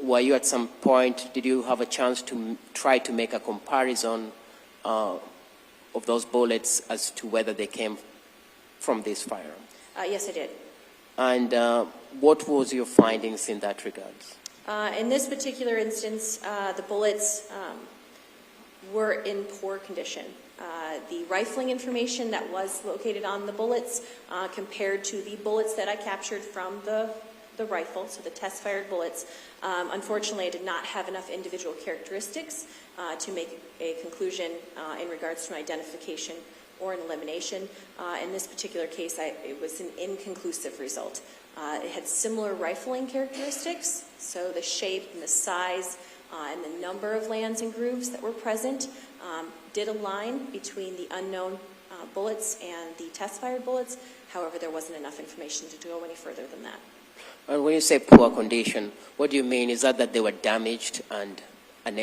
were you at some point, did you have a chance to try to make a comparison of those bullets as to whether they came from this firearm? Yes, I did. And what was your findings in that regard? In this particular instance, the bullets were in poor condition. The rifling information that was located on the bullets compared to the bullets that I captured from the rifle, so the test-fired bullets, unfortunately I did not have enough individual characteristics to make a conclusion in regards to an identification or an elimination. In this particular case, it was an inconclusive result. It had similar rifling characteristics, so the shape and the size and the number of lands and grooves that were present did align between the unknown bullets and the test-fired bullets. However, there wasn't enough information to go any further than that. And when you say poor condition, what do you mean? Is that they were damaged and you're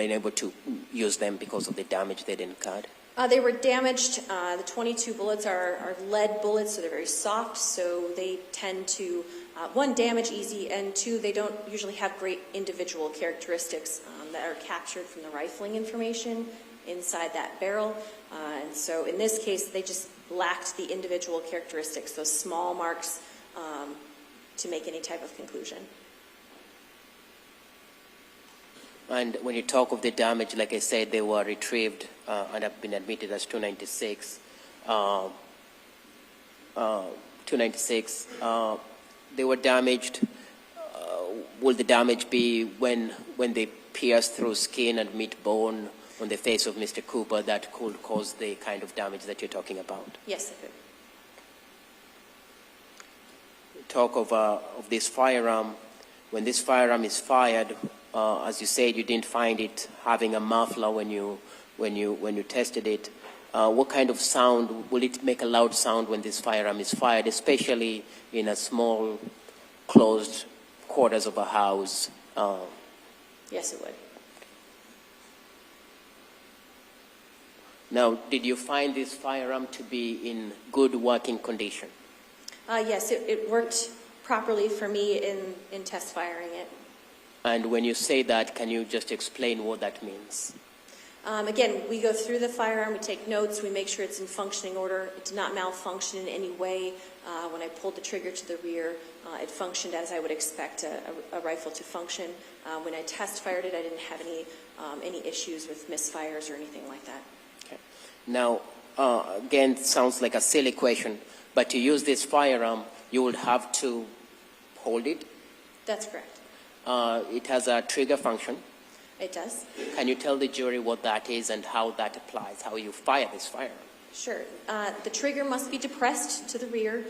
unable to use them because of the damage they didn't cut? They were damaged. The 22 bullets are lead bullets, so they're very soft, so they tend to, one, damage easy, and two, they don't usually have great individual characteristics that are captured from the rifling information inside that barrel. And so in this case, they just lacked the individual characteristics, those small marks, to make any type of conclusion. And when you talk of the damage, like I said, they were retrieved and have been admitted as 296. they were damaged, will the damage be when they pierce through skin and meet bone on the face of Mr. Cooper that could cause the kind of damage that you're talking about? Yes, it could. Talk of this firearm. When this firearm is fired, as you said, you didn't find it having a muffler when you tested it. What kind of sound, will it make a loud sound when this firearm is fired, especially in a small, closed quarters of a house? Yes, it would. Now, did you find this firearm to be in good working condition? Yes, it worked properly for me in test firing it. And when you say that, can you just explain what that means? Again, we go through the firearm, we take notes, we make sure it's in functioning order. It did not malfunction in any way. When I pulled the trigger to the rear, it functioned as I would expect a rifle to function. When I test fired it, I didn't have any issues with misfires or anything like that. Okay. Now, again, it sounds like a silly question, but to use this firearm, you would have to hold it. That's correct. It has a trigger function. It does. Can you tell the jury what that is and how that applies, how you fire this firearm? Sure. The trigger must be depressed to the rear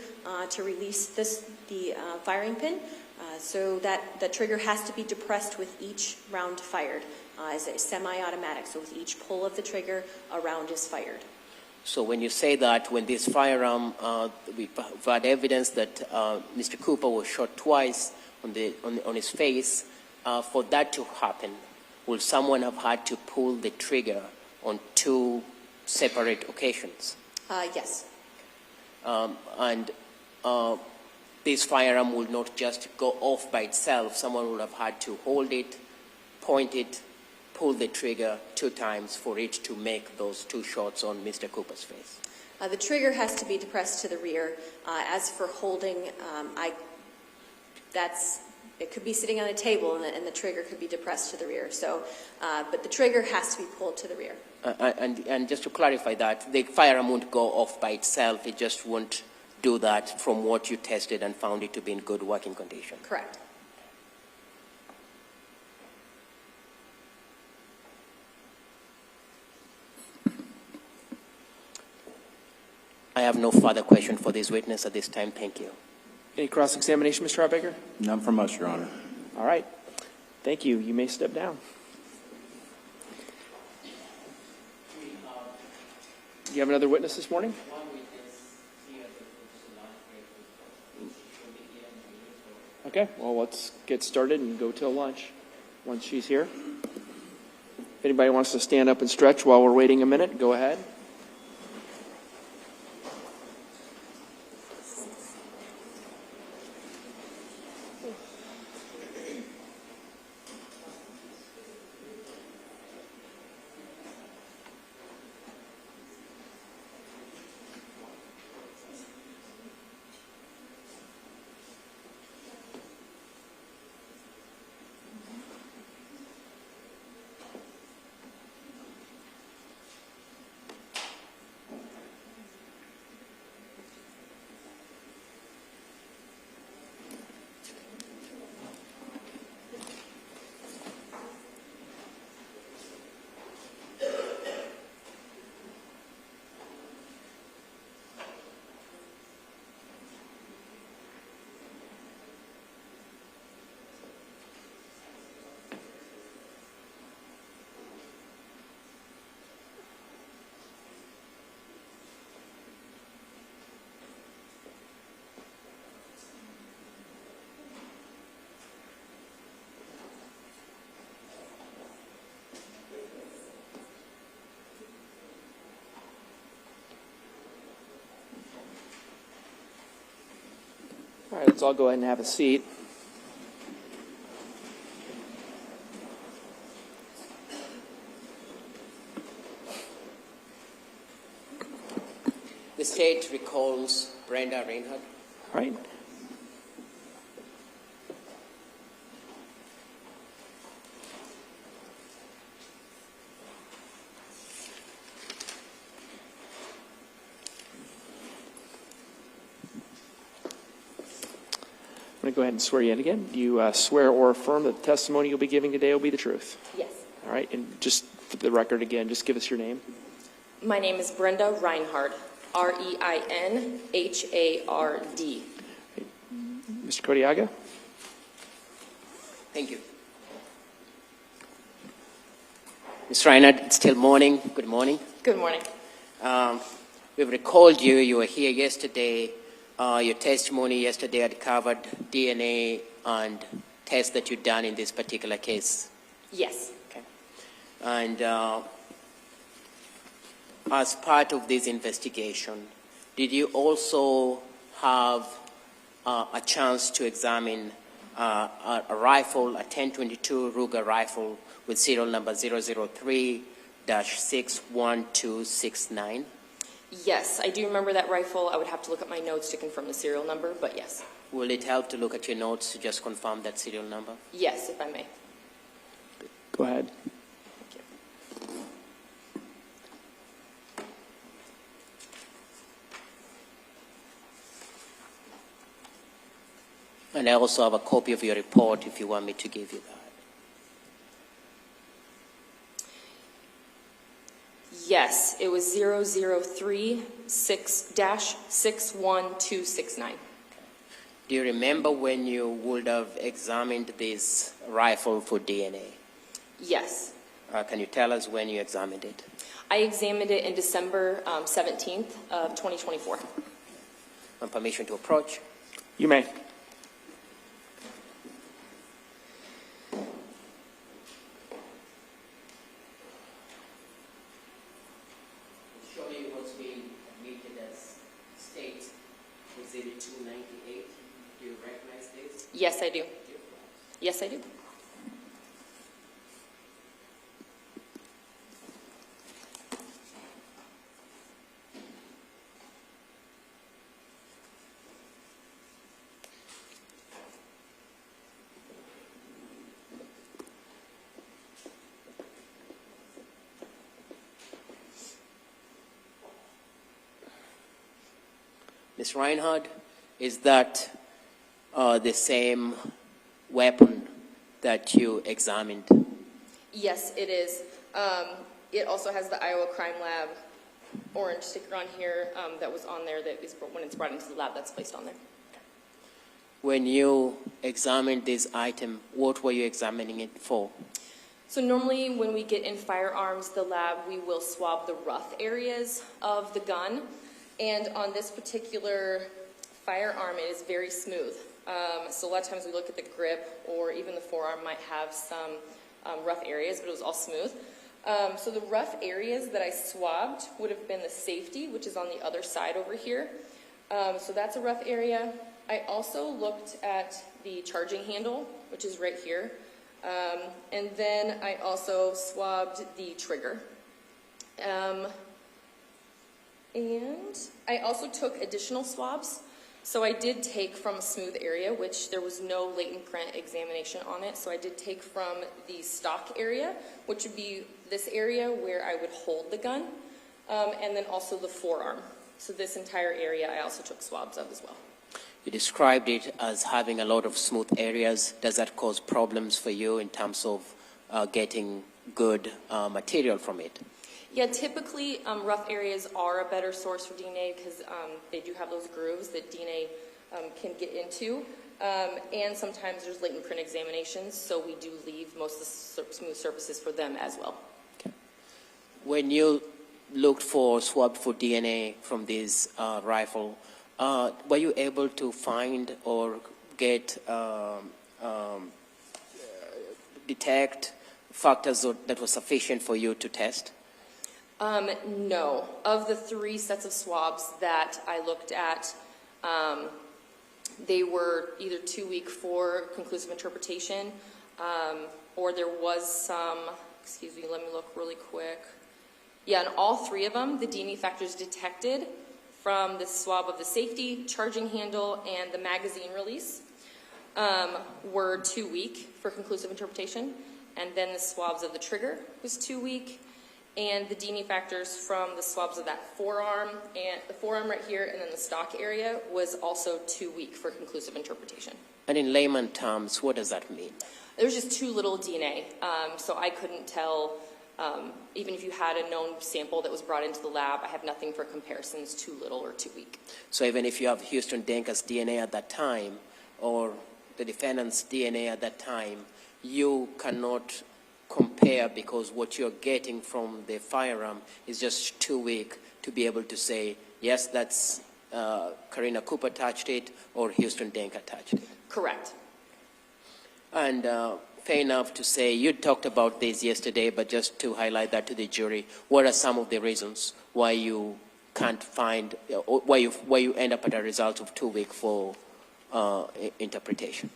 to release the firing pin. So that the trigger has to be depressed with each round fired as a semi-automatic. So with each pull of the trigger, a round is fired. So when you say that, when this firearm, we've had evidence that Mr. Cooper was shot twice on his face. For that to happen, will someone have had to pull the trigger on two separate occasions? Yes. And this firearm will not just go off by itself. Someone would have had to hold it, point it, pull the trigger 2 times for it to make those 2 shots on Mr. Cooper's face. The trigger has to be depressed to the rear. As for holding, it could be sitting on a table and the trigger could be depressed to the rear. So, but the trigger has to be pulled to the rear. And just to clarify that, the firearm won't go off by itself. It just won't do that from what you tested and found it to be in good working condition. Correct. I have no further question for this witness at this time. Thank you. Any cross-examination, Mr. Harbaker? None from us, Your Honor. All right. Thank you. You may step down. Do you have another witness this morning? Okay, well, let's get started and go till lunch once she's here. If anybody wants to stand up and stretch while we're waiting a minute, go ahead. All right, let's all go ahead and have a seat. The state recalls Brenda Reinhardt. All right. go ahead and swear you in again. Do you swear or affirm that the testimony you'll be giving today will be the truth? Yes. All right, and just for the record again, just give us your name. My name is Brenda Reinhardt, Reinhard. Mr. Kodiaga? Thank you. Ms. Reinhardt, it's still morning. Good morning. Good morning. We've recalled you. You were here yesterday. Your testimony yesterday had covered DNA and tests that you've done in this particular case. Yes. Okay. And as part of this investigation, did you also have a chance to examine a rifle, a 1022 Ruger rifle with serial number 003-61269? Yes, I do remember that rifle. I would have to look at my notes to confirm the serial number, but yes. Will it help to look at your notes to just confirm that serial number? Yes, if I may. Go ahead. Thank you. And I also have a copy of your report if you want me to give you that. Yes, it was 003-61269. Do you remember when you would have examined this rifle for DNA? Yes. Can you tell us when you examined it? I examined it in December 17th of 2024. And permission to approach? You may. Show you what's being admitted as state exhibit 298. Do you recognize this? Yes, I do. Yes, I do. Ms. Reinhardt, is that the same weapon that you examined? Yes, it is. It also has the Iowa Crime Lab orange sticker on here that was on there that is when it's brought into the lab that's placed on there. When you examined this item, what were you examining it for? So normally when we get in firearms, the lab, we will swab the rough areas of the gun. And on this particular firearm, it is very smooth. So a lot of times we look at the grip or even the forearm might have some rough areas, but it was all smooth. So the rough areas that I swabbed would have been the safety, which is on the other side over here. So that's a rough area. I also looked at the charging handle, which is right here. And then I also swabbed the trigger. And I also took additional swabs. So I did take from a smooth area, which there was no latent print examination on it. So I did take from the stock area, which would be this area where I would hold the gun, and then also the forearm. So this entire area I also took swabs of as well. You described it as having a lot of smooth areas. Does that cause problems for you in terms of getting good material from it? Yeah, typically rough areas are a better source for DNA because they do have those grooves that DNA can get into. And sometimes there's latent print examinations, so we do leave most of the smooth surfaces for them as well. Okay. When you looked for swab for DNA from this rifle, were you able to find or get detect factors that were sufficient for you to test? No. Of the 3 sets of swabs that I looked at, they were either too weak for conclusive interpretation, or there was some, excuse me, let me look really quick. Yeah, in all 3 of them, the DNA factors detected from the swab of the safety, charging handle, and the magazine release were too weak for conclusive interpretation. And then the swabs of the trigger was too weak. And the DNA factors from the swabs of that forearm, and the forearm right here, and then the stock area was also too weak for conclusive interpretation. And in layman terms, what does that mean? There was just too little DNA, so I couldn't tell, even if you had a known sample that was brought into the lab, I have nothing for comparisons, too little or too weak. So even if you have Houston Denker's DNA at that time, or the defendant's DNA at that time, you cannot compare because what you're getting from the firearm is just too weak to be able to say, yes, that's Karina Cooper touched it, or Houston Denker touched it. Correct. And fair enough to say, you talked about this yesterday, but just to highlight that to the jury, what are some of the reasons why you can't find, why you end up at a result of too weak for interpretation?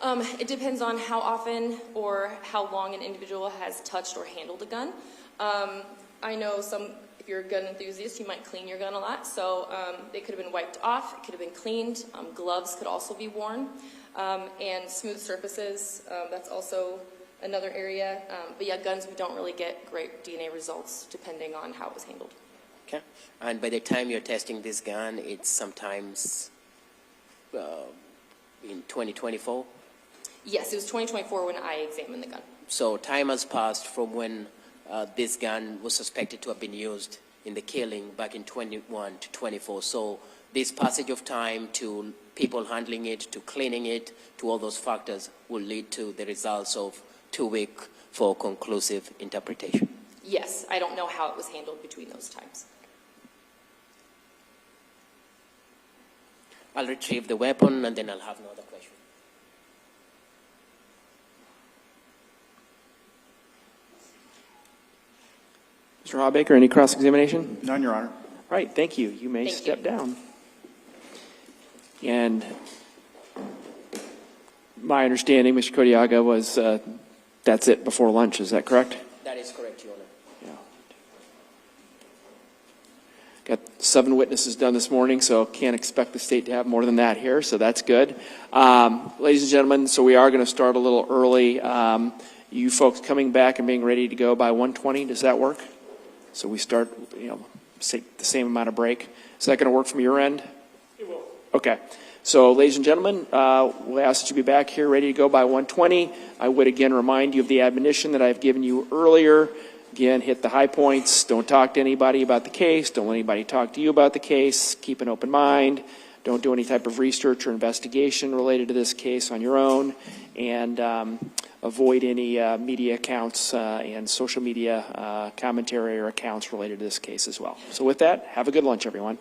It depends on how often or how long an individual has touched or handled a gun. I know if you're a gun enthusiast, you might clean your gun a lot, so they could have been wiped off, it could have been cleaned, gloves could also be worn, and smooth surfaces, that's also another area. But yeah, guns, we don't really get great DNA results depending on how it was handled. Okay. And by the time you're testing this gun, it's sometimes in 2024? Yes, it was 2024 when I examined the gun. So time has passed from when this gun was suspected to have been used in the killing back in 21 to 24. So this passage of time to people handling it, to cleaning it, to all those factors will lead to the results of too weak for conclusive interpretation. Yes, I don't know how it was handled between those times. I'll retrieve the weapon and then I'll have no other question. Mr. Hawbaker, any cross-examination? None, Your Honor. All right, thank you. You may Thank step you. down. And my understanding, Mr. Kodiaga, was that's it before lunch. Is that correct? That is correct, Your Honor. Yeah. Got 7 witnesses done this morning, so can't expect the state to have more than that here, so that's good. Ladies and gentlemen, so we are going to start a little early. You folks coming back and being ready to go by 1:20, does that work? So we start, the same amount of break. Is that going to work from your end? It will. Okay. So, ladies and gentlemen, we'll ask that you be back here ready to go by 1:20. I would again remind you of the admonition that I've given you earlier. Again, hit the high points. Don't talk to anybody about the case. Don't let anybody talk to you about the case. Keep an open mind. Don't do any type of research or investigation related to this case on your own. And avoid any media accounts and social media commentary or accounts related to this case as well. So with that, have a good lunch, everyone.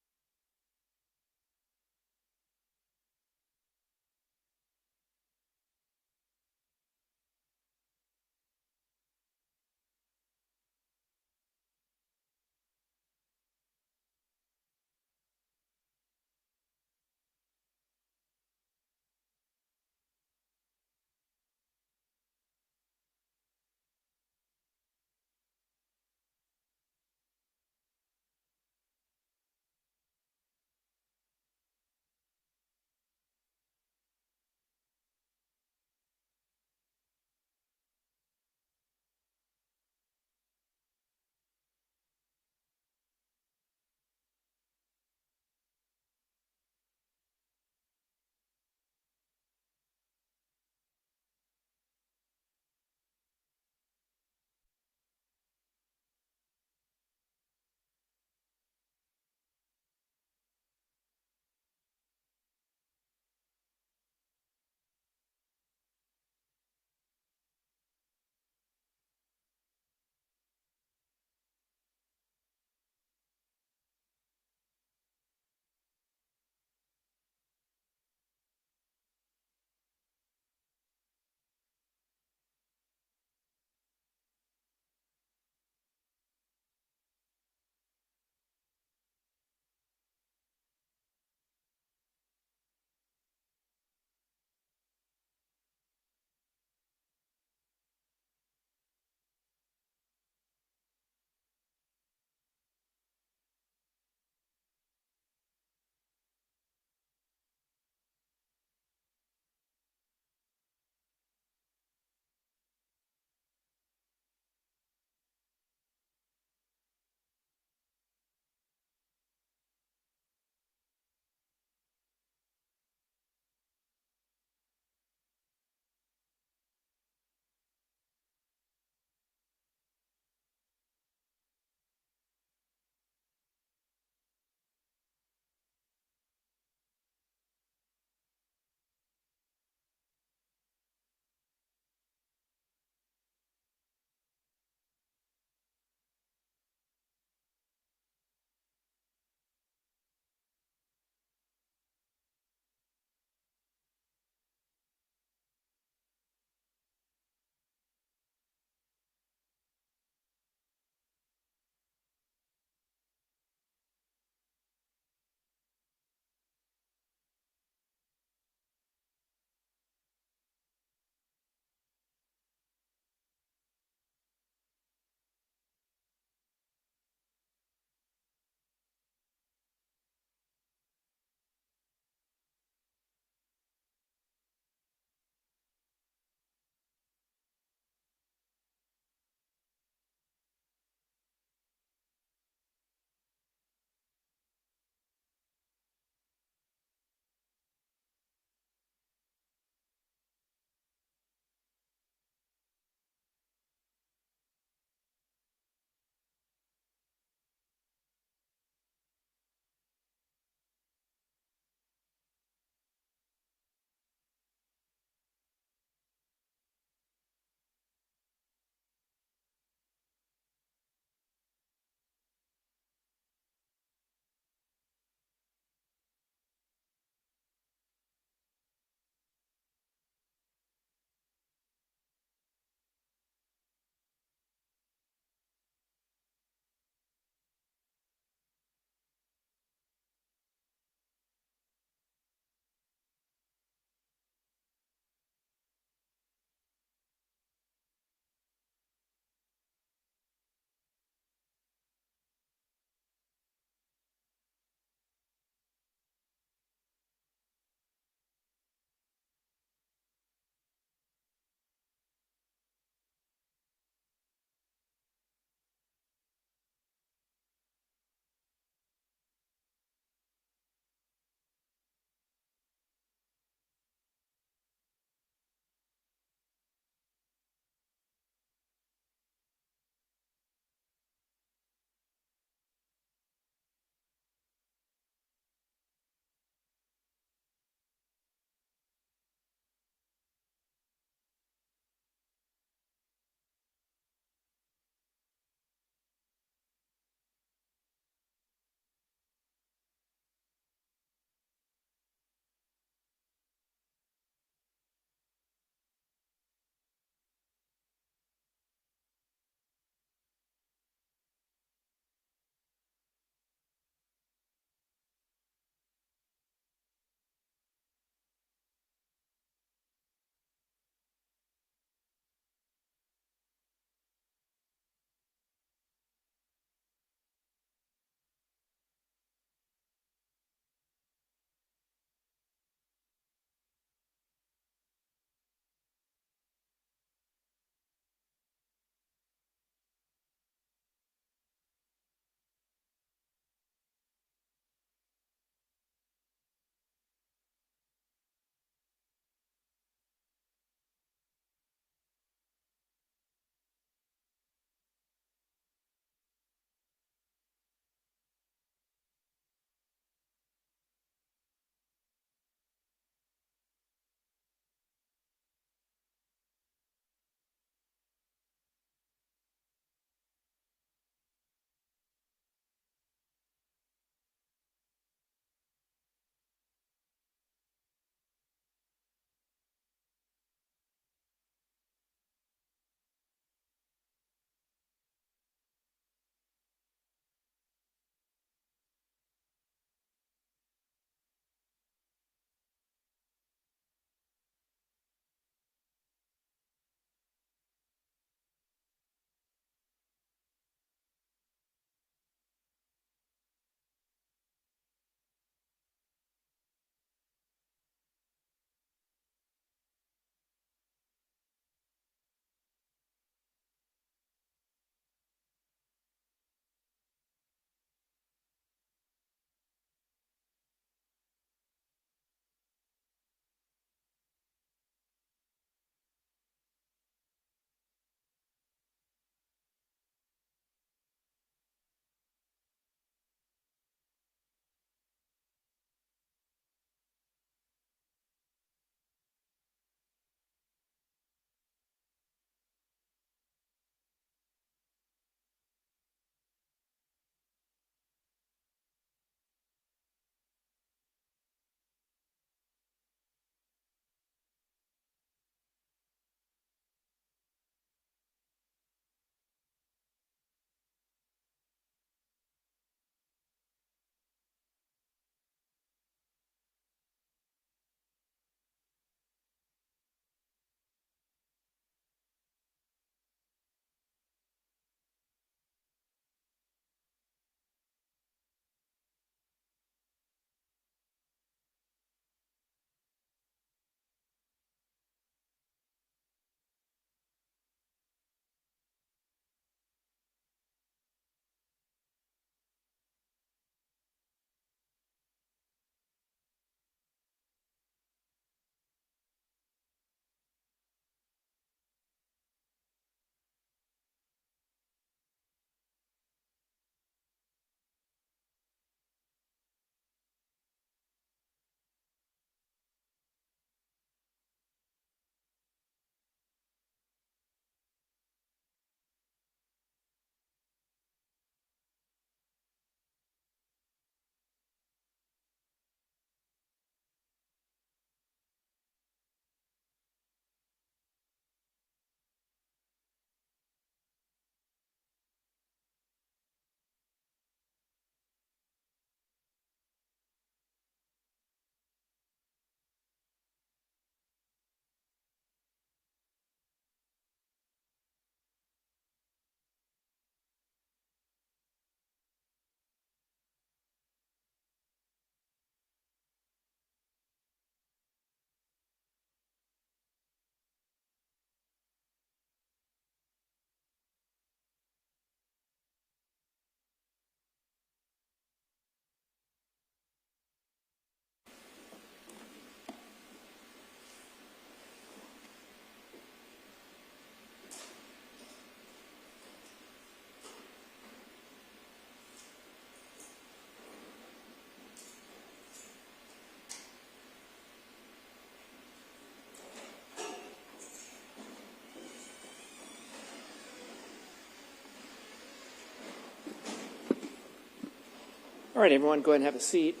All right, everyone, go ahead and have a seat.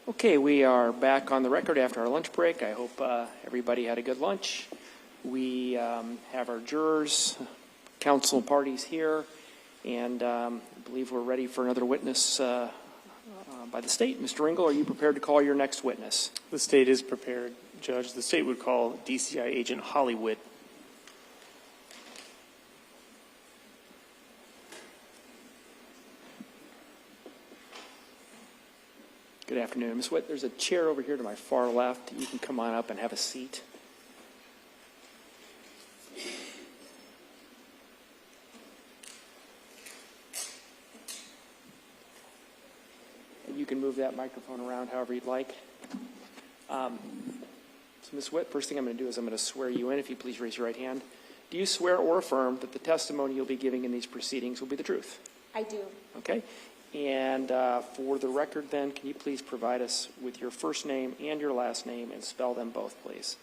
Okay, we are back on the record after our lunch break. I hope everybody had a good lunch. We have our jurors, counsel parties here, and I believe we're ready for another witness by the state. Mr. Ringel, are you prepared to call your next witness? The state is prepared, Judge. The state would call DCI agent Holly Whit. Good afternoon. Ms. Whit, there's a chair over here to my far left. You can come on up and have a seat. You can move that microphone around however you'd like. So, Ms. Whit, first thing I'm going to do is I'm going to swear you in. If you please raise your right hand. Do you swear or affirm that the testimony you'll be giving in these proceedings will be the truth? I do. Okay. And for the record then, can you please provide us with your first name and your last name and spell them both, please?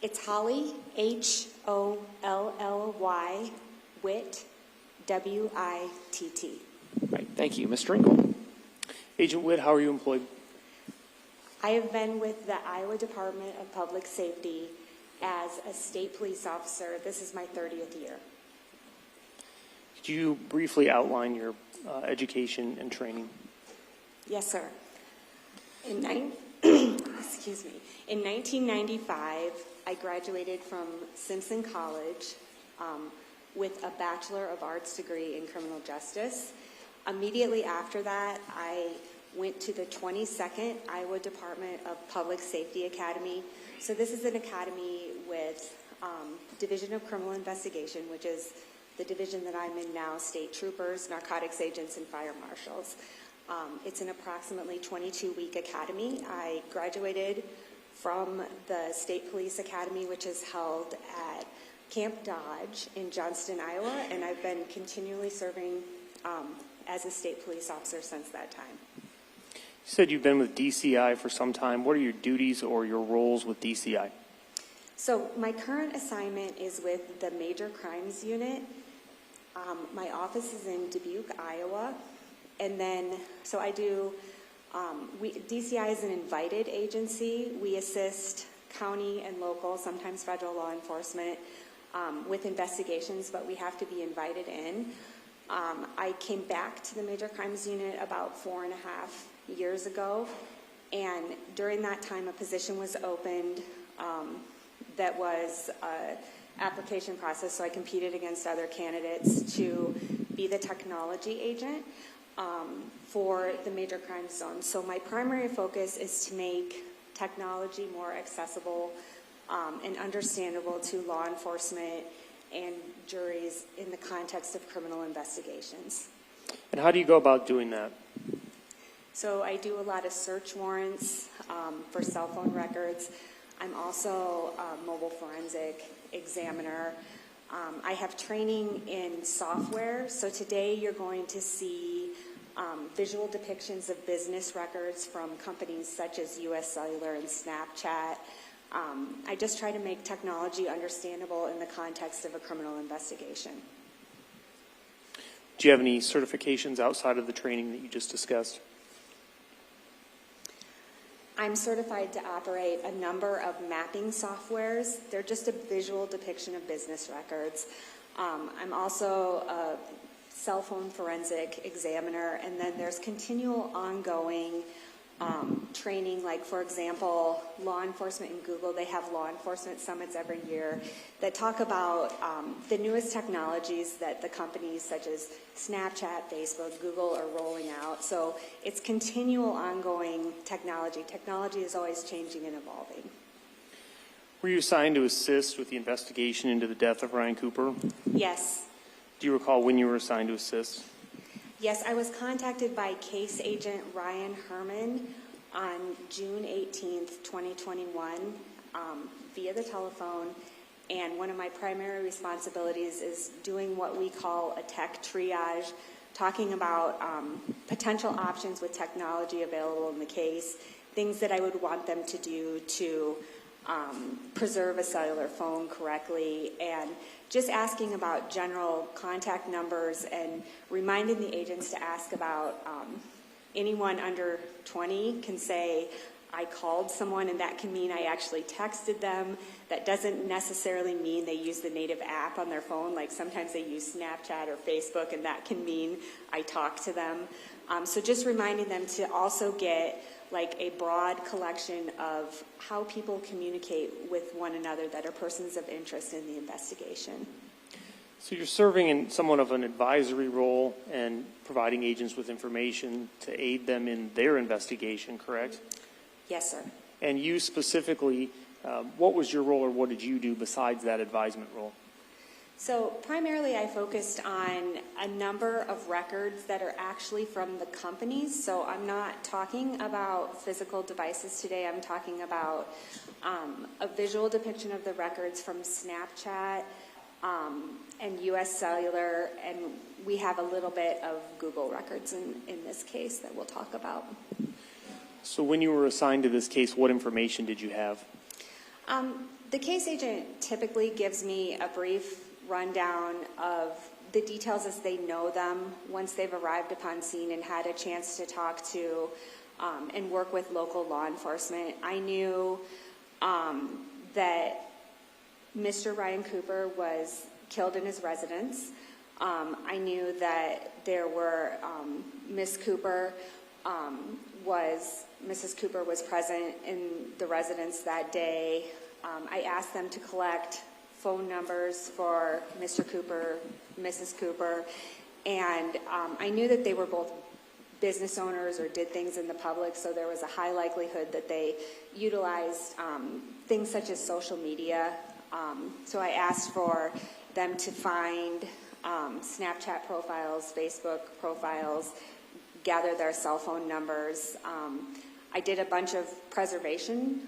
It's Holly, Holly, Whit, Witt. Right. Thank you. Mr. Ringel. Agent Whit, how are you employed? I have been with the Iowa Department of Public Safety as a state police officer. This is my 30th year. Could you briefly outline your education and training? Yes, sir. Excuse me. In 1995, I graduated from Simpson College with a Bachelor of Arts degree in criminal justice. Immediately after that, I went to the 22nd Iowa Department of Public Safety Academy. So this is an academy with Division of Criminal Investigation, which is the division that I'm in now, state troopers, narcotics agents, and fire marshals. It's an approximately 22-week academy. I graduated from the State Police Academy, which is held at Camp Dodge in Johnston, Iowa, and I've been continually serving as a state police officer since that time. You said you've been with DCI for some time. What are your duties or your roles with DCI? So my current assignment is with the Major Crimes Unit. My office is in Dubuque, Iowa. And then, so I do, DCI is an invited agency. We assist county and local, sometimes federal law enforcement, with investigations, but we have to be invited in. I came back to the Major Crimes Unit about 4.5 years ago, and during that time a position was opened that was an application process, so I competed against other candidates to be the technology agent for the Major Crimes Zone. So my primary focus is to make technology more accessible and understandable to law enforcement and juries in the context of criminal investigations. And how do you go about doing that? So I do a lot of search warrants for cell phone records. I'm also a mobile forensic examiner. I have training in software. So today you're going to see visual depictions of business records from companies such as US Cellular and Snapchat. I just try to make technology understandable in the context of a criminal investigation. Do you have any certifications outside of the training that you just discussed? I'm certified to operate a number of mapping softwares. They're just a visual depiction of business records. I'm also a cell phone forensic examiner, and then there's continual ongoing training, like, for example, law enforcement and Google, they have law enforcement summits every year that talk about the newest technologies that the companies such as Snapchat, Facebook, Google are rolling out. So it's continual ongoing technology. Technology is always changing and evolving. Were you assigned to assist with the investigation into the death of Ryan Cooper? Yes. Do you recall when you were assigned to assist? Yes, I was contacted by case agent Ryan Herman on June 18th, 2021, via the telephone, and one of my primary responsibilities is doing what we call a tech triage, talking about potential options with technology available in the case, things that I would want them to do to preserve a cellular phone correctly, and just asking about general contact numbers and reminding the agents to ask about anyone under 20 can say, I called someone, and that can mean I actually texted them. That doesn't necessarily mean they use the native app on their phone. Like sometimes they use Snapchat or Facebook, and that can mean I talked to them. So just reminding them to also get like a broad collection of how people communicate with one another that are persons of interest in the investigation. So you're serving in somewhat of an advisory role and providing agents with information to aid them in their investigation, correct? Yes, sir. And you specifically, what was your role or what did you do besides that advisement role? So primarily I focused on a number of records that are actually from the companies. So I'm not talking about physical devices today. I'm talking about a visual depiction of the records from Snapchat and US Cellular, and we have a little bit of Google records in this case that we'll talk about. So when you were assigned to this case, what information did you have? The case agent typically gives me a brief rundown of the details as they know them once they've arrived upon scene and had a chance to talk to and work with local law enforcement. I knew that Mr. Ryan Cooper was killed in his residence. I knew that there were Mrs. Cooper was present in the residence that day. I asked them to collect phone numbers for Mr. Cooper, Mrs. Cooper, and I knew that they were both business owners or did things in the public, so there was a high likelihood that they utilized things such as social media. So I asked for them to find Snapchat profiles, Facebook profiles, gather their cell phone numbers. I did a bunch of preservation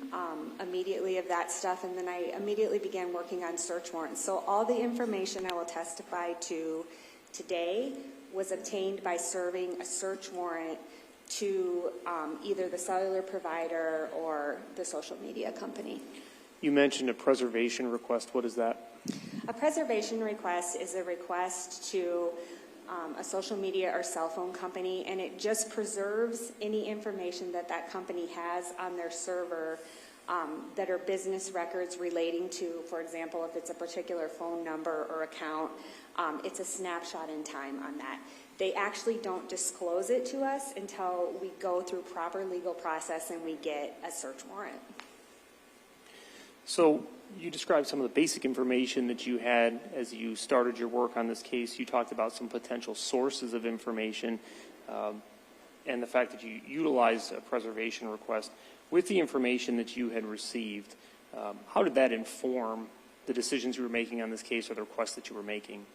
immediately of that stuff, and then I immediately began working on search warrants. So all the information I will testify to today was obtained by serving a search warrant to either the cellular provider or the social media company. You mentioned a preservation request. What is that? A preservation request is a request to a social media or cell phone company, and it just preserves any information that that company has on their server that are business records relating to, for example, if it's a particular phone number or account, it's a snapshot in time on that. They actually don't disclose it to us until we go through proper legal process and we get a search warrant. So you described some of the basic information that you had as you started your work on this case. You talked about some potential sources of information and the fact that you utilized a preservation request. With the information that you had received, how did that inform the decisions you were making on this case or the requests that you were making?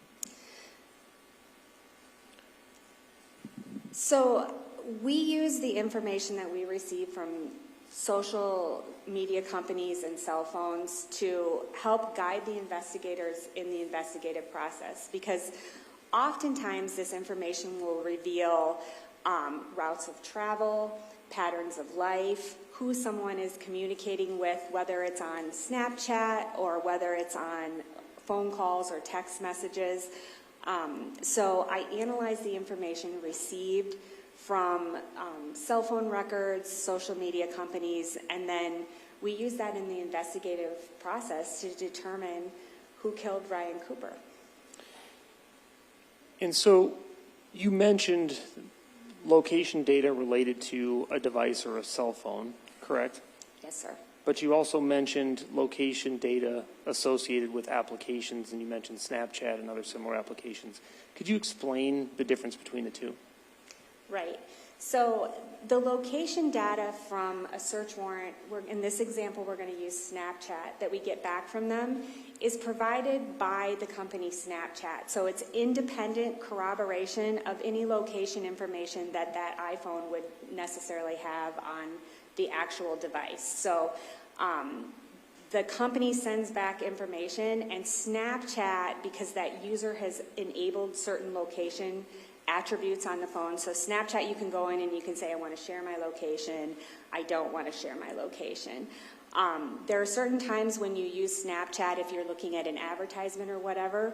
So we use the information that we receive from social media companies and cell phones to help guide the investigators in the investigative process, because oftentimes this information will reveal routes of travel, patterns of life, who someone is communicating with, whether it's on Snapchat or whether it's on phone calls or text messages. So I analyze the information received from cell phone records, social media companies, and then we use that in the investigative process to determine who killed Ryan Cooper. And so you mentioned location data related to a device or a cell phone, correct? Yes, sir. But you also mentioned location data associated with applications, and you mentioned Snapchat and other similar applications. Could you explain the difference between the two? Right. So the location data from a search warrant, in this example we're going to use Snapchat, that we get back from them is provided by the company Snapchat. So it's independent corroboration of any location information that that iPhone would necessarily have on the actual device. So the company sends back information, and Snapchat, because that user has enabled certain location attributes on the phone. So Snapchat, you can go in and you can say, I want to share my location. I don't want to share my location. There are certain times when you use Snapchat, if you're looking at an advertisement or whatever,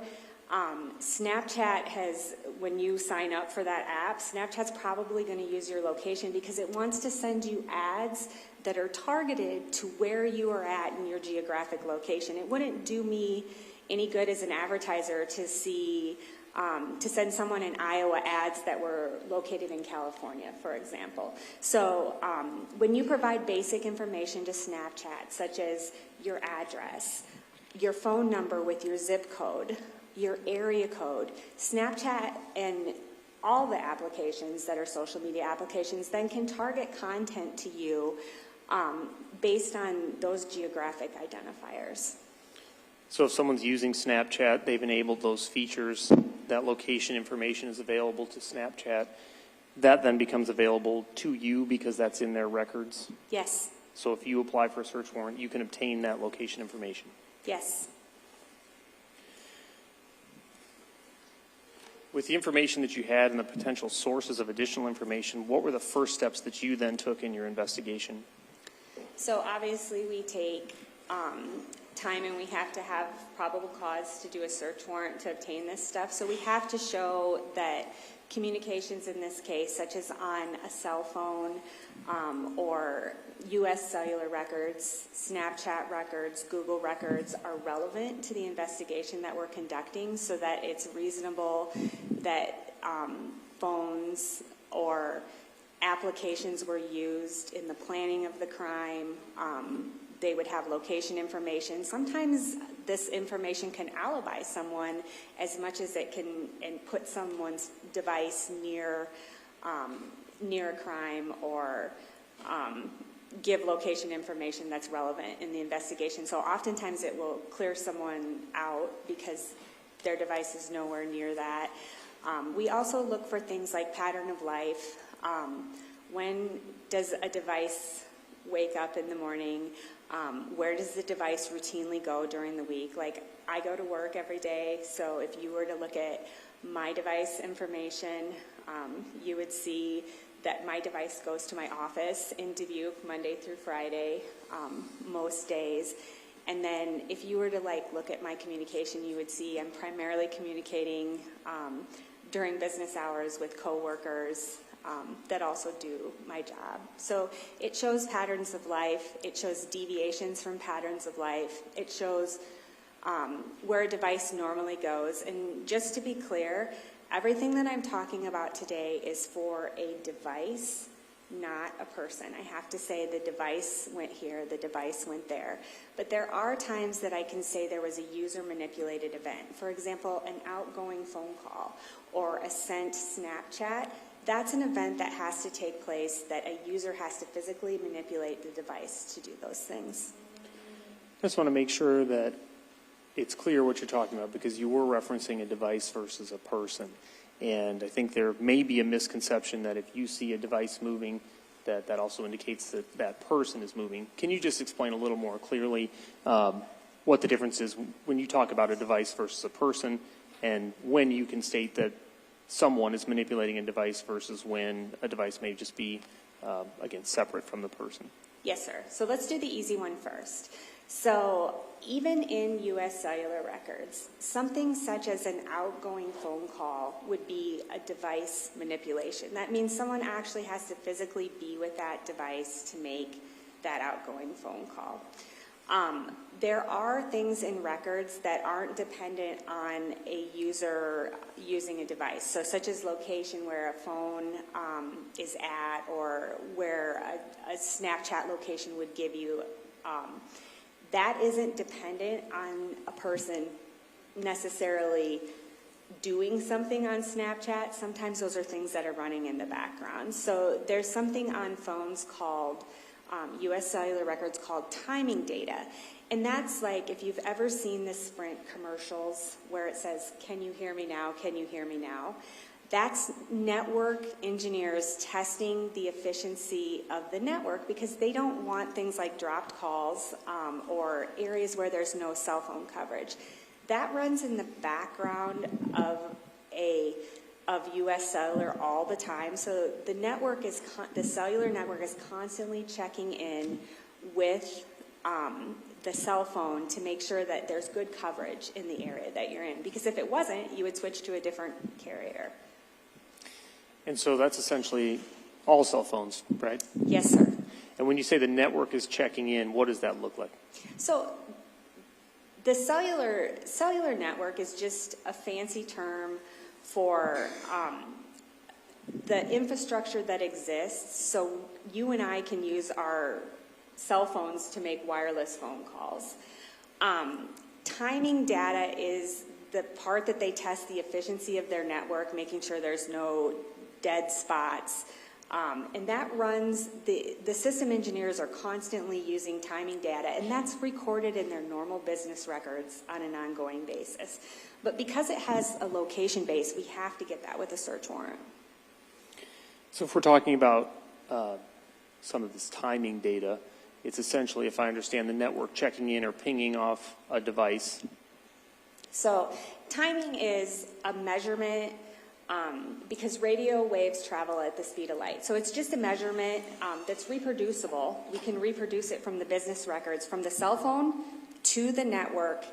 Snapchat has, when you sign up for that app, Snapchat's probably going to use your location because it wants to send you ads that are targeted to where you are at in your geographic location. It wouldn't do me any good as an advertiser to see, to send someone in Iowa ads that were located in California, for example. So when you provide basic information to Snapchat, such as your address, your phone number with your zip code, your area code, Snapchat and all the applications that are social media applications then can target content to you based on those geographic identifiers. So if someone's using Snapchat, they've enabled those features, that location information is available to Snapchat, that then becomes available to you because that's in their records? Yes. So if you apply for a search warrant, you can obtain that location information? Yes. With the information that you had and the potential sources of additional information, what were the first steps that you then took in your investigation? So obviously we take time and we have to have probable cause to do a search warrant to obtain this stuff. So we have to show that communications in this case, such as on a cell phone or U.S. cellular records, Snapchat records, Google records, are relevant to the investigation that we're conducting so that it's reasonable that phones or applications were used in the planning of the crime. They would have location information. Sometimes this information can alibi someone as much as it can and put someone's device near a crime or give location information that's relevant in the investigation. So oftentimes it will clear someone out because their device is nowhere near that. We also look for things like pattern of life. When does a device wake up in the morning? Where does the device routinely go during the week? Like, I go to work every day, so if you were to look at my device information, you would see that my device goes to my office in Dubuque Monday through Friday, most days. And then if you were to look at my communication, you would see I'm primarily communicating during business hours with coworkers that also do my job. So it shows patterns of life. It shows deviations from patterns of life. It shows where a device normally goes. And just to be clear, everything that I'm talking about today is for a device, not a person. I have to say the device went here, the device went there. But there are times that I can say there was a user-manipulated event. For example, an outgoing phone call or a sent Snapchat. That's an event that has to take place, that a user has to physically manipulate the device to do those things. I just want to make sure that it's clear what you're talking about because you were referencing a device versus a person. And I think there may be a misconception that if you see a device moving, that also indicates that that person is moving. Can you just explain a little more clearly what the difference is when you talk about a device versus a person and when you can state that someone is manipulating a device versus when a device may just be, again, separate from the person? Yes, sir. So let's do the easy one first. So even in U.S. cellular records, something such as an outgoing phone call would be a device manipulation. That means someone actually has to physically be with that device to make that outgoing phone call. There are things in records that aren't dependent on a user using a device, so such as location where a phone is at or where a Snapchat location would give you. That isn't dependent on a person necessarily doing something on Snapchat. Sometimes those are things that are running in the background. So there's something on phones called U.S. cellular records called timing data. And that's like if you've ever seen the Sprint commercials where it says, "Can you hear me now? Can you hear me now?" That's network engineers testing the efficiency of the network because they don't want things like dropped calls or areas where there's no cell phone coverage. That runs in the background of U.S. cellular all the time. So the cellular network is constantly checking in with the cell phone to make sure that there's good coverage in the area that you're in. Because if it wasn't, you would switch to a different carrier. And so that's essentially all cell phones, right? Yes, sir. And when you say the network is checking in, what does that look like? So the cellular network is just a fancy term for the infrastructure that exists, so you and I can use our cell phones to make wireless phone calls. Timing data is the part that they test the efficiency of their network, making sure there's no dead spots. And that runs, the system engineers are constantly using timing data, and that's recorded in their normal business records on an ongoing basis. But because it has a location base, we have to get that with a search warrant. So if we're talking about some of this timing data, it's essentially, if I understand, the network checking in or pinging off a device. So timing is a measurement because radio waves travel at the speed of light. So it's just a measurement that's reproducible. We can reproduce it from the business records, from the cell phone to the network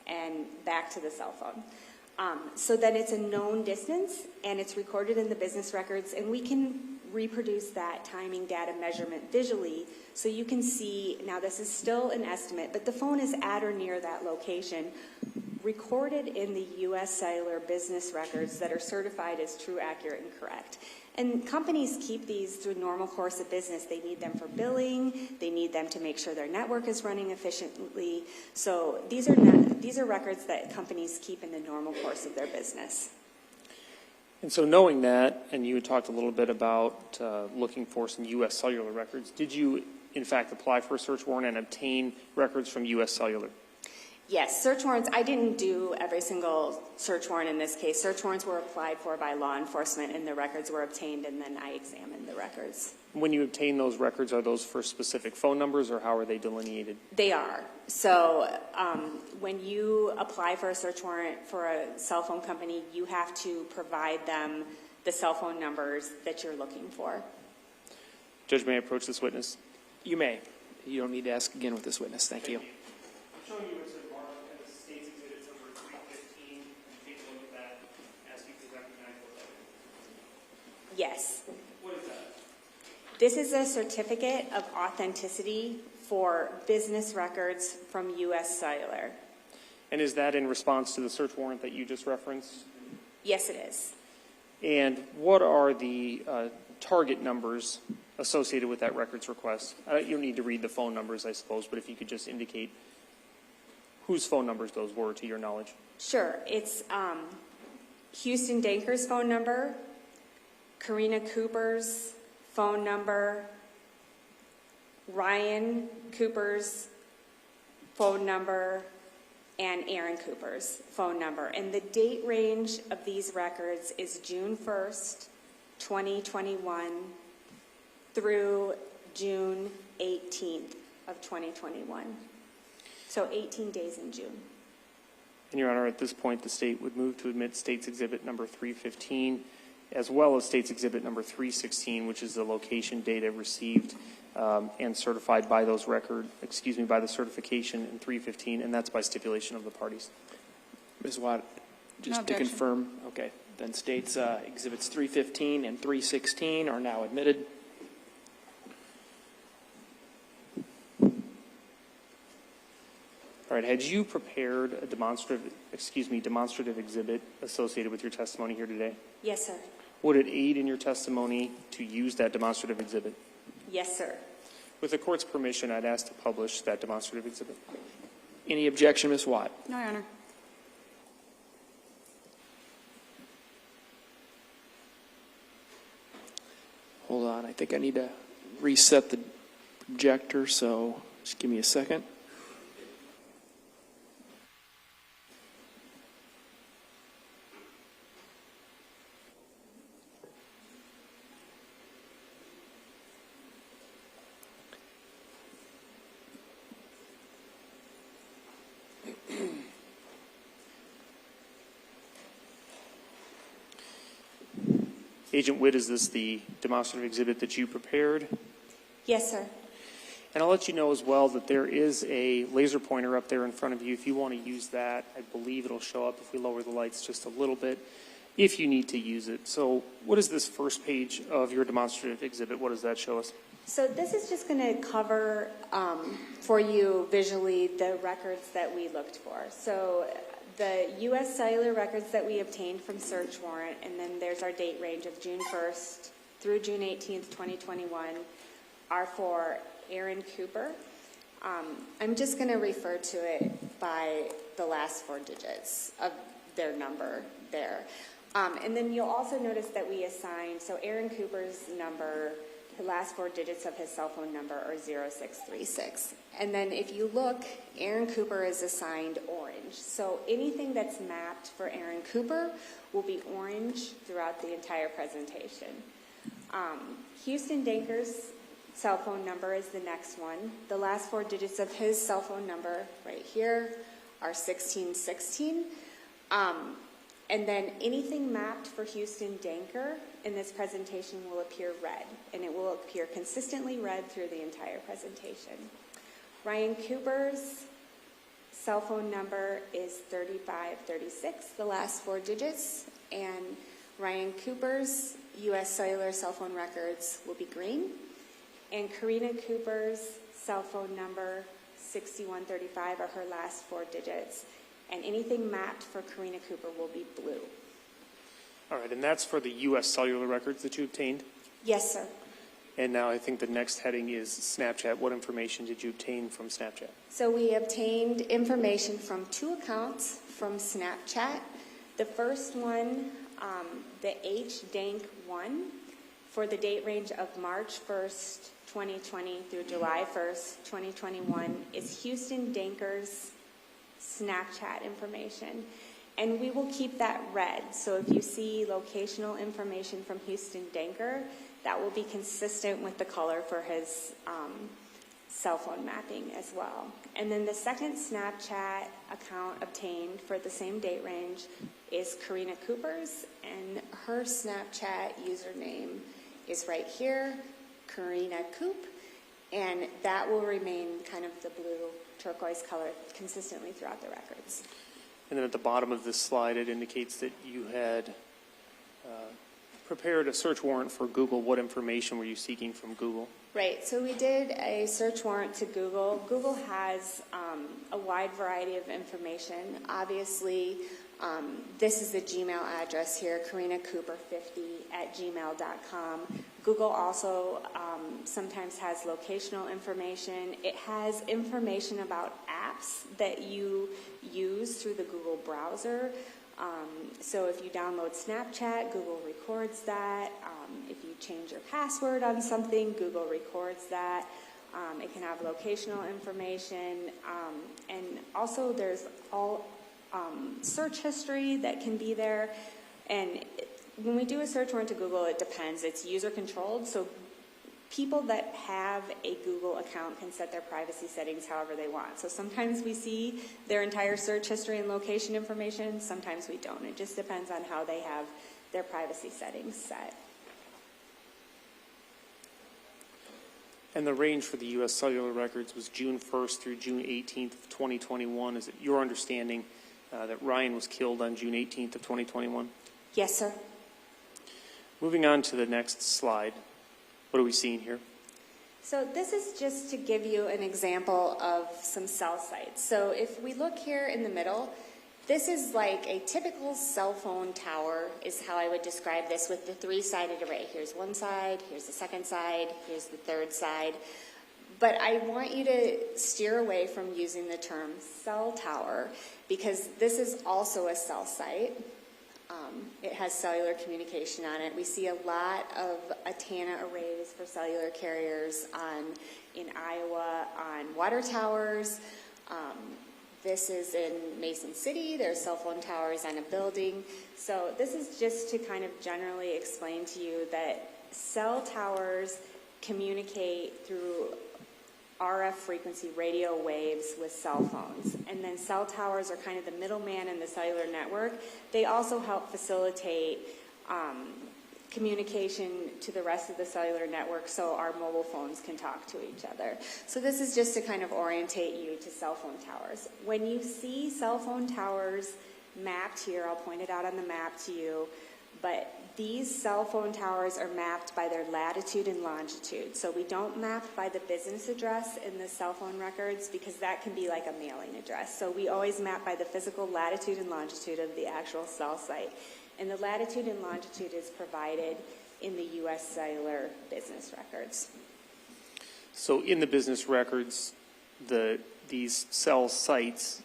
and back to the cell phone. So that it's a known distance and it's recorded in the business records, and we can reproduce that timing data measurement visually so you can see, now this is still an estimate, but the phone is at or near that location, recorded in the U.S. cellular business records that are certified as true, accurate, and correct. And companies keep these through normal course of business. They need them for billing. They need them to make sure their network is running efficiently. So these are records that companies keep in the normal course of their business. And so knowing that, and you had talked a little bit about looking for some U.S. cellular records, did you in fact apply for a search warrant and obtain records from U.S. cellular? Yes, search warrants. I didn't do every single search warrant in this case. Search warrants were applied for by law enforcement, and the records were obtained, and then I examined the records. When you obtain those records, are those for specific phone numbers, or how are they delineated? They are. So when you apply for a search warrant for a cell phone company, you have to provide them the cell phone numbers that you're looking for. Judge, may I approach this witness? You may. You don't need to ask again with this witness. Thank you. I'm showing you Exhibit Mark and the State's Exhibit number 315. Take a look at that. Ask you to recognize what that is. Yes. What is that? This is a certificate of authenticity for business records from U.S. Cellular. And is that in response to the search warrant that you just referenced? Yes, it is. And what are the target numbers associated with that records request? You don't need to read the phone numbers, I suppose, but if you could just indicate whose phone numbers those were, to your knowledge. Sure. It's Houston Danker's phone number, Karina Cooper's phone number, Ryan Cooper's phone number, and Aaron Cooper's phone number. And the date range of these records is June 1st, 2021 through June 18th of 2021. So 18 days in June. And Your Honor, at this point, the state would move to admit State's Exhibit number 315, as well as State's Exhibit number 316, which is the location data received and certified by those by the certification in 315, and that's by stipulation of the parties. Ms. Watt, just to confirm, okay, then State's Exhibits 315 and 316 are now admitted. All right, had you prepared a demonstrative exhibit associated with your testimony here today? Yes, sir. Would it aid in your testimony to use that demonstrative exhibit? Yes, sir. With the court's permission, I'd ask to publish that demonstrative exhibit. Any objection, Ms. Watt? No, Your Honor. Hold on, I think I need to reset the projector, so just give me a second. Agent Whit, is this the demonstrative exhibit that you prepared? Yes, sir. And I'll let you know as well that there is a laser pointer up there in front of you. If you want to use that, I believe it'll show up if we lower the lights just a little bit, if you need to use it. So what is this first page of your demonstrative exhibit? What does that show us? So this is just going to cover for you visually the records that we looked for. So the U.S. cellular records that we obtained from search warrant, and then there's our date range of June 1st through June 18th, 2021, are for Aaron Cooper. I'm just going to refer to it by the last 4 digits of their number there. And then you'll also notice that we assigned, so Aaron Cooper's number, the last 4 digits of his cell phone number are 0636. And then if you look, Aaron Cooper is assigned orange. So anything that's mapped for Aaron Cooper will be orange throughout the entire presentation. Houston Danker's cell phone number is the next one. The last 4 digits of his cell phone number right here are 1616. And then anything mapped for Houston Danker in this presentation will appear red, and it will appear consistently red through the entire presentation. Ryan Cooper's cell phone number is 3536, the last 4 digits, and Ryan Cooper's U.S. cellular cell phone records will be green, and Karina Cooper's cell phone number 6135 are her last 4 digits. And anything mapped for Karina Cooper will be blue. All right, and that's for the U.S. cellular records that you obtained? Yes, sir. And now I think the next heading is Snapchat. What information did you obtain from Snapchat? So we obtained information from 2 accounts from Snapchat. The first one, the HDank1, for the date range of March 1st, 2020 through July 1st, 2021, is Houston Danker's Snapchat information, and we will keep that red. So if you see locational information from Houston Danker, that will be consistent with the color for his cell phone mapping as well. And then the second Snapchat account obtained for the same date range is Karina Cooper's, and her Snapchat username is right here, Karina Coop, and that will remain kind of the blue turquoise color consistently throughout the records. And then at the bottom of this slide, it indicates that you had prepared a search warrant for Google. What information were you seeking from Google? Right, so we did a search warrant to Google. Google has a wide variety of information. Obviously, this is the Gmail address here, karinacooper50@gmail.com. Google also sometimes has locational information. It has information about apps that you use through the Google browser. So if you download Snapchat, Google records that. If you change your password on something, Google records that. It can have locational information. And also there's all search history that can be there. And when we do a search warrant to Google, it depends. It's user controlled, so people that have a Google account can set their privacy settings however they want. So sometimes we see their entire search history and location information, sometimes we don't. It just depends on how they have their privacy settings set. And the range for the U.S. cellular records was June 1st through June 18th of 2021. Is it your understanding that Ryan was killed on June 18th of 2021? Yes, sir. Moving on to the next slide. What are we seeing here? So this is just to give you an example of some cell sites. So if we look here in the middle, this is like a typical cell phone tower is how I would describe this with the 3-sided array. Here's one side, here's the second side, here's the third side. But I want you to steer away from using the term cell tower because this is also a cell site. It has cellular communication on it. We see a lot of antenna arrays for cellular carriers in Iowa on water towers. This is in Mason City. There's cell phone towers on a building. So this is just to kind of generally explain to you that cell towers communicate through RF frequency radio waves with cell phones. And then cell towers are kind of the middleman in the cellular network. They also help facilitate communication to the rest of the cellular network so our mobile phones can talk to each other. So this is just to kind of orientate you to cell phone towers. When you see cell phone towers mapped here, I'll point it out on the map to you, but these cell phone towers are mapped by their latitude and longitude. So we don't map by the business address in the cell phone records because that can be like a mailing address. So we always map by the physical latitude and longitude of the actual cell site. And the latitude and longitude is provided in the U.S. cellular business records. So in the business records, these cell sites,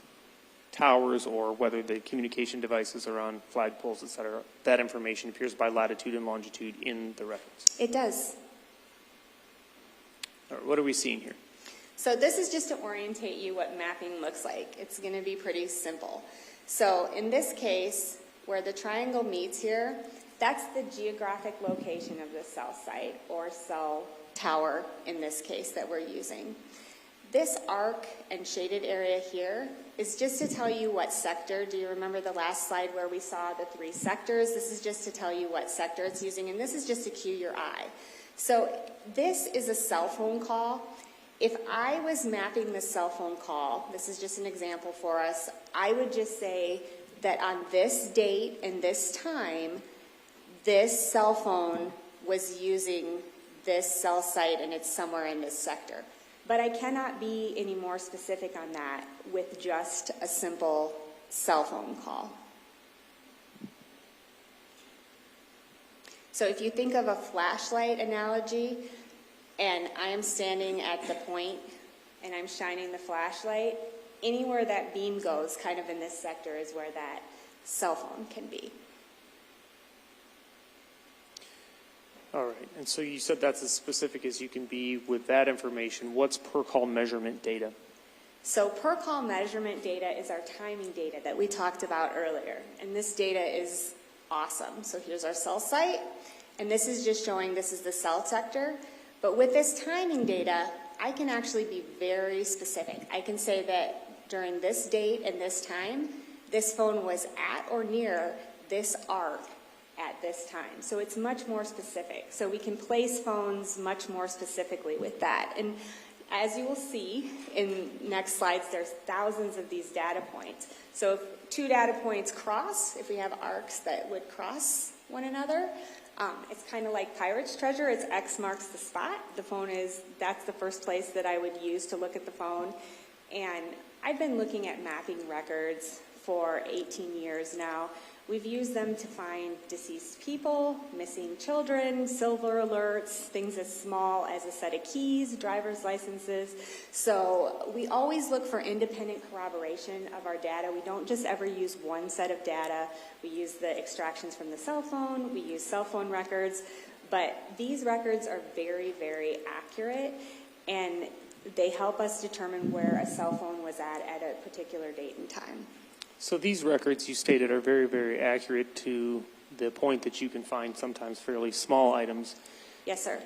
towers, or whether the communication devices are on flagpoles, et cetera, that information appears by latitude and longitude in the records. It does. All right, what are we seeing here? So this is just to orientate you what mapping looks like. It's going to be pretty simple. So in this case, where the triangle meets here, that's the geographic location of the cell site or cell tower in this case that we're using. This arc and shaded area here is just to tell you what sector. Do you remember the last slide where we saw the 3 sectors? This is just to tell you what sector it's using, and this is just to cue your eye. So this is a cell phone call. If I was mapping the cell phone call, this is just an example for us, I would just say that on this date and this time, this cell phone was using this cell site and it's somewhere in this sector. But I cannot be any more specific on that with just a simple cell phone call. So if you think of a flashlight analogy, and I am standing at the point and I'm shining the flashlight, anywhere that beam goes, kind of in this sector, is where that cell phone can be. All right, and so you said that's as specific as you can be with that information. What's per call measurement data? So per call measurement data is our timing data that we talked about earlier. And this data is awesome. So here's our cell site, and this is just showing this is the cell sector. But with this timing data, I can actually be very specific. I can say that during this date and this time, this phone was at or near this arc at this time. So it's much more specific. So we can place phones much more specifically with that. And as you will see in next slides, there's thousands of these data points. So if 2 data points cross, if we have arcs that would cross one another, it's kind of like Pirate's Treasure. It's X marks the spot. The phone that's the first place that I would use to look at the phone. And I've been looking at mapping records for 18 years now. We've used them to find deceased people, missing children, silver alerts, things as small as a set of keys, driver's licenses. So we always look for independent corroboration of our data. We don't just ever use one set of data. We use the extractions from the cell phone. We use cell phone records. But these records are very, very accurate, and they help us determine where a cell phone was at a particular date and time. So these records you stated are very, very accurate to the point that you can find sometimes fairly small items. Yes, sir.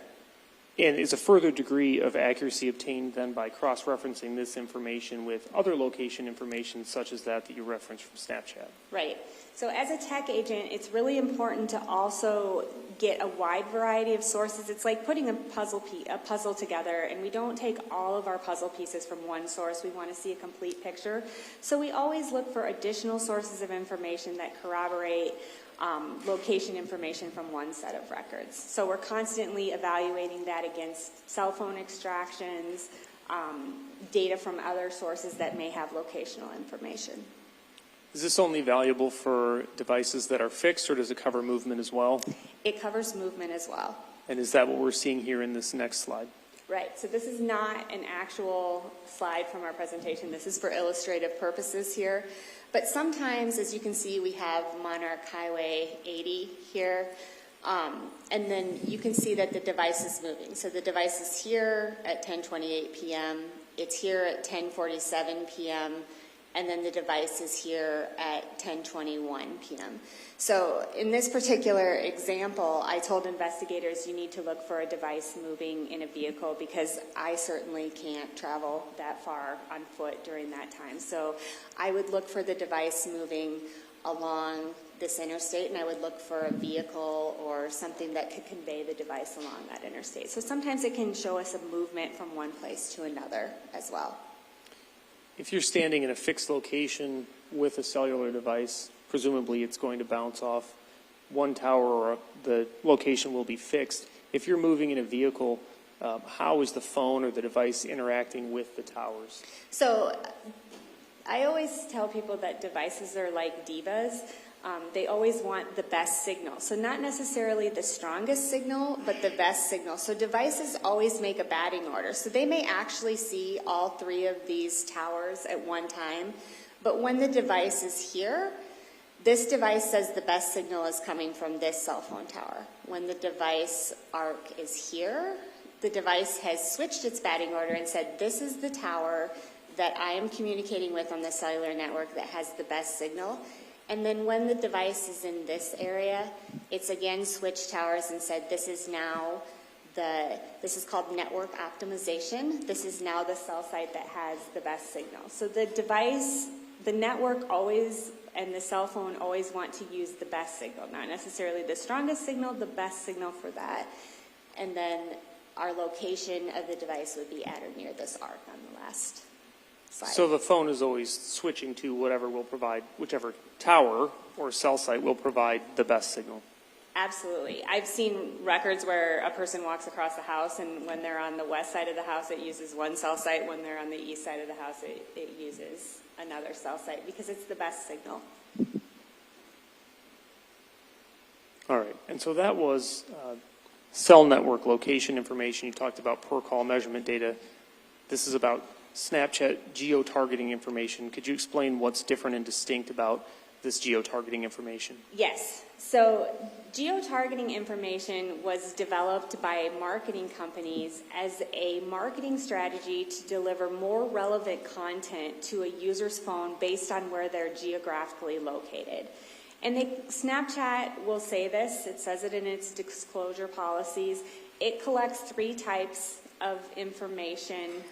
And is a further degree of accuracy obtained then by cross-referencing this information with other location information such as that you referenced from Snapchat? Right. So as a tech agent, it's really important to also get a wide variety of sources. It's like putting a puzzle together, and we don't take all of our puzzle pieces from one source. We want to see a complete picture. So we always look for additional sources of information that corroborate location information from one set of records. So we're constantly evaluating that against cell phone extractions, data from other sources that may have locational information. Is this only valuable for devices that are fixed, or does it cover movement as well? It covers movement as well. And is that what we're seeing here in this next slide? Right. So this is not an actual slide from our presentation. This is for illustrative purposes here. But sometimes, as you can see, we have Monarch Highway 80 here. And then you can see that the device is moving. So the device is here at 10:28 p.m. It's here at 10:47 p.m. And then the device is here at 10:21 p.m. So in this particular example, I told investigators you need to look for a device moving in a vehicle because I certainly can't travel that far on foot during that time. So I would look for the device moving along this interstate, and I would look for a vehicle or something that could convey the device along that interstate. So sometimes it can show us a movement from one place to another as well. If you're standing in a fixed location with a cellular device, presumably it's going to bounce off one tower or the location will be fixed. If you're moving in a vehicle, how is the phone or the device interacting with the towers? So I always tell people that devices are like divas. They always want the best signal. So not necessarily the strongest signal, but the best signal. So devices always make a batting order. So they may actually see all three of these towers at one time, but when the device is here, this device says the best signal is coming from this cell phone tower. When the device arc is here, the device has switched its batting order and said, this is the tower that I am communicating with on the cellular network that has the best signal. And then when the device is in this area, it's again switched towers and said, this is now this is called network optimization. This is now the cell site that has the best signal. So the device, the network always, and the cell phone always want to use the best signal, not necessarily the strongest signal, the best signal for that. And then our location of the device would be at or near this arc on the last slide. So the phone is always switching to whatever will provide, whichever tower or cell site will provide the best signal. Absolutely. I've seen records where a person walks across the house, and when they're on the west side of the house, it uses one cell site. When they're on the east side of the house, it uses another cell site because it's the best signal. All right. And so that was cell network location information. You talked about per call measurement data. This is about Snapchat geo-targeting information. Could you explain what's different and distinct about this geo-targeting information? Yes. So geo-targeting information was developed by marketing companies as a marketing strategy to deliver more relevant content to a user's phone based on where they're geographically located. And Snapchat will say this, it says it in its disclosure policies, it collects three types of information.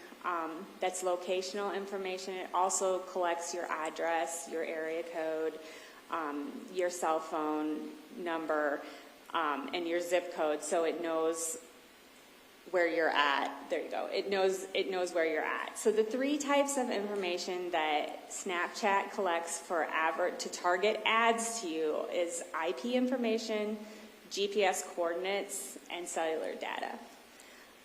That's locational information. It also collects your address, your area code, your cell phone number, and your zip code, so it knows where you're at. There you go. It knows where you're at. So the three types of information that Snapchat collects to target ads to you is IP information, GPS coordinates, and cellular data.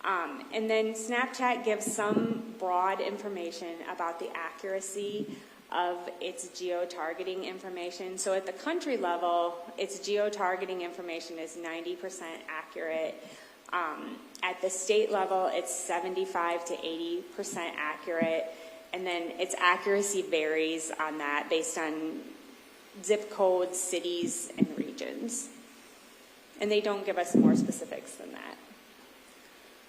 And then Snapchat gives some broad information about the accuracy of its geo-targeting information. So at the country level, its geo-targeting information is 90% accurate. At the state level, it's 75 to 80% accurate. And then its accuracy varies on that based on zip codes, cities, and regions. And they don't give us more specifics than that.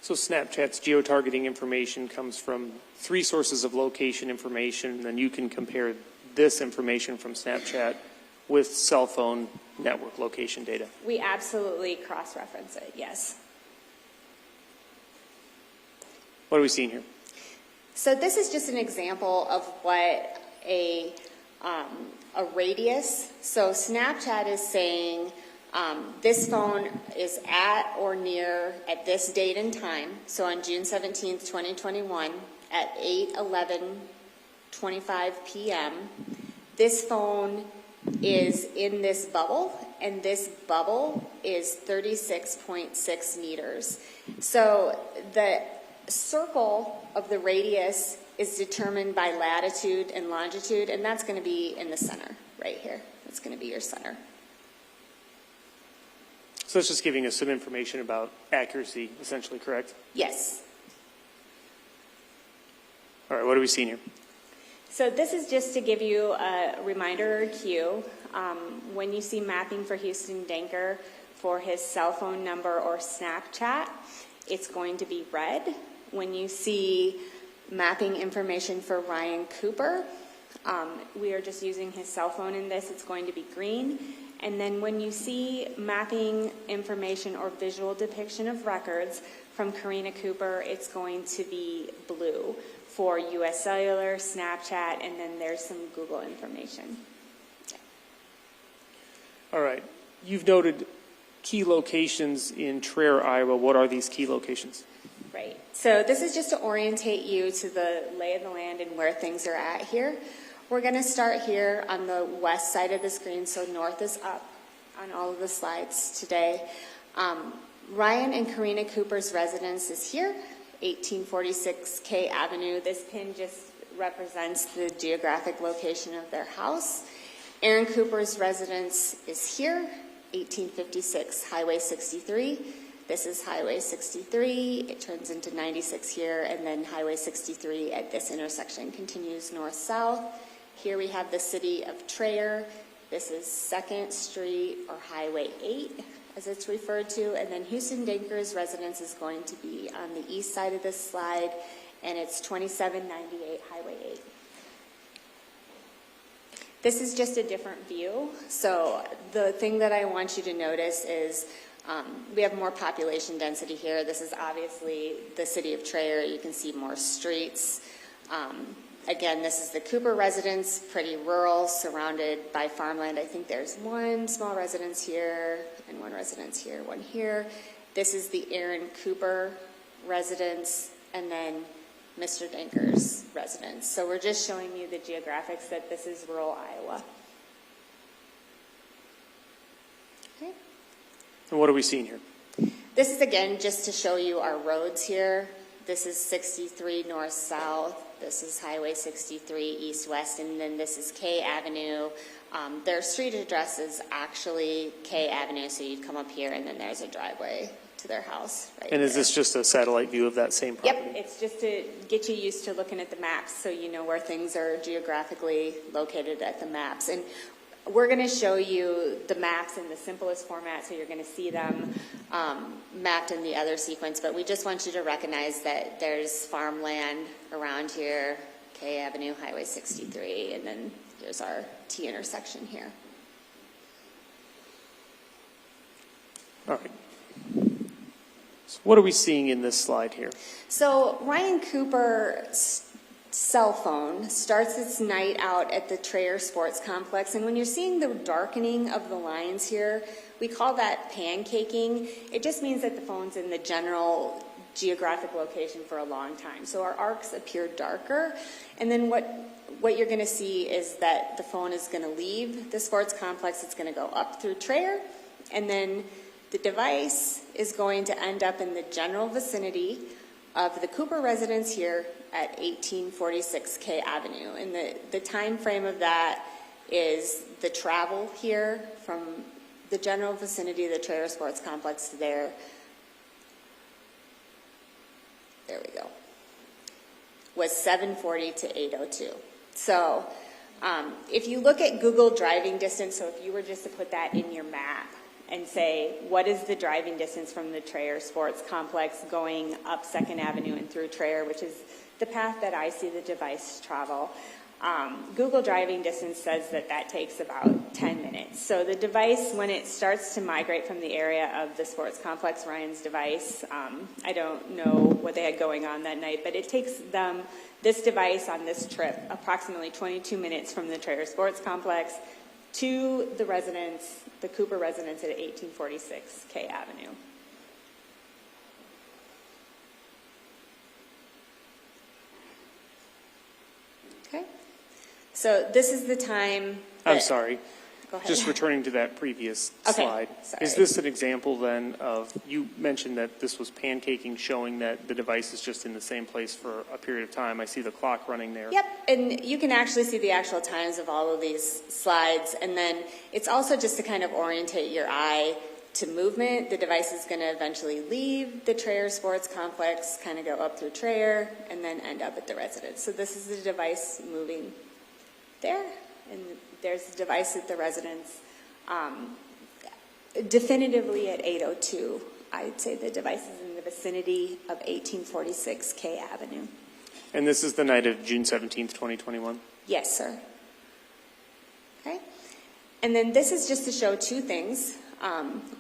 So Snapchat's geo-targeting information comes from three sources of location information, and then you can compare this information from Snapchat with cell phone network location data. We absolutely cross-reference it, yes. What are we seeing here? So this is just an example of what a radius. So Snapchat is saying this phone is at or near at this date and time. So on June 17th, 2021 at 8:11:25 p.m. This phone is in this bubble, and this bubble is 36.6 meters. So the circle of the radius is determined by latitude and longitude, and that's going to be in the center right here. That's going to be your center. So that's just giving us some information about accuracy, essentially, correct? Yes. All right, what are we seeing here? So this is just to give you a reminder or cue. When you see mapping for Houston Danker for his cell phone number or Snapchat, it's going to be red. When you see mapping information for Ryan Cooper, we are just using his cell phone in this, it's going to be green. And then when you see mapping information or visual depiction of records from Karina Cooper, it's going to be blue for US Cellular, Snapchat, and then there's some Google information. All right. You've noted key locations in Traer, Iowa. What are these key locations? Right. So this is just to orientate you to the lay of the land and where things are at here. We're going to start here on the west side of the screen, so north is up on all of the slides today. Ryan and Karina Cooper's residence is here, 1846 K Avenue. This pin just represents the geographic location of their house. Aaron Cooper's residence is here, 1856 Highway 63. This is Highway 63. It turns into 96 here, and then Highway 63 at this intersection continues north-south. Here we have the city of Traer. This is 2nd Street, or Highway 8, as it's referred to. And then Houston Danker's residence is going to be on the east side of this slide, and it's 2798 Highway 8. This is just a different view. So the thing that I want you to notice is we have more population density here. This is obviously the city of Traer. You can see more streets. Again, this is the Cooper residence, pretty rural, surrounded by farmland. I think there's one small residence here and one residence here, one here. This is the Aaron Cooper residence, and then Mr. Danker's residence. So we're just showing you the geographics that this is rural Iowa. Okay. And what are we seeing here? This is, again, just to show you our roads here. This is 63 north-south. This is Highway 63 east-west, and then this is K Avenue. Their street address is actually K Avenue, so you'd come up here, and then there's a driveway to their house right And is there. this just a satellite view of that same property? Yep, it's just to get you used to looking at the maps so you know where things are geographically located at the maps. And we're going to show you the maps in the simplest format, so you're going to see them mapped in the other sequence. But we just want you to recognize that there's farmland around here, K Avenue, Highway 63, and then here's our T intersection here. All right. So what are we seeing in this slide here? So Ryan Cooper's cell phone starts its night out at the Traer Sports Complex, and when you're seeing the darkening of the lines here, we call that pancaking. It just means that the phone's in the general geographic location for a long time. So our arcs appear darker, and then what you're going to see is that the phone is going to leave the sports complex. It's going to go up through Traer, and then the device is going to end up in the general vicinity of the Cooper residence here at 1846 K Avenue. And the time frame of that is the travel here from the general vicinity of the Traer Sports Complex to there. There we go. Was 7:40 to 8:02. So if you look at Google driving distance, so if you were just to put that in your map and say, what is the driving distance from the Traer Sports Complex going up 2nd Avenue and through Traer, which is the path that I see the device travel. Google driving distance says that that takes about 10 minutes. So the device, when it starts to migrate from the area of the sports complex, Ryan's device, I don't know what they had going on that night, but it takes them, this device on this trip, approximately 22 minutes from the Traer Sports Complex to the residence, the Cooper residence at 1846 K Avenue. Okay, so this is the time. I'm sorry. Go ahead. Just returning to that previous Okay, slide. sorry. Is this an example then of, you mentioned that this was pancaking, showing that the device is just in the same place for a period of time. I see the clock running there. Yep, and you can actually see the actual times of all of these slides. And then it's also just to kind of orientate your eye to movement. The device is going to eventually leave the Traer Sports Complex, kind of go up through Traer, and then end up at the residence. So this is the device moving there, and there's the device at the residence. Definitively at 8:02, I'd say the device is in the vicinity of 1846 K Avenue. And this is the night of June 17th, 2021? Yes, sir. Okay. And then this is just to show two things.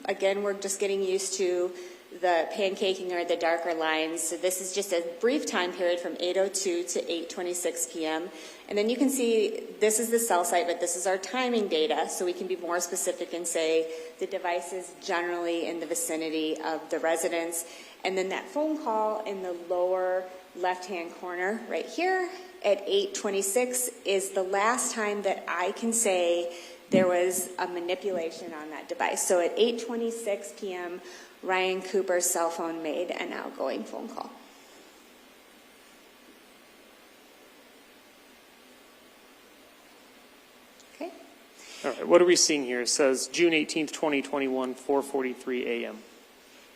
Again, we're just getting used to the pancaking or the darker lines. So this is just a brief time period from 8:02 to 8:26 p.m. And then you can see this is the cell site, but this is our timing data, so we can be more specific and say the device is generally in the vicinity of the residence. And then that phone call in the lower left-hand corner right here at 8:26 is the last time that I can say there was a manipulation on that device. So at 8:26 p.m., Ryan Cooper's cell phone made an outgoing phone call. Okay. All right, what are we seeing here? It says June 18th, 2021, 4:43 a.m.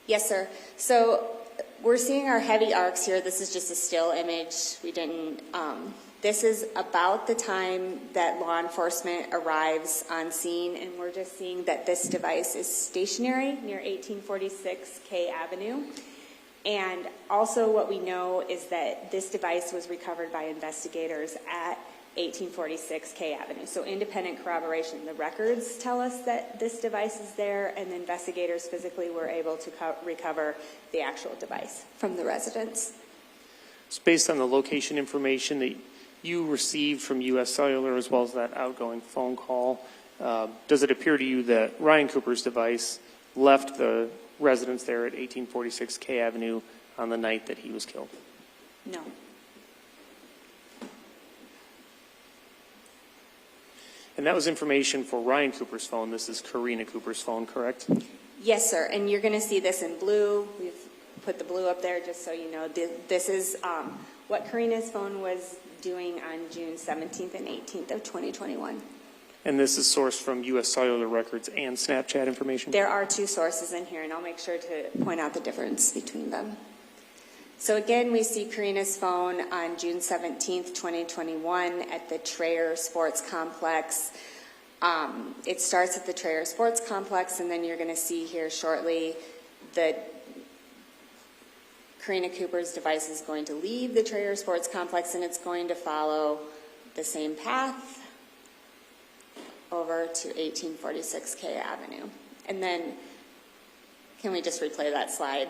Yes, sir. So we're seeing our heavy arcs here. This is just a still image. We didn't, this is about the time that law enforcement arrives on scene, and we're just seeing that this device is stationary near 1846 K Avenue. And also what we know is that this device was recovered by investigators at 1846 K Avenue. So independent corroboration. The records tell us that this device is there, and the investigators physically were able to recover the actual device from the residence. It's based on the location information that you received from U.S. Cellular as well as that outgoing phone call. Does it appear to you that Ryan Cooper's device left the residence there at 1846 K Avenue on the night that he was killed? No. And that was information for Ryan Cooper's phone. This is Karina Cooper's phone, correct? Yes, sir. And you're going to see this in blue. We've put the blue up there just so you know. This is what Karina's phone was doing on June 17th and 18th of 2021. And this is sourced from U.S. Cellular records and Snapchat information? There are two sources in here, and I'll make sure to point out the difference between them. So again, we see Karina's phone on June 17th, 2021 at the Trayer Sports Complex. It starts at the Trayer Sports Complex, and then you're going to see here shortly that Karina Cooper's device is going to leave the Trayer Sports Complex, and it's going to follow the same path over to 1846 K Avenue. And then, can we just replay that slide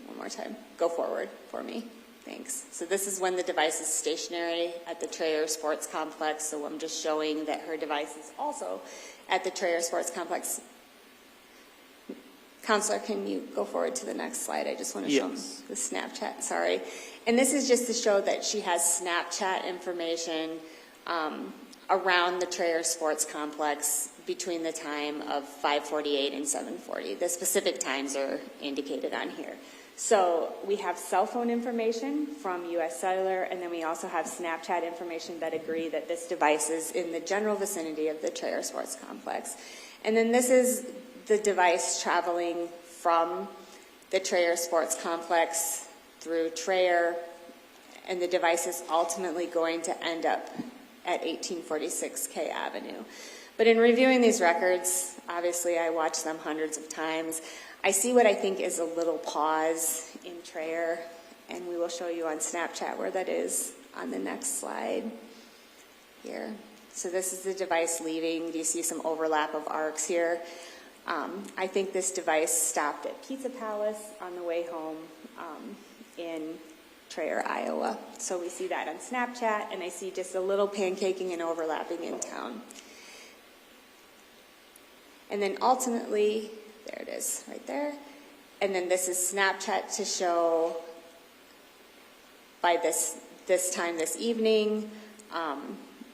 one more time? Go forward for me. Thanks. So this is when the device is stationary at the Trayer Sports Complex. So I'm just showing that her device is also at the Trayer Sports Complex. Counselor, can you go forward to the next slide? I just want to show the Snapchat, sorry. And this is just to show that she has Snapchat information around the Trayer Sports Complex between the time of 5:48 and 7:40. The specific times are indicated on here. So we have cell phone information from U.S. Cellular, and then we also have Snapchat information that agree that this device is in the general vicinity of the Trayer Sports Complex. And then this is the device traveling from the Trayer Sports Complex through Trayer, and the device is ultimately going to end up at 1846 K Avenue. But in reviewing these records, obviously I watched them hundreds of times, I see what I think is a little pause in Trayer, and we will show you on Snapchat where that is on the next slide here. So this is the device leaving. Do you see some overlap of arcs here? I think this device stopped at Pizza Palace on the way home in Trayer, Iowa. So we see that on Snapchat, and I see just a little pancaking and overlapping in town. And then ultimately, there it is, right there. And then this is Snapchat to show by this time this evening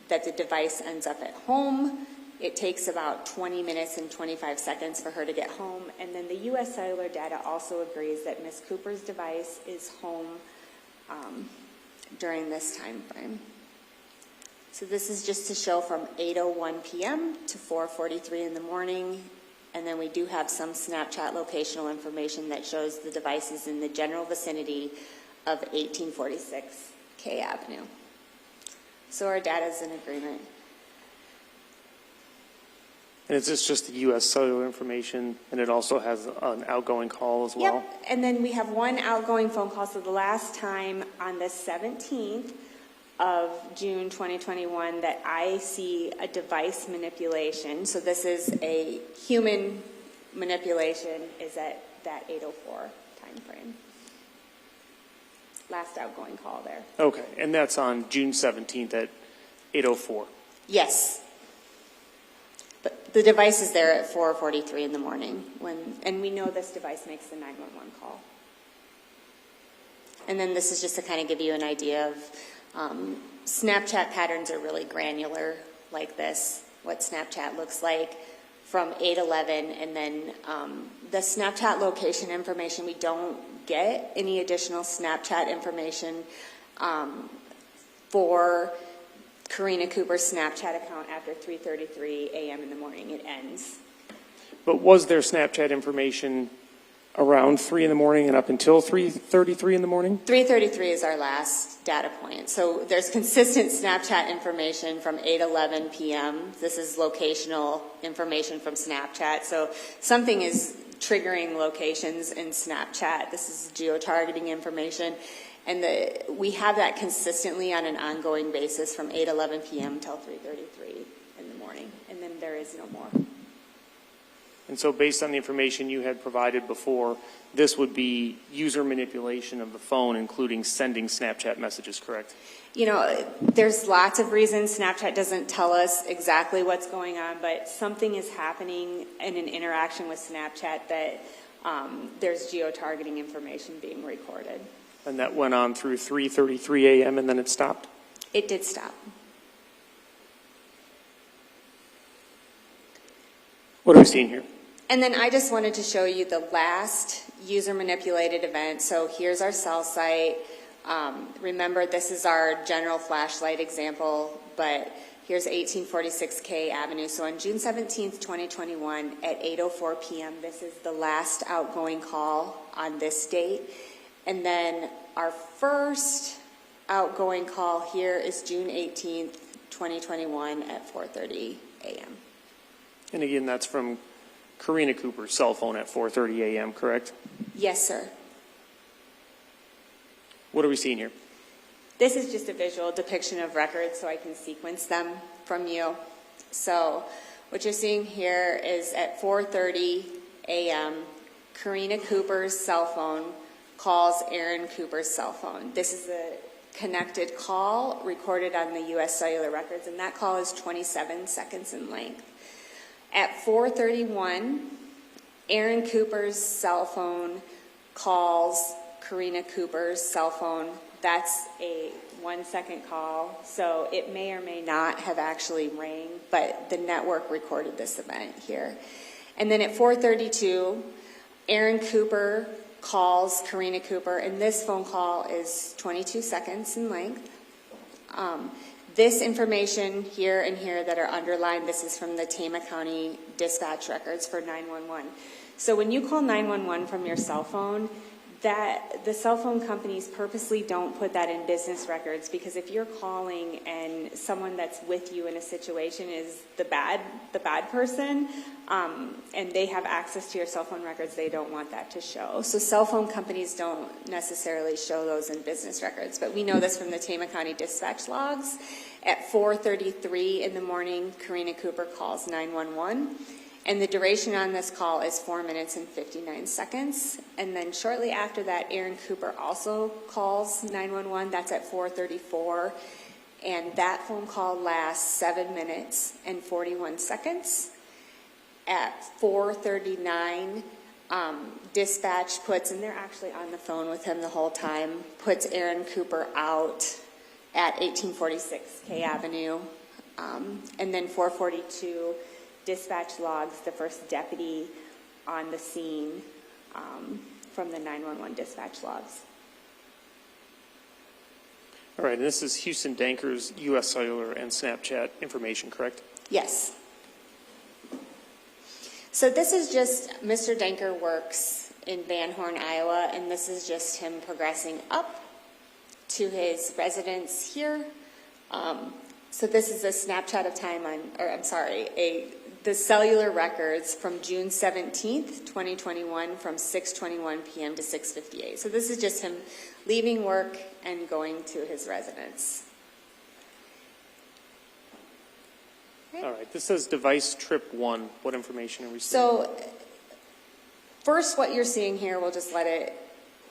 that the device ends up at home. It takes about 20 minutes and 25 seconds for her to get home. And then the U.S. Cellular data also agrees that Ms. Cooper's device is home during this time frame. So this is just to show from 8:01 p.m. to 4:43 in the morning. And then we do have some Snapchat locational information that shows the device is in the general vicinity of 1846 K Avenue. So our data is in agreement. And is this just the U.S. Cellular information, and it also has an outgoing call as well? Yep, and then we have one outgoing phone call. So the last time on the 17th of June 2021 that I see a device manipulation, so this is a human manipulation, is at that 8:04 time frame. Last outgoing call there. Okay, and that's on June 17th at 8:04. Yes. But the device is there at 4:43 in the morning and we know this device makes the 911 call. And then this is just to kind of give you an idea of Snapchat patterns are really granular like this, what Snapchat looks like from 8/11, and then the Snapchat location information, we don't get any additional Snapchat information for Karina Cooper's Snapchat account after 3:33 a.m. in the morning. It ends. But was there Snapchat information around 3 in the morning and up until 3:33 in the morning? 3:33 is our last data point. So there's consistent Snapchat information from 8:11 p.m. This is locational information from Snapchat. So something is triggering locations in Snapchat. This is geotargeting information. And we have that consistently on an ongoing basis from 8:11 p.m. till 3:33 in the morning. And then there is no more. And so based on the information you had provided before, this would be user manipulation of the phone, including sending Snapchat messages, correct? You know, there's lots of reasons Snapchat doesn't tell us exactly what's going on, but something is happening in an interaction with Snapchat that there's geotargeting information being recorded. And that went on through 3:33 a.m. and then it stopped? It did stop. What are we seeing here? And then I just wanted to show you the last user manipulated event. So here's our cell site. Remember, this is our general flashlight example, but here's 1846 K Avenue. So on June 17th, 2021 at 8:04 p.m., this is the last outgoing call on this date. And then our first outgoing call here is June 18th, 2021 at 4:30 a.m. And again, that's from Karina Cooper's cell phone at 4:30 a.m., correct? Yes, sir. What are we seeing here? This is just a visual depiction of records so I can sequence them from you. So what you're seeing here is at 4:30 a.m., Karina Cooper's cell phone calls Aaron Cooper's cell phone. This is a connected call recorded on the U.S. cellular records, and that call is 27 seconds in length. At 4:31, Aaron Cooper's cell phone calls Karina Cooper's cell phone. That's a 1-second call, so it may or may not have actually rang, but the network recorded this event here. And then at 4:32, Aaron Cooper calls Karina Cooper, and this phone call is 22 seconds in length. This information here and here that are underlined, this is from the Tama County dispatch records for 911. So when you call 911 from your cell phone, that the cell phone companies purposely don't put that in business records, because if you're calling and someone that's with you in a situation is the bad person, and they have access to your cell phone records, they don't want that to show. So cell phone companies don't necessarily show those in business records, but we know this from the Tama County dispatch logs. At 4:33 in the morning, Karina Cooper calls 911. And the duration on this call is 4 minutes and 59 seconds. And then shortly after that, Aaron Cooper also calls 911. That's at 4:34. And that phone call lasts 7 minutes and 41 seconds. At 4:39, dispatch puts, and they're actually on the phone with him the whole time, puts Aaron Cooper out at 1846 K Avenue. And then 4:42, dispatch logs the first deputy on the scene from the 911 dispatch logs. All right, and this is Houston Danker's U.S. Cellular and Snapchat information, correct? Yes. So this is just, Mr. Danker works in Van Horn, Iowa, and this is just him progressing up to his residence here. So this is a snapshot of time on, or I'm sorry, the cellular records from June 17th, 2021, from 6:21 p.m. to 6:58. So this is just him leaving work and going to his residence. All right, this says device trip 1. What information are we seeing? So first, what you're seeing here, we'll just let it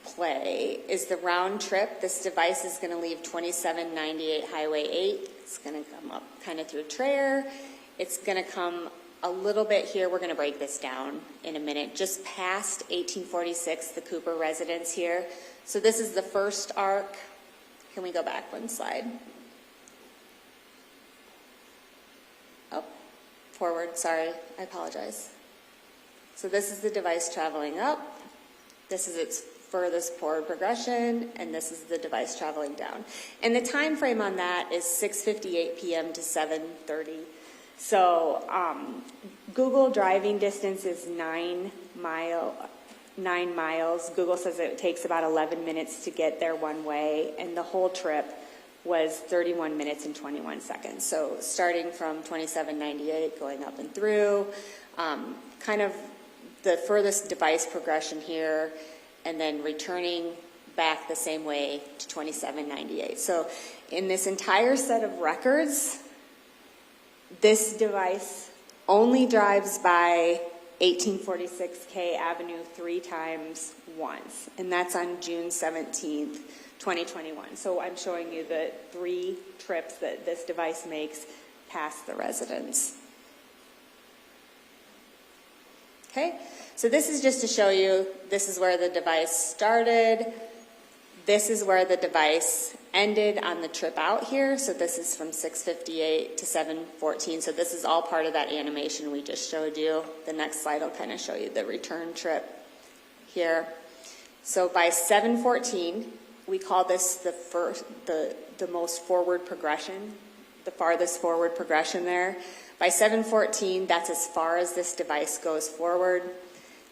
play is the round trip. This device is going to leave 2798 Highway 8. It's going to come up kind of through Traer. It's going to come a little bit here. We're going to break this down in a minute. Just past 1846, the Cooper residence here. So this is the first arc. Can we go back one slide? Oh, forward. Sorry, I apologize. So this is the device traveling up. This is its furthest forward progression, and this is the device traveling down. And the time frame on that is 6:58 p.m. to 7:30. So Google driving distance is 9 miles. Google says it takes about 11 minutes to get there one way, and the whole trip was 31 minutes and 21 seconds. So starting from 2798, going up and through, kind of the furthest device progression here, and then returning back the same way to 2798. So in this entire set of records, this device only drives by 1846 K Avenue 3 times once, and that's on June 17th, 2021. So I'm showing you the 3 trips that this device makes past the residence. Okay, so this is just to show you, this is where the device started. This is where the device ended on the trip out here. So this is from 6:58 to 7:14. So this is all part of that animation we just showed you. The next slide will kind of show you the return trip here. So by 7:14, we call this the most forward progression, the farthest forward progression there. By 7:14, that's as far as this device goes forward.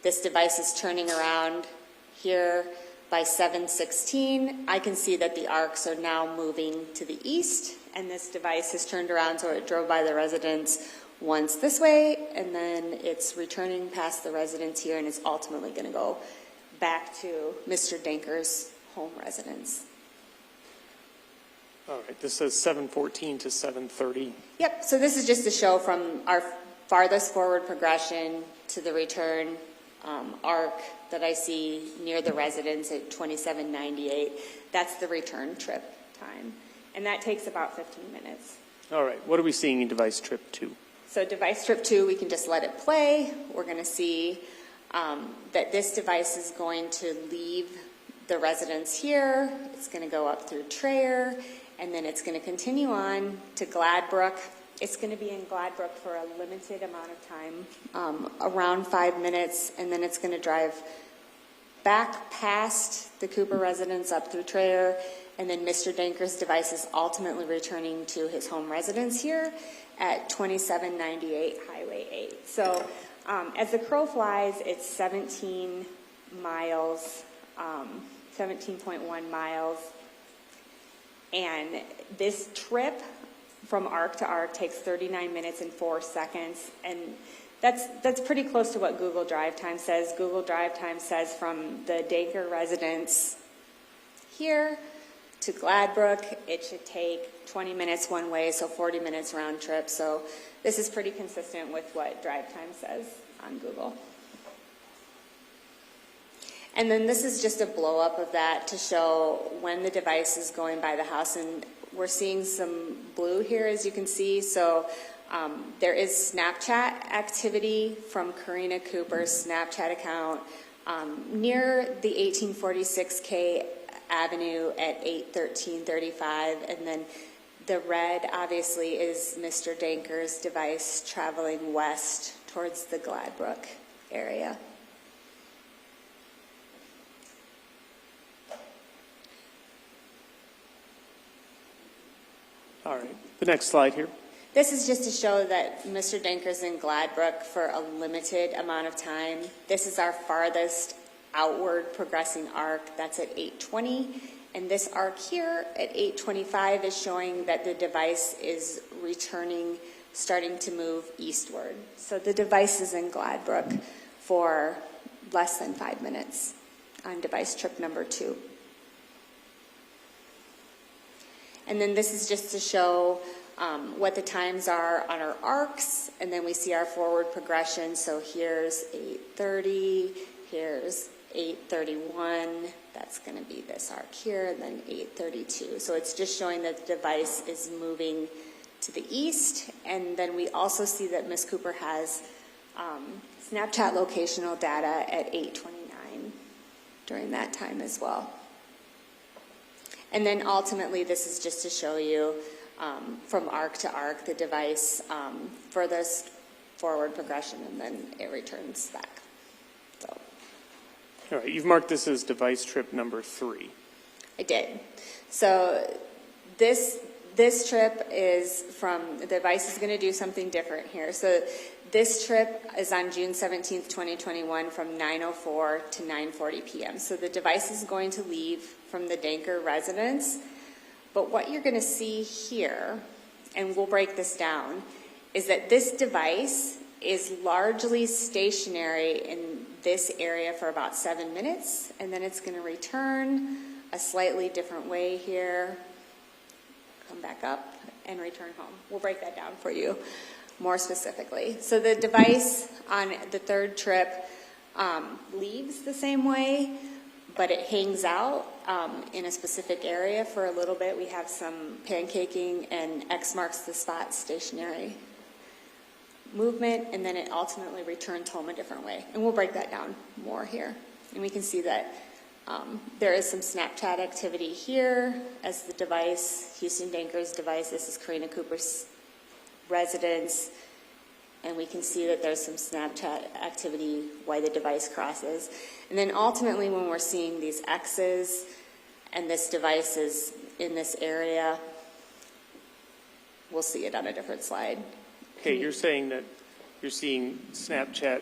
This device is turning around here. By 7:16, I can see that the arcs are now moving to the east, and this device has turned around, so it drove by the residence once this way, and then it's returning past the residence here, and it's ultimately going to go back to Mr. Danker's home residence. All right, this says 7:14 to 7:30. Yep, so this is just to show from our farthest forward progression to the return arc that I see near the residence at 2798. That's the return trip time. And that takes about 15 minutes. All right, what are we seeing in device trip 2? So device trip 2, we can just let it play. We're going to see that this device is going to leave the residence here. It's going to go up through Traer, and then it's going to continue on to Gladbrook. It's going to be in Gladbrook for a limited amount of time, around 5 minutes, and then it's going to drive back past the Cooper residence up through Traer, and then Mr. Danker's device is ultimately returning to his home residence here at 2798 Highway 8. So as the crow flies, it's 17 miles, 17.1 miles, and this trip from arc to arc takes 39 minutes and 4 seconds, and that's pretty close to what Google Drive Time says. Google Drive Time says from the Danker residence here to Gladbrook, it should take 20 minutes one way, so 40 minutes round trip. So this is pretty consistent with what Drive Time says on Google. And then this is just a blow up of that to show when the device is going by the house, and we're seeing some blue here, as you can see. So there is Snapchat activity from Karina Cooper's Snapchat account near the 1846 K Avenue at 8:13:35, and then the red obviously is Mr. Danker's device traveling west towards the Gladbrook area. All right, the next slide here. This is just to show that Mr. Danker's in Gladbrook for a limited amount of time. This is our farthest outward progressing arc. That's at 8:20. And this arc here at 8:25 is showing that the device is returning, starting to move eastward. So the device is in Gladbrook for less than 5 minutes on device trip number 2. And then this is just to show what the times are on our arcs, and then we see our forward progression. So here's 8:30, here's 8:31, that's going to be this arc here, and then 8:32. So it's just showing that the device is moving to the east, and then we also see that Ms. Cooper has Snapchat locational data at 8:29 during that time as well. And then ultimately, this is just to show you from arc to arc the device furthest forward progression, and then it returns back. So. All right, you've marked this as device trip number 3. I did. So this trip is from, the device is going to do something different here. So this trip is on June 17th, 2021 from 9:04 to 9:40 p.m. So the device is going to leave from the Danker residence. But what you're going to see here, and we'll break this down, is that this device is largely stationary in this area for about 7 minutes, and then it's going to return a slightly different way here, come back up, and return home. We'll break that down for you more specifically. So the device on the third trip leaves the same way, but it hangs out in a specific area for a little bit. We have some pancaking, and X marks the spot stationary movement, and then it ultimately returns home a different way. And we'll break that down more here. And we can see that there is some Snapchat activity here as the device, Houston Danker's device. This is Karina Cooper's residence. And we can see that there's some Snapchat activity while the device crosses. And then ultimately, when we're seeing these X's and this device is in this area, we'll see it on a different slide. Okay, you're saying that you're seeing Snapchat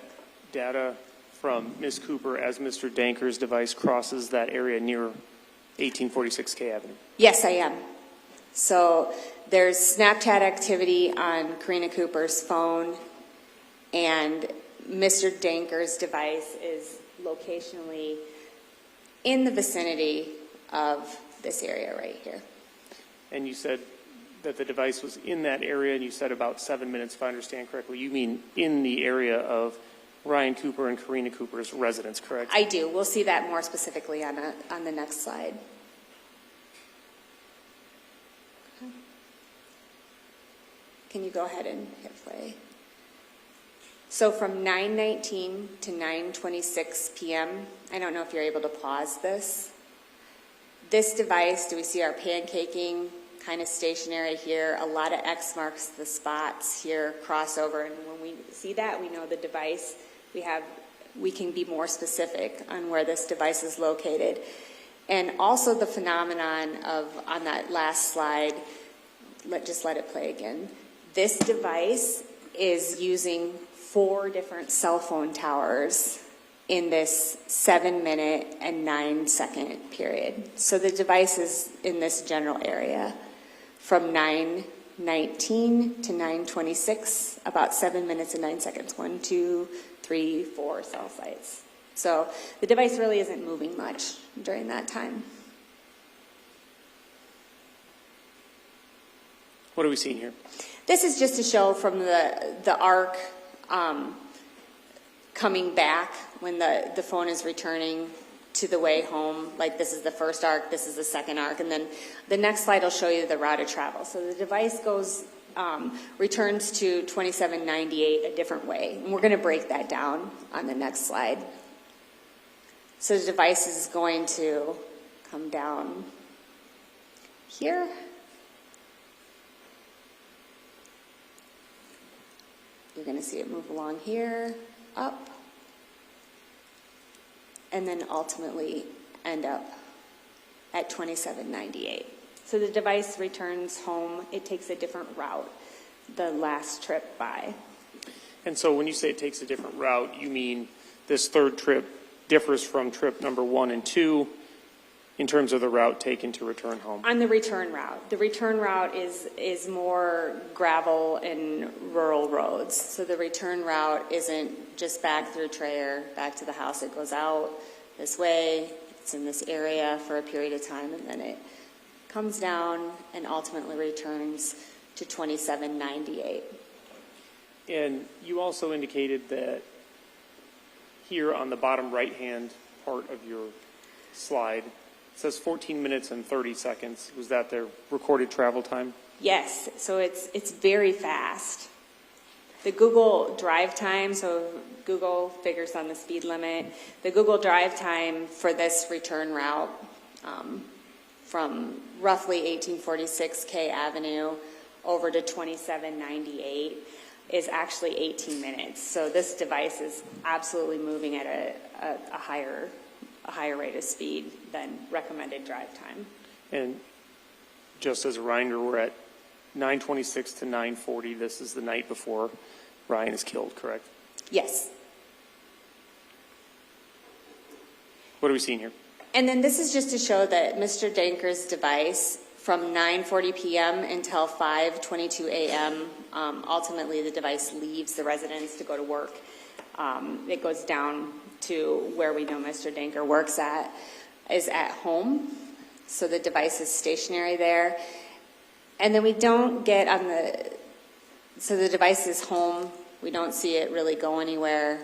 data from Ms. Cooper as Mr. Danker's device crosses that area near 1846 K Avenue. Yes, I am. So there's Snapchat activity on Karina Cooper's phone, and Mr. Danker's device is locationally in the vicinity of this area right here. And you said that the device was in that area, and you said about 7 minutes, if I understand correctly. You mean in the area of Ryan Cooper and Karina Cooper's residence, correct? I do. We'll see that more specifically on the next slide. Okay. Can you go ahead and hit play? So from 9:19 to 9:26 p.m., I don't know if you're able to pause this. This device, do we see our pancaking kind of stationary here? A lot of X marks the spots here, crossover, and when we see that, we know the device. We can be more specific on where this device is located. And also the phenomenon of, on that last slide, just let it play again. This device is using 4 different cell phone towers in this 7-minute and 9-second period. So the device is in this general area from 9:19 to 9:26, about 7 minutes and 9 seconds. 1, 2, 3, 4 cell sites. So the device really isn't moving much during that time. What are we seeing here? This is just to show from the arc coming back when the phone is returning to the way home. Like this is the first arc, this is the second arc, and then the next slide will show you the route of travel. So the device goes, returns to 2798 a different way. And we're going to break that down on the next slide. So the device is going to come down here. You're going to see it move along here, up, and then ultimately end up at 2798. So the device returns home. It takes a different route the last trip by. And so when you say it takes a different route, you mean this third trip differs from trip number 1 and 2 in terms of the route taken to return home? On the return route. The return route is more gravel and rural roads. So the return route isn't just back through Trayer, back to the house. It goes out this way. It's in this area for a period of time, and then it comes down and ultimately returns to 2798. And you also indicated that here on the bottom right-hand part of your slide. It says 14 minutes and 30 seconds. Was that their recorded travel time? Yes, so it's very fast. The Google drive time, so Google figures on the speed limit. The Google drive time for this return route from roughly 1846 K Avenue over to 2798 is actually 18 minutes. So this device is absolutely moving at a higher rate of speed than recommended drive time. And just as a reminder, we're at 9:26 to 9:40. This is the night before Ryan is killed, correct? Yes. What are we seeing here? And then this is just to show that Mr. Danker's device from 9:40 p.m. until 5:22 a.m., ultimately the device leaves the residence to go to work. It goes down to where we know Mr. Danker works at, is at home. So the device is stationary there. And then we don't get on so the device is home. We don't see it really go anywhere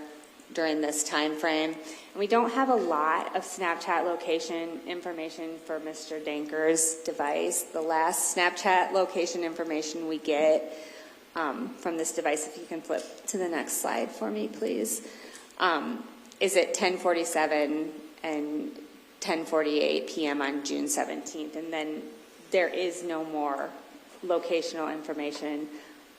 during this time frame. And we don't have a lot of Snapchat location information for Mr. Danker's device. The last Snapchat location information we get from this device, if you can flip to the next slide for me, please, is at 10:47 and 10:48 p.m. on June 17th. And then there is no more locational information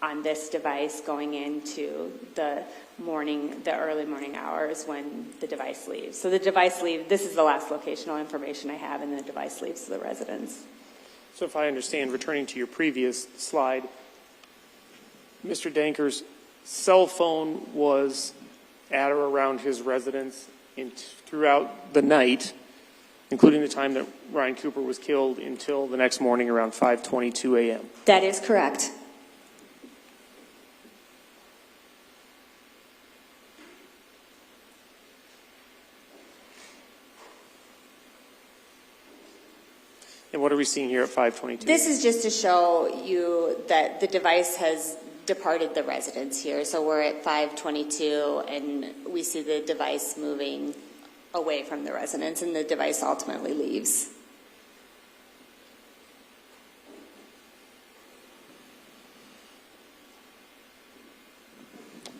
on this device going into the early morning hours when the device leaves. So the device leaves, this is the last locational information I have, and the device leaves the residence. So if I understand, returning to your previous slide, Mr. Danker's cell phone was at or around his residence throughout the night, including the time that Ryan Cooper was killed, until the next morning around 5:22 a.m. That is correct. And what are we seeing here at 5:22? This is just to show you that the device has departed the residence here. So we're at 5:22, and we see the device moving away from the residence, and the device ultimately leaves.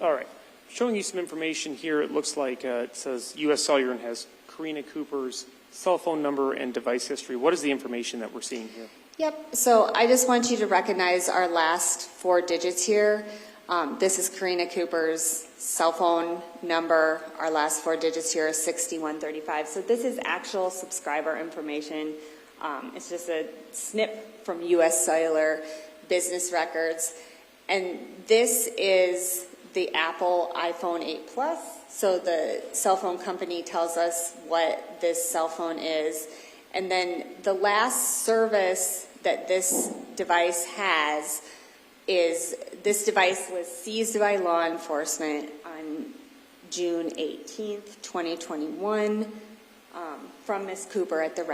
All right. Showing you some information here, it looks like it says U.S. Cellular and has Karina Cooper's cell phone number and device history. What is the information that we're seeing here? Yep. So I just want you to recognize our last 4 digits here. This is Karina Cooper's cell phone number. Our last 4 digits here are 6135. So this is actual subscriber information. It's just a snip from U.S. Cellular business records. And this is the Apple iPhone 8 Plus. So the cell phone company tells us what this cell phone is. And then the last service that this device has is, this device was seized by law enforcement on June 18th, 2021, from Ms. Cooper at the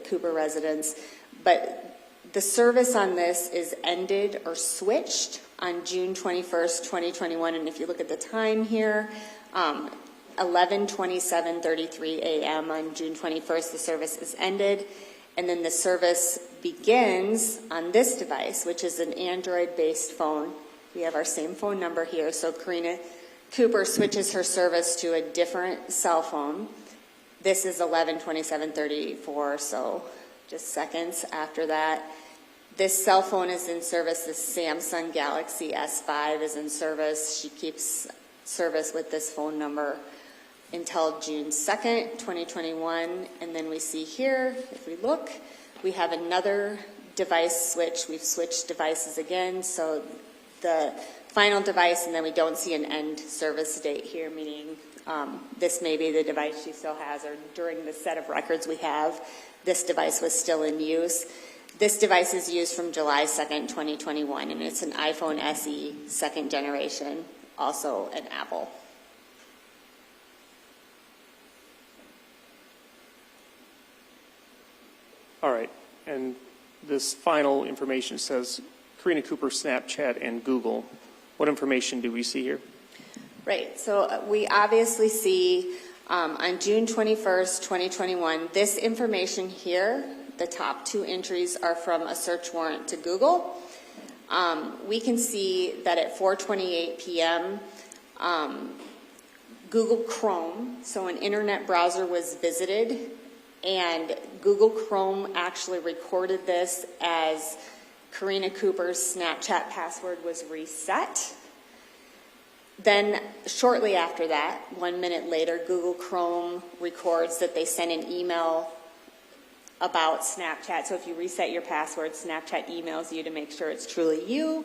Cooper residence. But the service on this is ended or switched on June 21st, 2021. And if you look at the time here, 11:27:33 a.m. on June 21st, the service is ended. And then the service begins on this device, which is an Android-based phone. We have our same phone number here. So Karina Cooper switches her service to a different cell phone. This is 11:27:34, so just seconds after that. This cell phone is in service. This Samsung Galaxy S5 is in service. She keeps service with this phone number until June 2nd, 2021. And then we see here, if we look, we have another device switch. We've switched devices again. So the final device, and then we don't see an end service date here, meaning this may be the device she still has, or during the set of records we have, this device was still in use. This device is used from July 2nd, 2021, and it's an iPhone SE, second generation, also an Apple. All right. And this final information says Karina Cooper, Snapchat, and Google. What information do we see here? Right. So we obviously see On June 21st, 2021, this information here, the top 2 entries are from a search warrant to Google. We can see that at 4:28 p.m., Google Chrome, so an internet browser, was visited, and Google Chrome actually recorded this as Karina Cooper's Snapchat password was reset. Then shortly after that, 1 minute later, Google Chrome records that they sent an email about Snapchat. So if you reset your password, Snapchat emails you to make sure it's truly you.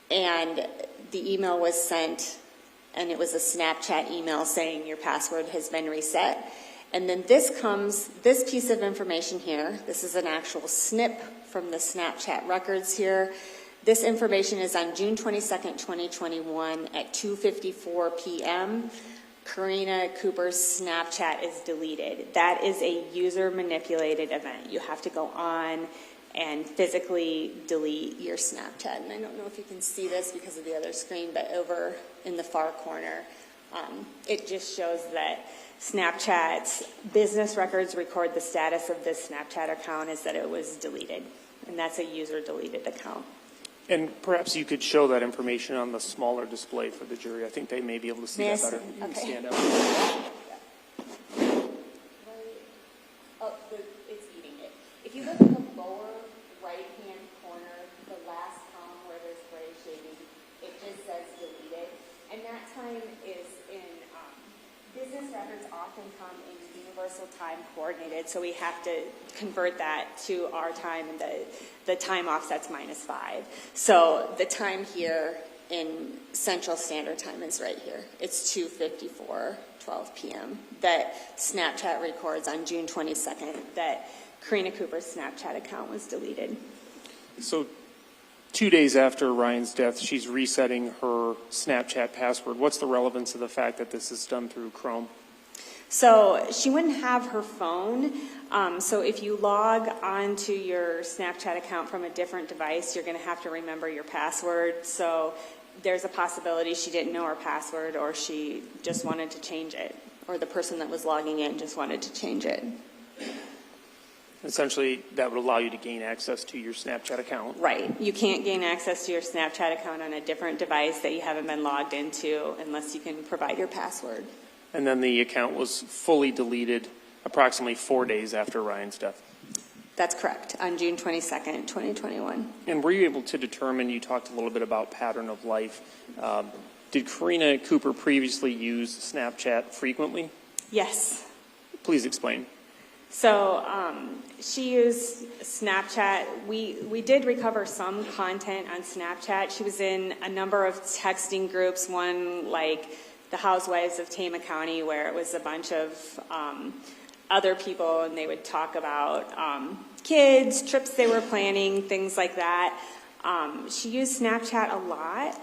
And the email was sent, and it was a Snapchat email saying your password has been reset. And then this piece of information here, this is an actual snip from the Snapchat records here. This information is on June 22nd, 2021 at 2:54 p.m. Karina Cooper's Snapchat is deleted. That is a user-manipulated event. You have to go on and physically delete your Snapchat. And I don't know if you can see this because of the other screen, but over in the far corner, it just shows that Snapchat's business records record the status of this Snapchat account is that it was deleted. And that's a user-deleted account. And perhaps you could show that information on the smaller display for the jury. I think they may be able to see that better. You can stand up. Oh, it's eating it. If you look at the lower right-hand corner, the last column where there's gray shading, it just says deleted. And that time is in, business records often come in universal time coordinated, so we have to convert that to our time, and the time offset's -5. So the time here in Central Standard Time is right here. It's 2:54:12 p.m. that Snapchat records on June 22nd that Karina Cooper's Snapchat account was deleted. So 2 days after Ryan's death, she's resetting her Snapchat password. What's the relevance of the fact that this is done through Chrome? So she wouldn't have her phone. So if you log onto your Snapchat account from a different device, you're going to have to remember your password. So there's a possibility she didn't know her password, or she just wanted to change it, or the person that was logging in just wanted to change it. Essentially, that would allow you to gain access to your Snapchat account. Right. You can't gain access to your Snapchat account on a different device that you haven't been logged into unless you can provide your password. And then the account was fully deleted approximately 4 days after Ryan's death. That's correct, on June 22nd, 2021. And were you able to determine, you talked a little bit about pattern of life, did Karina Cooper previously use Snapchat frequently? Yes. Please explain. So she used Snapchat. We did recover some content on Snapchat. She was in a number of texting groups, one like the Housewives of Tama County, where it was a bunch of other people, and they would talk about kids, trips they were planning, things like that. She used Snapchat a lot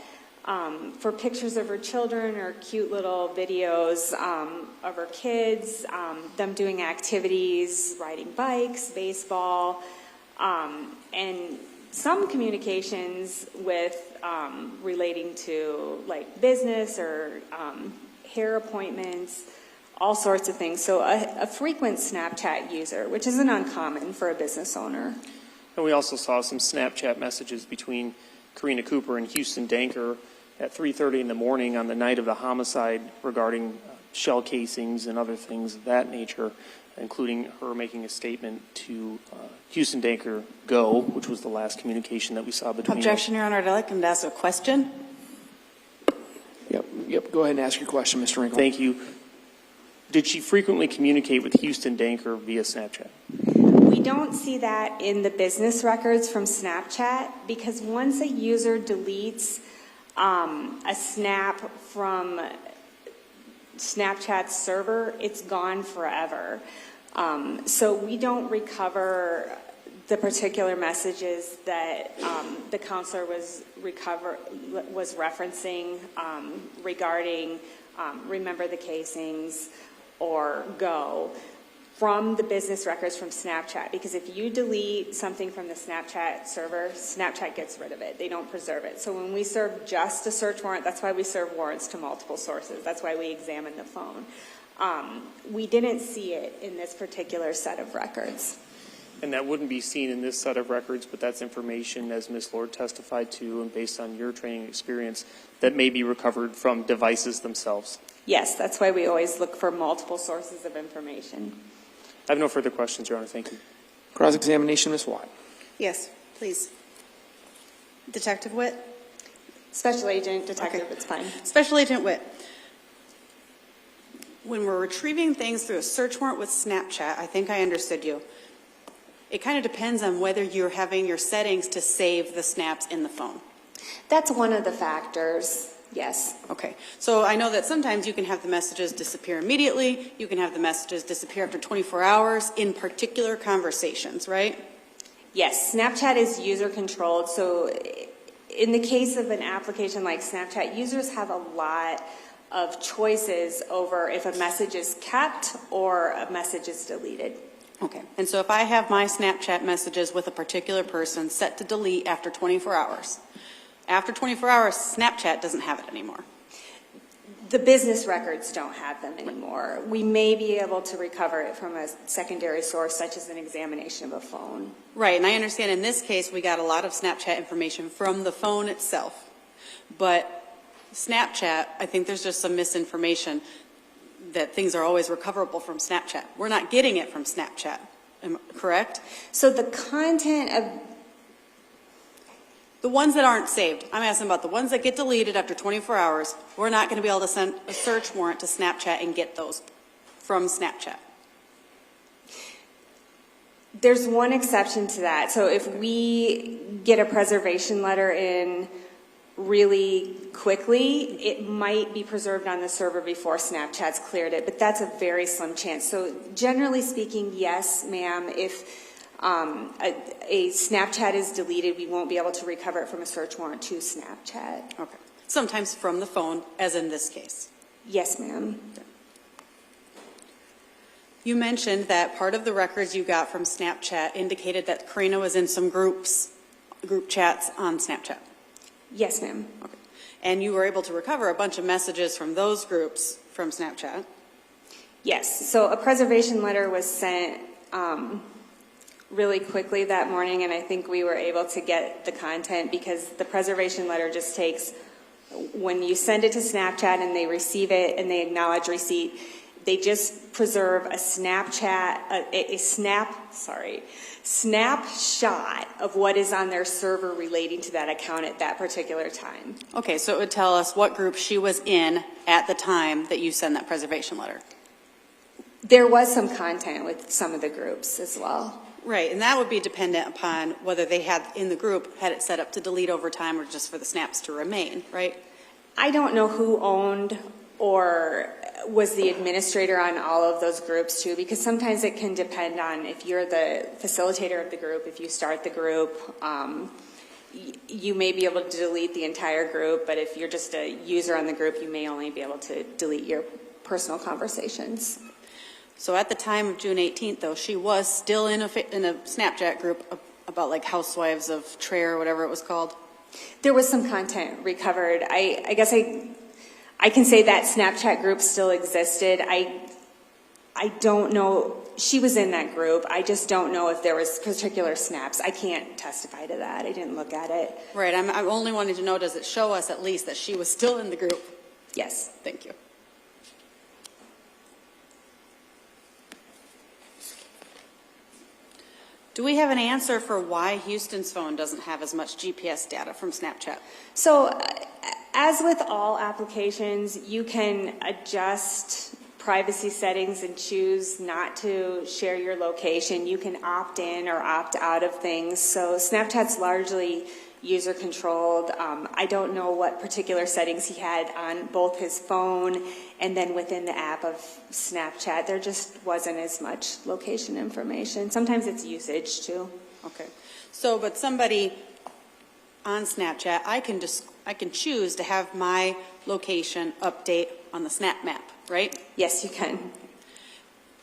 for pictures of her children or cute little videos of her kids, them doing activities, riding bikes, baseball, and some communications with relating to like business or hair appointments, all sorts of things. So a frequent Snapchat user, which isn't uncommon for a business owner. And we also saw some Snapchat messages between Karina Cooper and Houston Danker at 3:30 in the morning on the night of the homicide regarding shell casings and other things of that nature, including her making a statement to Houston Danker, go, which was the last communication that we saw between Objection, Your Honor. I'd like to ask a question. Yep. Go ahead and ask your question, Mr. Wrinkle. Thank you. Did she frequently communicate with Houston Danker via Snapchat? We don't see that in the business records from Snapchat, because once a user deletes a snap from Snapchat's server, it's gone forever. So we don't recover the particular messages that the counselor was referencing regarding remember the casings or go from the business records from Snapchat, because if you delete something from the Snapchat server, Snapchat gets rid of it. They don't preserve it. So when we serve just a search warrant, that's why we serve warrants to multiple sources. That's why we examine the phone. We didn't see it in this particular set of records. And that wouldn't be seen in this set of records, but that's information, as Ms. Lord testified to, and based on your training experience, that may be recovered from devices themselves. Yes, that's why we always look for multiple sources of information. I have no further questions, Your Honor. Thank you. Cross-examination, Ms. Watt. Yes, please. Detective Whit? Special Agent, Detective, Okay. it's fine. Special Agent Whit. When we're retrieving things through a search warrant with Snapchat, I think I understood you. It kind of depends on whether you're having your settings to save the snaps in the phone. That's one of the factors, yes. Okay, so I know that sometimes you can have the messages disappear immediately, you can have the messages disappear after 24 hours in particular conversations, right? Yes, Snapchat is user controlled, so in the case of an application like Snapchat, users have a lot of choices over if a message is kept or a message is deleted. Okay, and so if I have my Snapchat messages with a particular person set to delete after 24 hours, after 24 hours, Snapchat doesn't have it anymore. The business records don't have them anymore. We may be able to recover it from a secondary source, such as an examination of a phone. Right, and I understand in this case we got a lot of Snapchat information from the phone itself. But Snapchat, I think there's just some misinformation that things are always recoverable from Snapchat. We're not getting it from Snapchat, correct? So the content of the ones that aren't saved, I'm asking about the ones that get deleted after 24 hours. We're not going to be able to send a search warrant to Snapchat and get those from Snapchat. There's one exception to that. So if we get a preservation letter in really quickly, it might be preserved on the server before Snapchat's cleared it, but that's a very slim chance. So generally speaking, yes, ma'am, if a Snapchat is deleted, we won't be able to recover it from a search warrant to Snapchat. Okay. Sometimes from the phone, as in this case. Yes, ma'am. You mentioned that part of the records you got from Snapchat indicated that Karina was in some group chats on Snapchat. Yes, ma'am. Okay. And you were able to recover a bunch of messages from those groups from Snapchat. Yes. So a preservation letter was sent really quickly that morning, and I think we were able to get the content because the preservation letter just takes, when you send it to Snapchat and they receive it and they acknowledge receipt, they just preserve a snapshot of what is on their server relating to that account at that particular time. Okay, so it would tell us what group she was in at the time that you send that preservation letter. There was some content with some of the groups as well. Right, and that would be dependent upon whether they had in the group had it set up to delete over time or just for the snaps to remain, right? I don't know who owned or was the administrator on all of those groups too, because sometimes it can depend on if you're the facilitator of the group, if you start the group, you may be able to delete the entire group, but if you're just a user on the group, you may only be able to delete your personal conversations. So at the time of June 18th, though, she was still in a Snapchat group about like Housewives of Trey or whatever it was called? There was some content recovered. I guess I can say that Snapchat group still existed. I don't know. She was in that group. I just don't know if there was particular snaps. I can't testify to that. I didn't look at it. Right. I'm only wanting to know, does it show us at least that she was still in the group? Yes. Thank you. Do we have an answer for why Houston's phone doesn't have as much GPS data from Snapchat? So, as with all applications, you can adjust privacy settings and choose not to share your location. You can opt in or opt out of things. So Snapchat's largely user controlled. I don't know what particular settings he had on both his phone and then within the app of Snapchat. There just wasn't as much location information. Sometimes it's usage too. Okay. So, but somebody on Snapchat, I can choose to have my location update on the Snap Map, right? Yes, you can.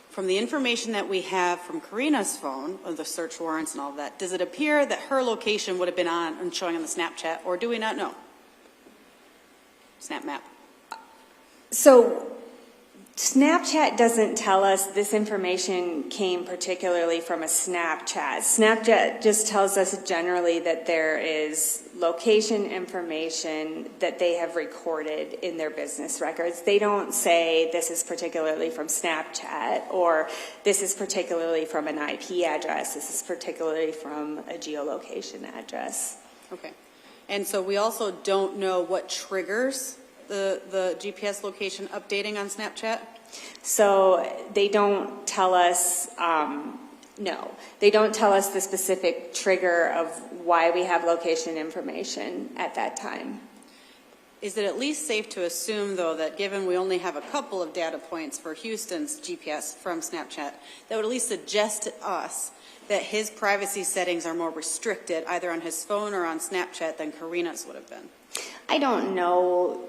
From the information that we have from Karina's phone, of the search warrants and all of that, does it appear that her location would have been on and showing on the Snapchat, or do we not know? Snap Map. So Snapchat doesn't tell us this information came particularly from a Snapchat. Snapchat just tells us generally that there is location information that they have recorded in their business records. They don't say this is particularly from Snapchat or this is particularly from an IP address. This is particularly from a geolocation address. Okay. And so we also don't know what triggers the GPS location updating on Snapchat? So they don't tell us, no, they don't tell us the specific trigger of why we have location information at that time. Is it at least safe to assume, though, that given we only have a couple of data points for Houston's GPS from Snapchat, that would at least suggest to us that his privacy settings are more restricted either on his phone or on Snapchat than Karina's would have been? I don't know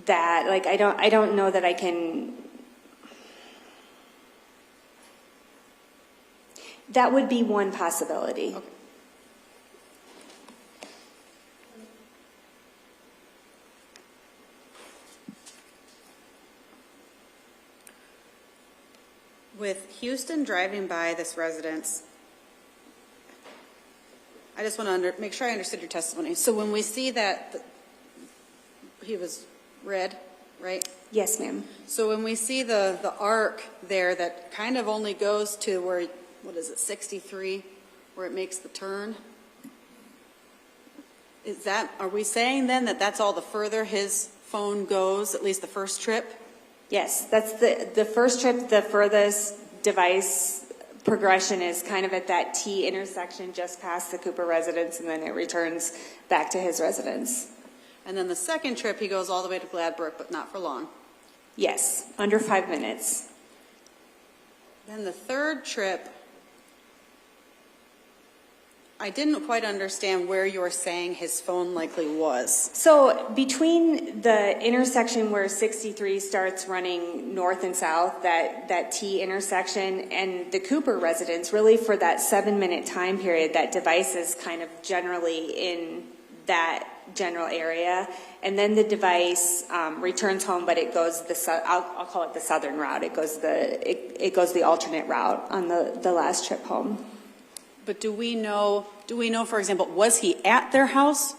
that, like, I don't know that I can. That would be one possibility. Okay. With Houston driving by this residence, I just want to make sure I understood your testimony. So when we see that he was red, right? Yes, ma'am. So when we see the arc there that kind of only goes to where, what is it, 63, where it makes the turn? Is that, are we saying then that that's all the further his phone goes, at least the first trip? Yes, that's the first trip, the furthest device progression is kind of at that T intersection just past the Cooper residence, and then it returns back to his residence. And then the second trip, he goes all the way to Gladbrook, but not for long. Yes, under 5 minutes. Then the third trip, I didn't quite understand where you were saying his phone likely was. So between the intersection where 63 starts running north and south, that T intersection, and the Cooper residence, really for that 7-minute time period, that device is kind of generally in that general area. And then the device returns home, but it goes I'll call it the southern route. It goes the alternate route on the last trip home. But do we know, for example, was he at their house?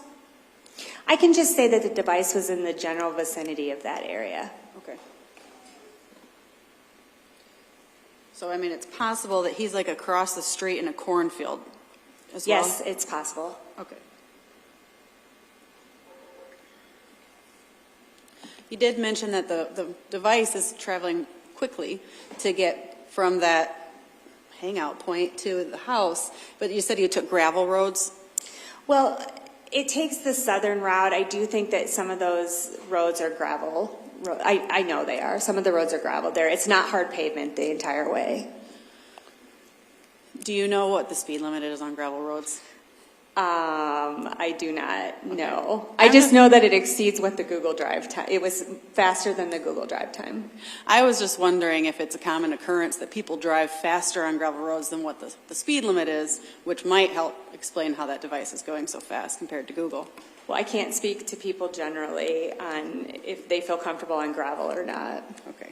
I can just say that the device was in the general vicinity of that area. Okay. So, I mean, it's possible that he's like across the street in a cornfield as well? Yes, it's possible. Okay. You did mention that the device is traveling quickly to get from that hangout point to the house, but you said you took gravel roads? Well, it takes the southern route. I do think that some of those roads are gravel. I know they are. Some of the roads are gravel there. It's not hard pavement the entire way. Do you know what the speed limit is on gravel roads? I do not know. I just know that it exceeds what the Google Drive time. It was faster than the Google Drive time. I was just wondering if it's a common occurrence that people drive faster on gravel roads than what the speed limit is, which might help explain how that device is going so fast compared to Google. Well, I can't speak to people generally on if they feel comfortable on gravel or not. Okay.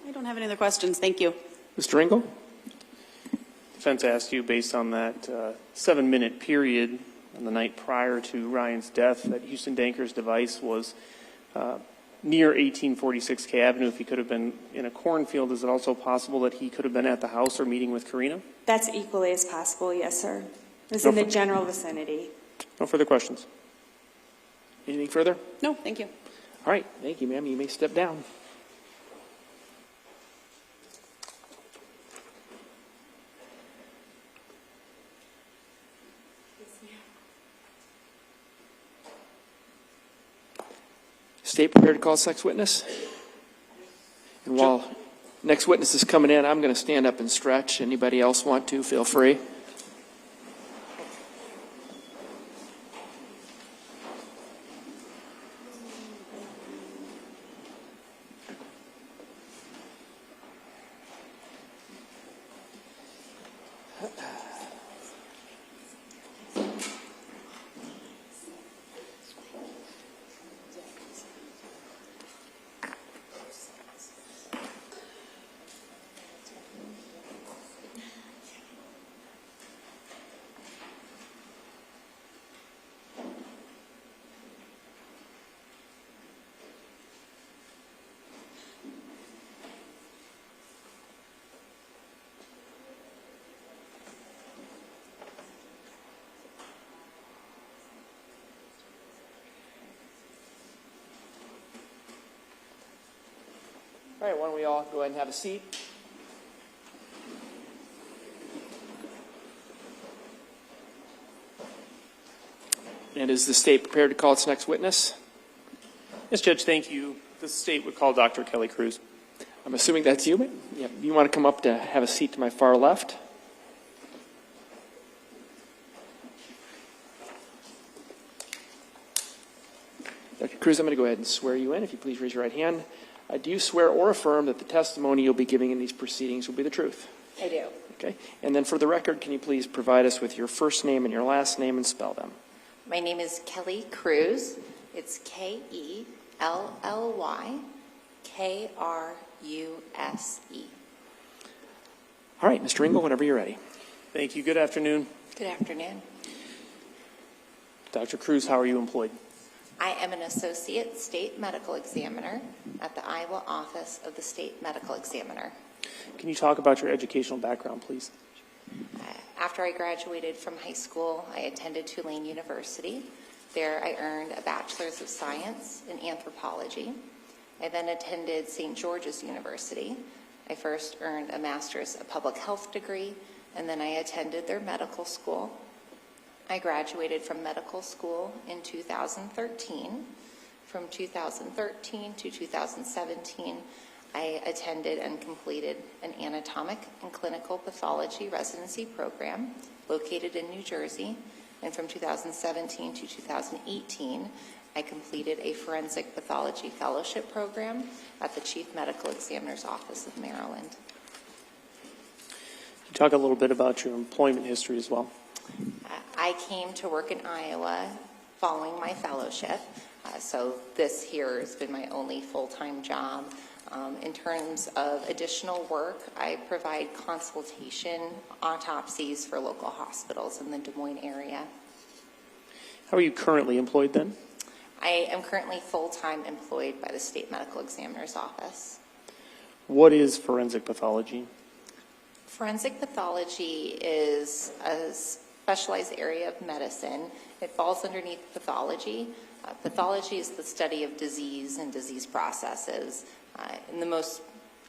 I don't have any other questions. Thank you. Mr. Engel? Defense asked you, based on that 7-minute period on the night prior to Ryan's death, that Houston Danker's device was near 1846 K Avenue. If he could have been in a cornfield, is it also possible that he could have been at the house or meeting with Karina? That's equally as possible, yes, sir. It's in the general vicinity. No further questions. Anything further? No, thank you. All right. Thank you, ma'am. You may step down. Stay prepared to call sex witness. And while next witness is coming in, I'm going to stand up and stretch. Anybody else want to, feel free. All right, why don't we all go ahead and have a seat? And is the state prepared to call its next witness? Yes, Judge, thank you. The state would call Dr. Kelly Cruz. I'm assuming that's you. Yeah, you want to come up to have a seat to my far left? Dr. Cruz, I'm going to go ahead and swear you in. If you please raise your right hand. Do you swear or affirm that the testimony you'll be giving in these proceedings will be the truth? I do. Okay. And then for the record, can you please provide us with your first name and your last name and spell them? My name is Kelly Cruz. It's Kellylly, Kruse. All right, Mr. Ringel, whenever you're ready. Thank you. Good afternoon. Good afternoon. Dr. Cruz, how are you employed? I am an associate state medical examiner at the Iowa office of the state medical examiner. Can you talk about your educational background, please? After I graduated from high school, I attended Tulane University. There I earned a Bachelor's of Science in Anthropology. I then attended St. George's University. I first earned a Master's of Public Health degree, and then I attended their medical school. I graduated from medical school in 2013. From 2013 to 2017, I attended and completed an anatomic and clinical pathology residency program located in New Jersey. And from 2017 to 2018, I completed a forensic pathology fellowship program at the Chief Medical Examiner's Office of Maryland. Can you talk a little bit about your employment history as well? I came to work in Iowa following my fellowship, so this here has been my only full-time job. In terms of additional work, I provide consultation autopsies for local hospitals in the Des Moines area. How are you currently employed then? I am currently full-time employed by the State Medical Examiner's Office. What is forensic pathology? Forensic pathology is a specialized area of medicine. It falls underneath pathology. Pathology is the study of disease and disease processes. In the most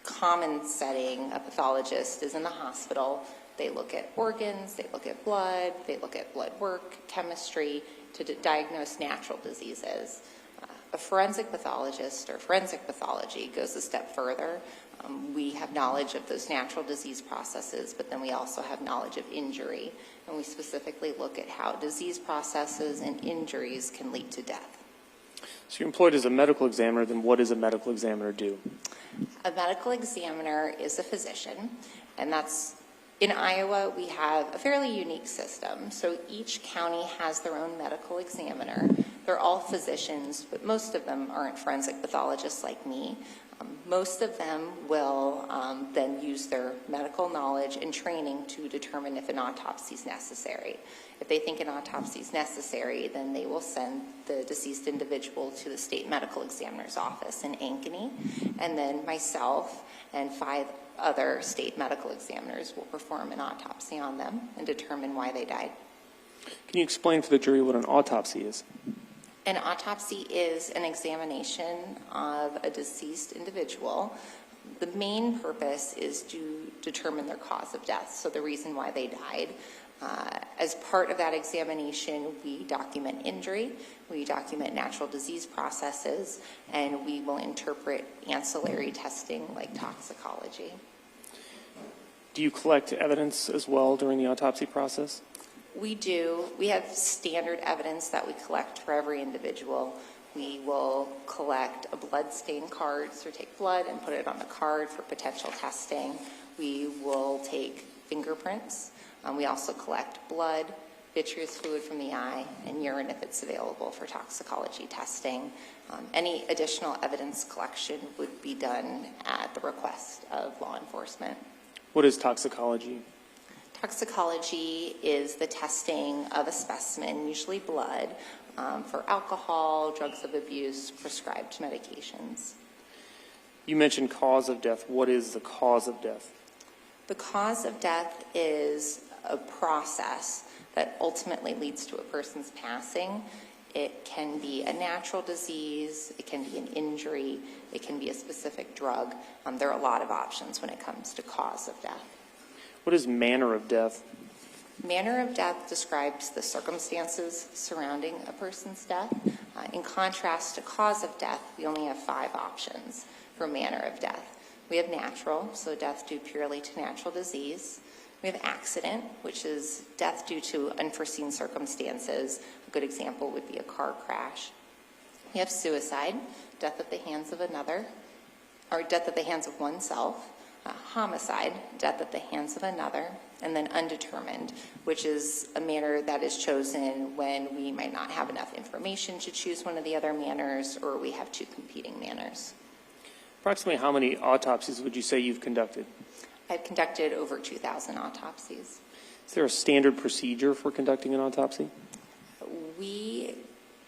common setting, a pathologist is in the hospital. They look at organs, they look at blood, they look at blood work, chemistry to diagnose natural diseases. A forensic pathologist or forensic pathology goes a step further. We have knowledge of those natural disease processes, but then we also have knowledge of injury. And we specifically look at how disease processes and injuries can lead to death. So you're employed as a medical examiner, then what does a medical examiner do? A medical examiner is a physician, and that's, in Iowa, we have a fairly unique system. So each county has their own medical examiner. They're all physicians, but most of them aren't forensic pathologists like me. Most of them will then use their medical knowledge and training to determine if an autopsy is necessary. If they think an autopsy is necessary, then they will send the deceased individual to the state medical examiner's office in Ankeny, and then myself and 5 other state medical examiners will perform an autopsy on them and determine why they died. Can you explain for the jury what an autopsy is? An autopsy is an examination of a deceased individual. The main purpose is to determine their cause of death, so the reason why they died. As part of that examination, we document injury, we document natural disease processes, and we will interpret ancillary testing like toxicology. Do you collect evidence as well during the autopsy process? We do. We have standard evidence that we collect for every individual. We will collect a blood stain card, so take blood and put it on a card for potential testing. We will take fingerprints. We also collect blood, vitreous fluid from the eye, and urine if it's available for toxicology testing. Any additional evidence collection would be done at the request of law enforcement. What is toxicology? Toxicology is the testing of a specimen, usually blood, for alcohol, drugs of abuse, prescribed medications. You mentioned cause of death. What is the cause of death? The cause of death is a process that ultimately leads to a person's passing. It can be a natural disease, it can be an injury, it can be a specific drug. There are a lot of options when it comes to cause of death. What is manner of death? Manner of death describes the circumstances surrounding a person's death. In contrast to cause of death, we only have 5 options for manner of death. We have natural, so death due purely to natural disease. We have accident, which is death due to unforeseen circumstances. A good example would be a car crash. We have suicide, death at the hands of another, or death at the hands of oneself. Homicide, death at the hands of another. And then undetermined, which is a manner that is chosen when we might not have enough information to choose one of the other manners, or we have 2 competing manners. Approximately how many autopsies would you say you've conducted? I've conducted over 2,000 autopsies. Is there a standard procedure for conducting an autopsy? We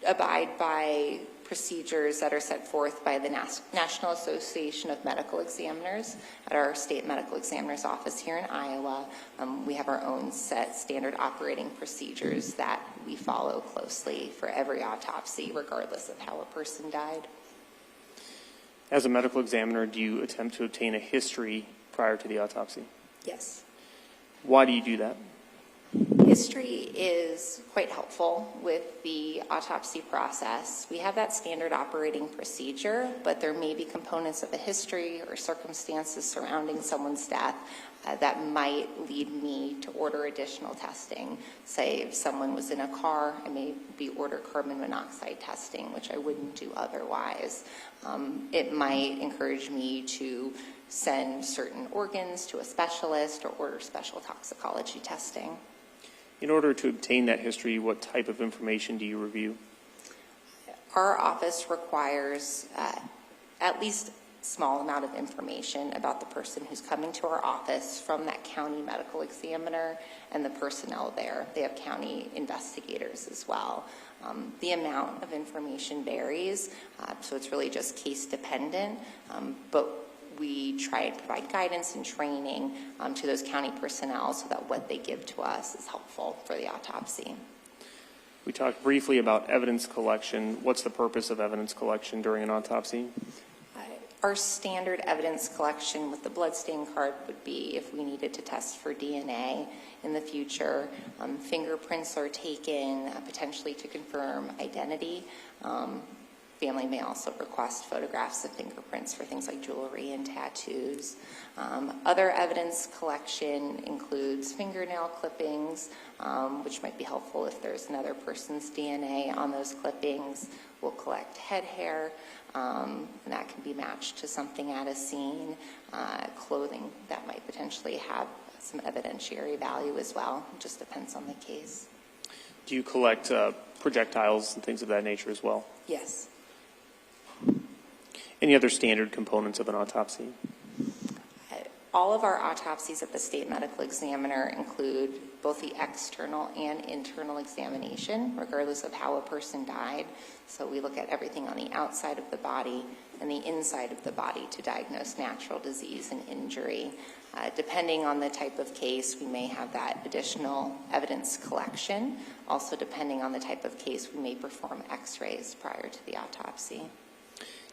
abide by procedures that are set forth by the National Association of Medical Examiners at our state medical examiner's office here in Iowa. We have our own set standard operating procedures that we follow closely for every autopsy, regardless of how a person died. As a medical examiner, do you attempt to obtain a history prior to the autopsy? Yes. Why do you do that? History is quite helpful with the autopsy process. We have that standard operating procedure, but there may be components of the history or circumstances surrounding someone's death that might lead me to order additional testing. Say if someone was in a car, I may order carbon monoxide testing, which I wouldn't do otherwise. It might encourage me to send certain organs to a specialist or order special toxicology testing. In order to obtain that history, what type of information do you review? Our office requires at least a small amount of information about the person who's coming to our office from that county medical examiner and the personnel there. They have county investigators as well. The amount of information varies, so it's really just case dependent, but we try and provide guidance and training to those county personnel so that what they give to us is helpful for the autopsy. We talked briefly about evidence collection. What's the purpose of evidence collection during an autopsy? Our standard evidence collection with the bloodstain card would be if we needed to test for DNA in the future. Fingerprints are taken potentially to confirm identity. Family may also request photographs of fingerprints for things like jewelry and tattoos. Other evidence collection includes fingernail clippings, which might be helpful if there's another person's DNA on those clippings. We'll collect head hair, and that can be matched to something at a scene. Clothing that might potentially have some evidentiary value as well. It just depends on the case. Do you collect projectiles and things of that nature as well? Yes. Any other standard components of an autopsy? All of our autopsies at the state medical examiner include both the external and internal examination, regardless of how a person died. So we look at everything on the outside of the body and the inside of the body to diagnose natural disease and injury. Depending on the type of case, we may have that additional evidence collection. Also, depending on the type of case, we may perform x-rays prior to the autopsy.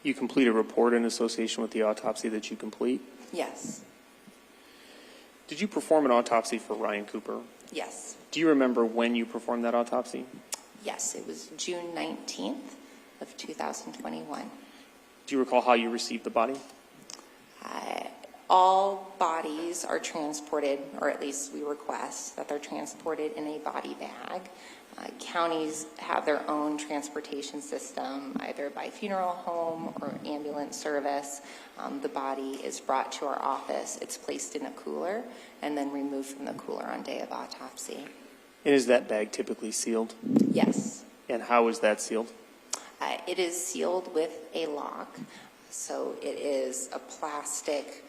You complete a report in association with the autopsy that you complete? Yes. Did you perform an autopsy for Ryan Cooper? Yes. Do you remember when you performed that autopsy? Yes, it was June 19th of 2021. Do you recall how you received the body? All bodies are transported, or at least we request that they're transported in a body bag. Counties have their own transportation system, either by funeral home or ambulance service. The body is brought to our office. It's placed in a cooler and then removed from the cooler on day of autopsy. And is that bag typically sealed? Yes. And how is that sealed? It is sealed with a lock. So it is a plastic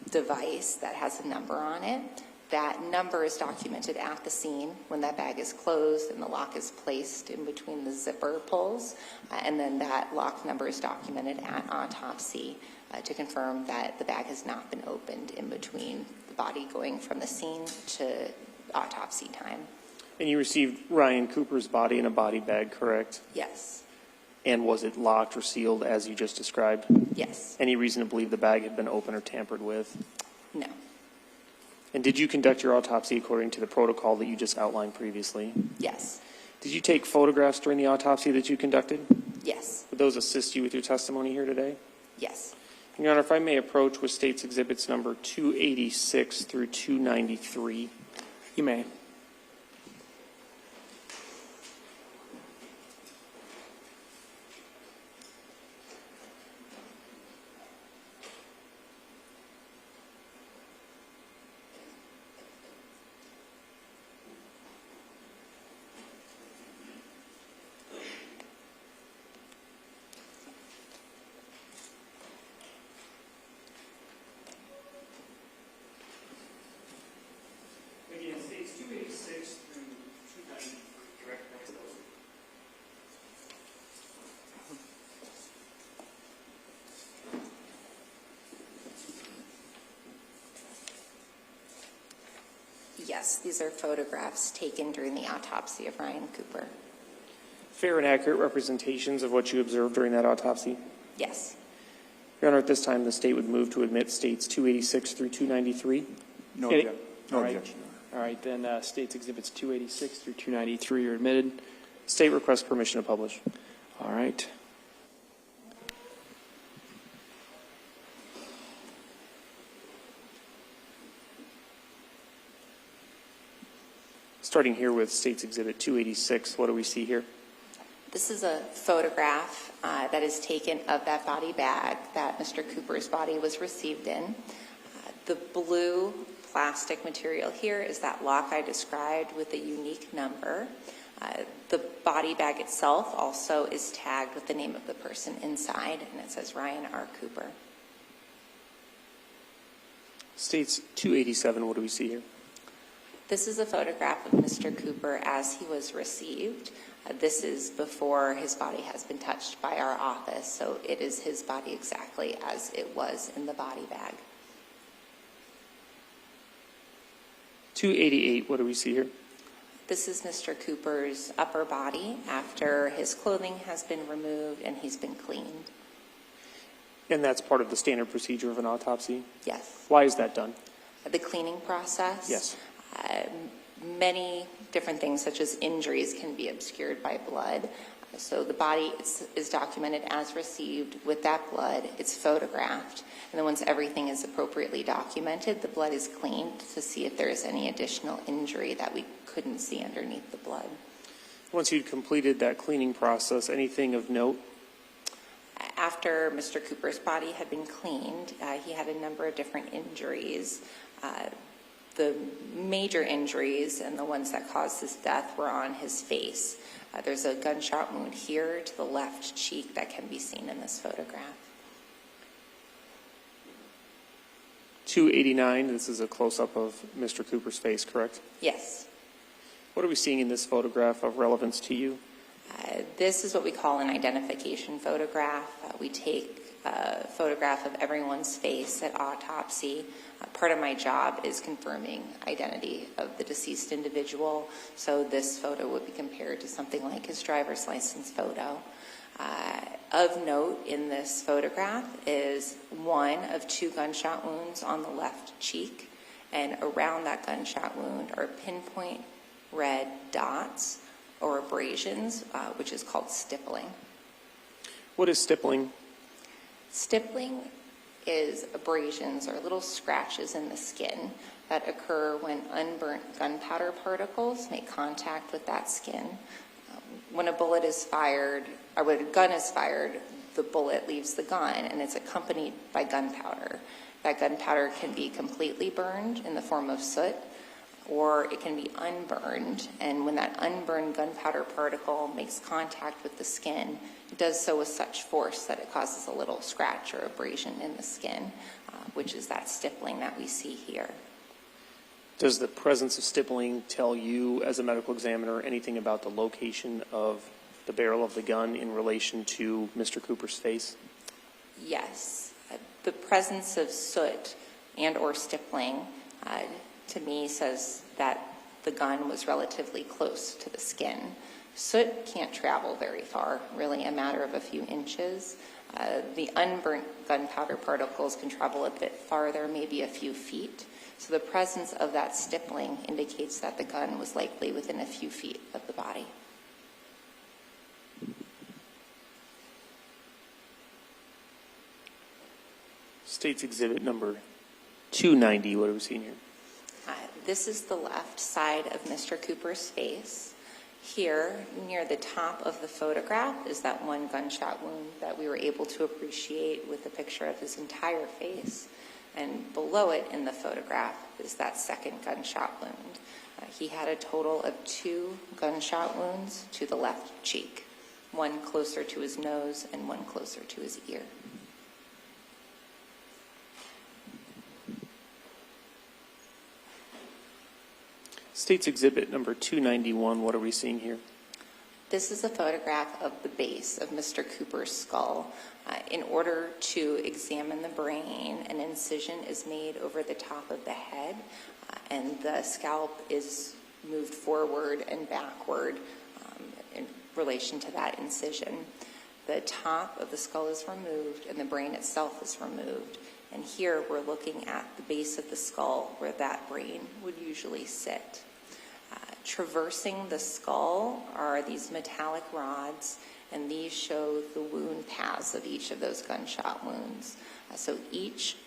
device that has a number on it. That number is documented at the scene when that bag is closed and the lock is placed in between the zipper pulls. And then that lock number is documented at autopsy to confirm that the bag has not been opened in between the body going from the scene to autopsy time. And you received Ryan Cooper's body in a body bag, correct? Yes. And was it locked or sealed as you just described? Yes. Any reason to believe the bag had been opened or tampered with? No. And did you conduct your autopsy according to the protocol that you just outlined previously? Yes. Did you take photographs during the autopsy that you conducted? Yes. Would those assist you with your testimony here today? Yes. Your Honor, if I may approach with State's Exhibits number 286 through 293. You may. Again, States 286 through 293. You recognize those? Yes, these are photographs taken during the autopsy of Ryan Cooper. Fair and accurate representations of what you observed during that autopsy? Yes. Your Honor, at this time, the State would move to admit States 286 through 293. No Any- objection. All No right. objection. All right, then States Exhibits 286 through 293 are admitted. State requests permission to publish. All right. Starting here with States Exhibit 286, what do we see here? This is a photograph that is taken of that body bag that Mr. Cooper's body was received in. The blue plastic material here is that lock I described with a unique number. The body bag itself also is tagged with the name of the person inside, and it says Ryan R. Cooper. States 287, what do we see here? This is a photograph of Mr. Cooper as he was received. This is before his body has been touched by our office, so it is his body exactly as it was in the body bag. 288, what do we see here? This is Mr. Cooper's upper body after his clothing has been removed and he's been cleaned. And that's part of the standard procedure of an autopsy? Yes. Why is that done? The cleaning process? Yes. Many different things such as injuries can be obscured by blood. So the body is documented as received with that blood. It's photographed. And then once everything is appropriately documented, the blood is cleaned to see if there is any additional injury that we couldn't see underneath the blood. Once you'd completed that cleaning process, anything of note? After Mr. Cooper's body had been cleaned, he had a number of different injuries. The major injuries and the ones that caused his death were on his face. There's a gunshot wound here to the left cheek that can be seen in this photograph. 289, this is a close-up of Mr. Cooper's face, correct? Yes. What are we seeing in this photograph of relevance to you? This is what we call an identification photograph. We take a photograph of everyone's face at autopsy. Part of my job is confirming identity of the deceased individual, so this photo would be compared to something like his driver's license photo. Of note in this photograph is one of 2 gunshot wounds on the left cheek, and around that gunshot wound are pinpoint red dots or abrasions, which is called stippling. What is stippling? Stippling is abrasions or little scratches in the skin that occur when unburnt gunpowder particles make contact with that skin. When a bullet is fired, or when a gun is fired, the bullet leaves the gun and it's accompanied by gunpowder. That gunpowder can be completely burned in the form of soot, or it can be unburned, and when that unburned gunpowder particle makes contact with the skin, it does so with such force that it causes a little scratch or abrasion in the skin, which is that stippling that we see here. Does the presence of stippling tell you, as a medical examiner, anything about the location of the barrel of the gun in relation to Mr. Cooper's face? Yes. The presence of soot and or stippling to me says that the gun was relatively close to the skin. Soot can't travel very far, really a matter of a few inches. The unburnt gunpowder particles can travel a bit farther, maybe a few feet. So the presence of that stippling indicates that the gun was likely within a few feet of the body. State's exhibit number 290, what are we seeing here? This is the left side of Mr. Cooper's face. Here, near the top of the photograph, is that one gunshot wound that we were able to appreciate with a picture of his entire face. And below it in the photograph is that second gunshot wound. He had a total of 2 gunshot wounds to the left cheek, one closer to his nose and one closer to his ear. State's exhibit number 291, what are we seeing here? This is a photograph of the base of Mr. Cooper's skull. In order to examine the brain, an incision is made over the top of the head, and the scalp is moved forward and backward in relation to that incision. The top of the skull is removed, and the brain itself is removed. And here we're looking at the base of the skull where that brain would usually sit. Traversing the skull are these metallic rods, and these show the wound paths of each of those gunshot wounds. So each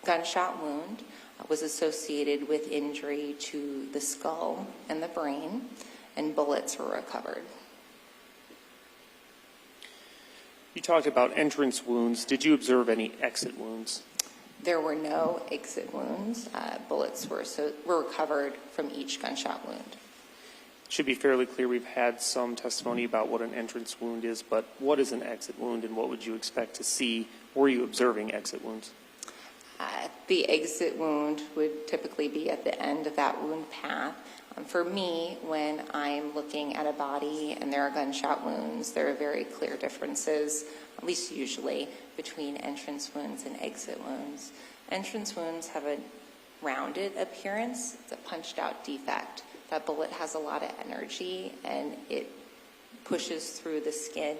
gunshot wound was associated with injury to the skull and the brain, and bullets were recovered. You talked about entrance wounds. Did you observe any exit wounds? There were no exit wounds. Bullets were recovered from each gunshot wound. It should be fairly clear we've had some testimony about what an entrance wound is, but what is an exit wound and what would you expect to see? Were you observing exit wounds? The exit wound would typically be at the end of that wound path. For me, when I'm looking at a body and there are gunshot wounds, there are very clear differences, at least usually, between entrance wounds and exit wounds. Entrance wounds have a rounded appearance. It's a punched out defect. That bullet has a lot of energy and it pushes through the skin,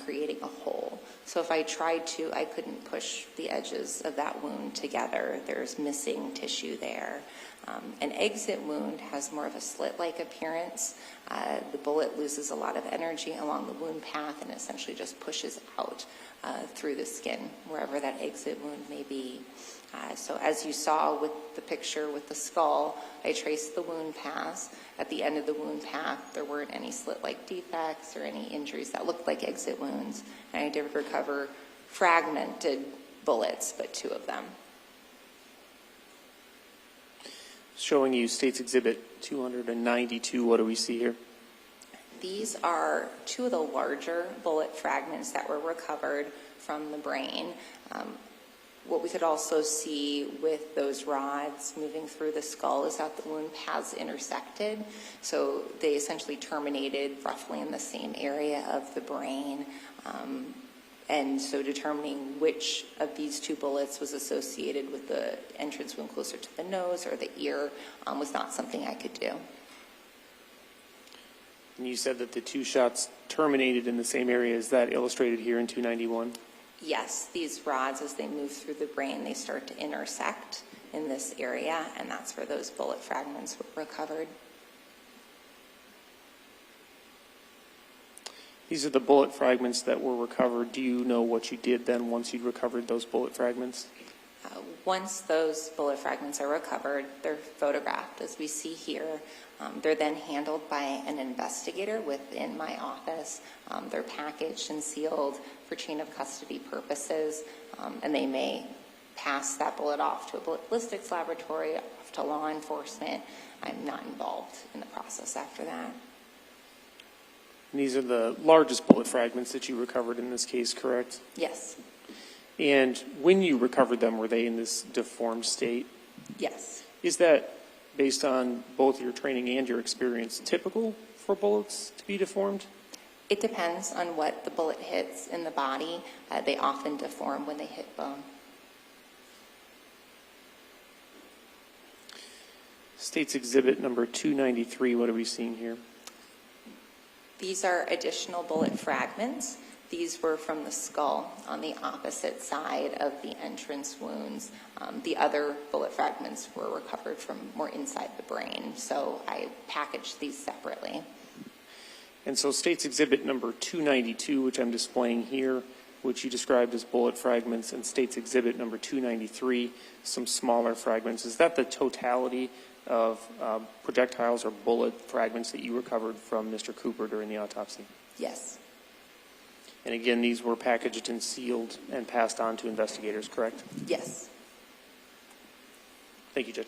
creating a hole. So if I tried to, I couldn't push the edges of that wound together. There's missing tissue there. An exit wound has more of a slit-like appearance. The bullet loses a lot of energy along the wound path and essentially just pushes out through the skin, wherever that exit wound may be. So as you saw with the picture with the skull, I traced the wound paths. At the end of the wound path, there weren't any slit-like defects or any injuries that looked like exit wounds. And I did recover fragmented bullets, but 2 of them. Showing you State's Exhibit 292, what do we see here? These are 2 of the larger bullet fragments that were recovered from the brain. What we could also see with those rods moving through the skull is that the wound paths intersected. So they essentially terminated roughly in the same area of the brain. And so determining which of these 2 bullets was associated with the entrance wound closer to the nose or the ear was not something I could do. And you said that the 2 shots terminated in the same area. Is that illustrated here in 291? Yes, these rods, as they move through the brain, they start to intersect in this area, and that's where those bullet fragments were recovered. These are the bullet fragments that were recovered. Do you know what you did then once you recovered those bullet fragments? Once those bullet fragments are recovered, they're photographed, as we see here. They're then handled by an investigator within my office. They're packaged and sealed for chain of custody purposes, and they may pass that bullet off to a ballistics laboratory, off to law enforcement. I'm not involved in the process after that. And these are the largest bullet fragments that you recovered in this case, correct? Yes. And when you recovered them, were they in this deformed state? Yes. Is that, based on both your training and your experience, typical for bullets to be deformed? It depends on what the bullet hits in the body. They often deform when they hit bone. State's Exhibit number 293, what are we seeing here? These are additional bullet fragments. These were from the skull on the opposite side of the entrance wounds. The other bullet fragments were recovered from more inside the brain, so I packaged these separately. And so State's Exhibit number 292, which I'm displaying here, which you described as bullet fragments, and State's Exhibit number 293, some smaller fragments. Is that the totality of projectiles or bullet fragments that you recovered from Mr. Cooper during the autopsy? Yes. And again, these were packaged and sealed and passed on to investigators, correct? Yes. Thank you, Judge.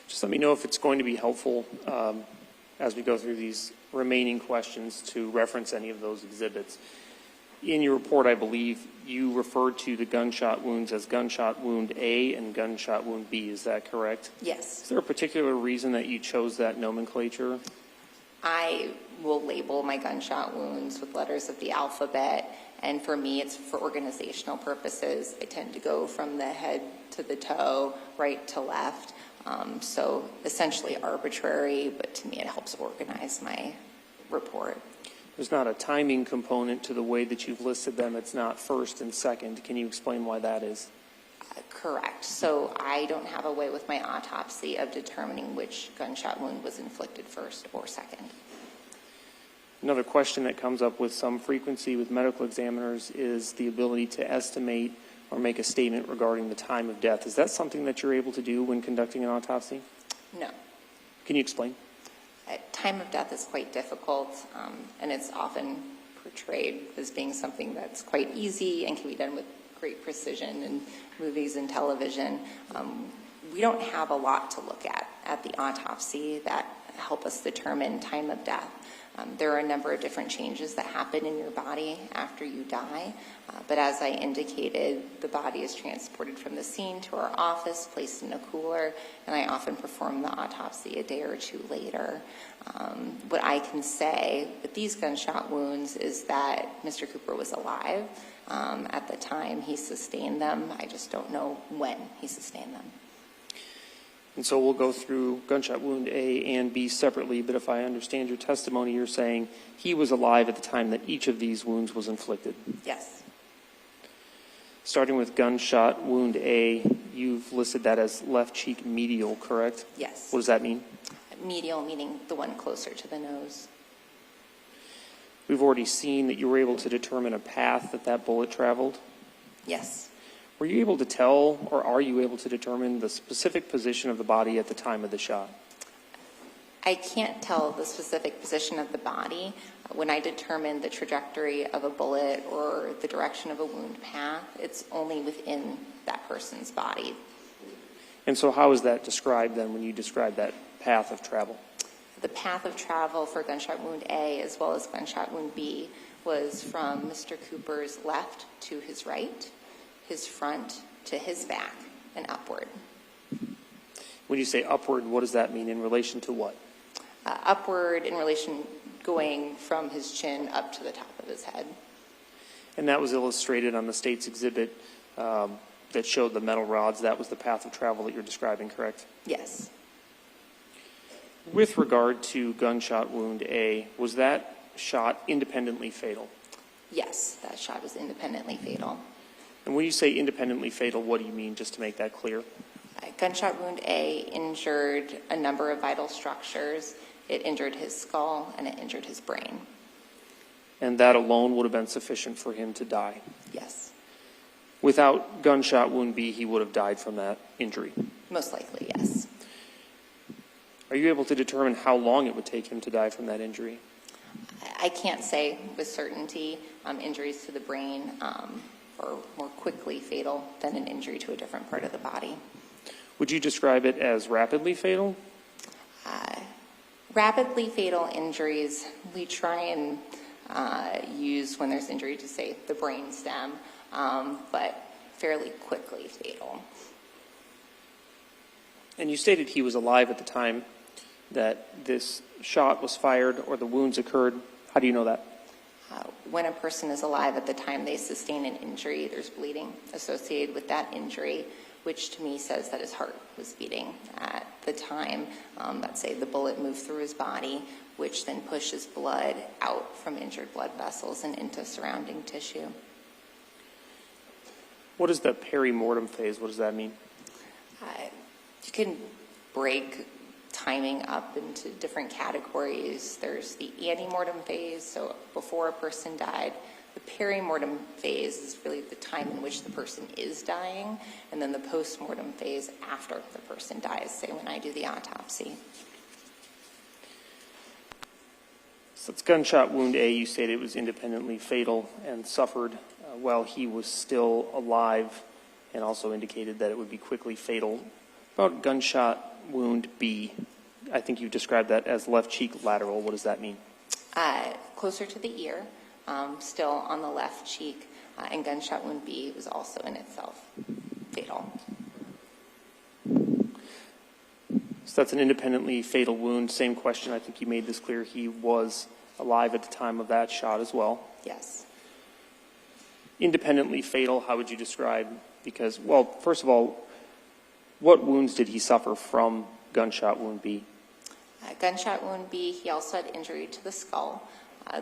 Just let me know if it's going to be helpful as we go through these remaining questions to reference any of those exhibits. In your report, I believe you referred to the gunshot wounds as gunshot wound A and gunshot wound B. Is that correct? Yes. Is there a particular reason that you chose that nomenclature? I will label my gunshot wounds with letters of the alphabet, and for me, it's for organizational purposes. I tend to go from the head to the toe, right to left. So essentially arbitrary, but to me it helps organize my report. There's not a timing component to the way that you've listed them. It's not first and second. Can you explain why that is? Correct. So I don't have a way with my autopsy of determining which gunshot wound was inflicted first or second. Another question that comes up with some frequency with medical examiners is the ability to estimate or make a statement regarding the time of death. Is that something that you're able to do when conducting an autopsy? No. Can you explain? Time of death is quite difficult, and it's often portrayed as being something that's quite easy and can be done with great precision in movies and television. We don't have a lot to look at the autopsy that help us determine time of death. There are a number of different changes that happen in your body after you die, but as I indicated, the body is transported from the scene to our office, placed in a cooler, and I often perform the autopsy a day or two later. What I can say with these gunshot wounds is that Mr. Cooper was alive at the time he sustained them. I just don't know when he sustained them. And so we'll go through gunshot wound A and B separately, but if I understand your testimony, you're saying he was alive at the time that each of these wounds was inflicted. Yes. Starting with gunshot wound A, you've listed that as left cheek medial, correct? Yes. What does that mean? Medial meaning the one closer to the nose. We've already seen that you were able to determine a path that bullet traveled. Yes. Were you able to tell, or are you able to determine the specific position of the body at the time of the shot? I can't tell the specific position of the body. When I determine the trajectory of a bullet or the direction of a wound path, it's only within that person's body. And so how is that described then when you describe that path of travel? The path of travel for gunshot wound A as well as gunshot wound B was from Mr. Cooper's left to his right, his front to his back, and upward. When you say upward, what does that mean in relation to what? Upward in relation going from his chin up to the top of his head. And that was illustrated on the state's exhibit that showed the metal rods. That was the path of travel that you're describing, correct? Yes. With regard to gunshot wound A, was that shot independently fatal? Yes, that shot was independently fatal. And when you say independently fatal, what do you mean, just to make that clear? Gunshot wound A injured a number of vital structures. It injured his skull and it injured his brain. And that alone would have been sufficient for him to die? Yes. Without gunshot wound B, he would have died from that injury? Most likely, yes. Are you able to determine how long it would take him to die from that injury? I can't say with certainty. Injuries to the brain are more quickly fatal than an injury to a different part of the body. Would you describe it as rapidly fatal? Rapidly fatal injuries, we try and use when there's injury to, say, the brain stem, but fairly quickly fatal. And you stated he was alive at the time that this shot was fired or the wounds occurred. How do you know that? When a person is alive at the time they sustain an injury, there's bleeding associated with that injury, which to me says that his heart was beating at the time that, say, the bullet moved through his body, which then pushes blood out from injured blood vessels and into surrounding tissue. What is the peri-mortem phase? What does that mean? You can break timing up into different categories. There's the ante-mortem phase, so before a person died. The peri-mortem phase is really the time in which the person is dying, and then the post-mortem phase after the person dies, say when I do the autopsy. So it's gunshot wound A. You stated it was independently fatal and suffered while he was still alive, and also indicated that it would be quickly fatal. About gunshot wound B, I think you described that as left cheek lateral. What does that mean? Closer to the ear, still on the left cheek, and gunshot wound B was also in itself fatal. So that's an independently fatal wound. Same question. I think you made this clear. He was alive at the time of that shot as well. Yes. Independently fatal, how would you describe? Because, well, first of all, what wounds did he suffer from gunshot wound B? Gunshot wound B, he also had injury to the skull.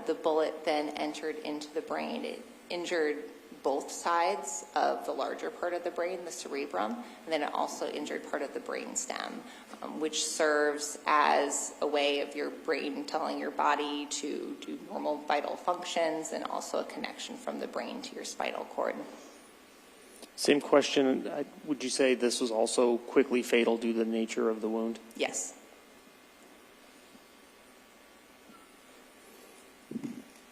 The bullet then entered into the brain. It injured both sides of the larger part of the brain, the cerebrum, and then it also injured part of the brain stem, which serves as a way of your brain telling your body to do normal vital functions, and also a connection from the brain to your spinal cord. Same question. Would you say this was also quickly fatal due to the nature of the wound? Yes.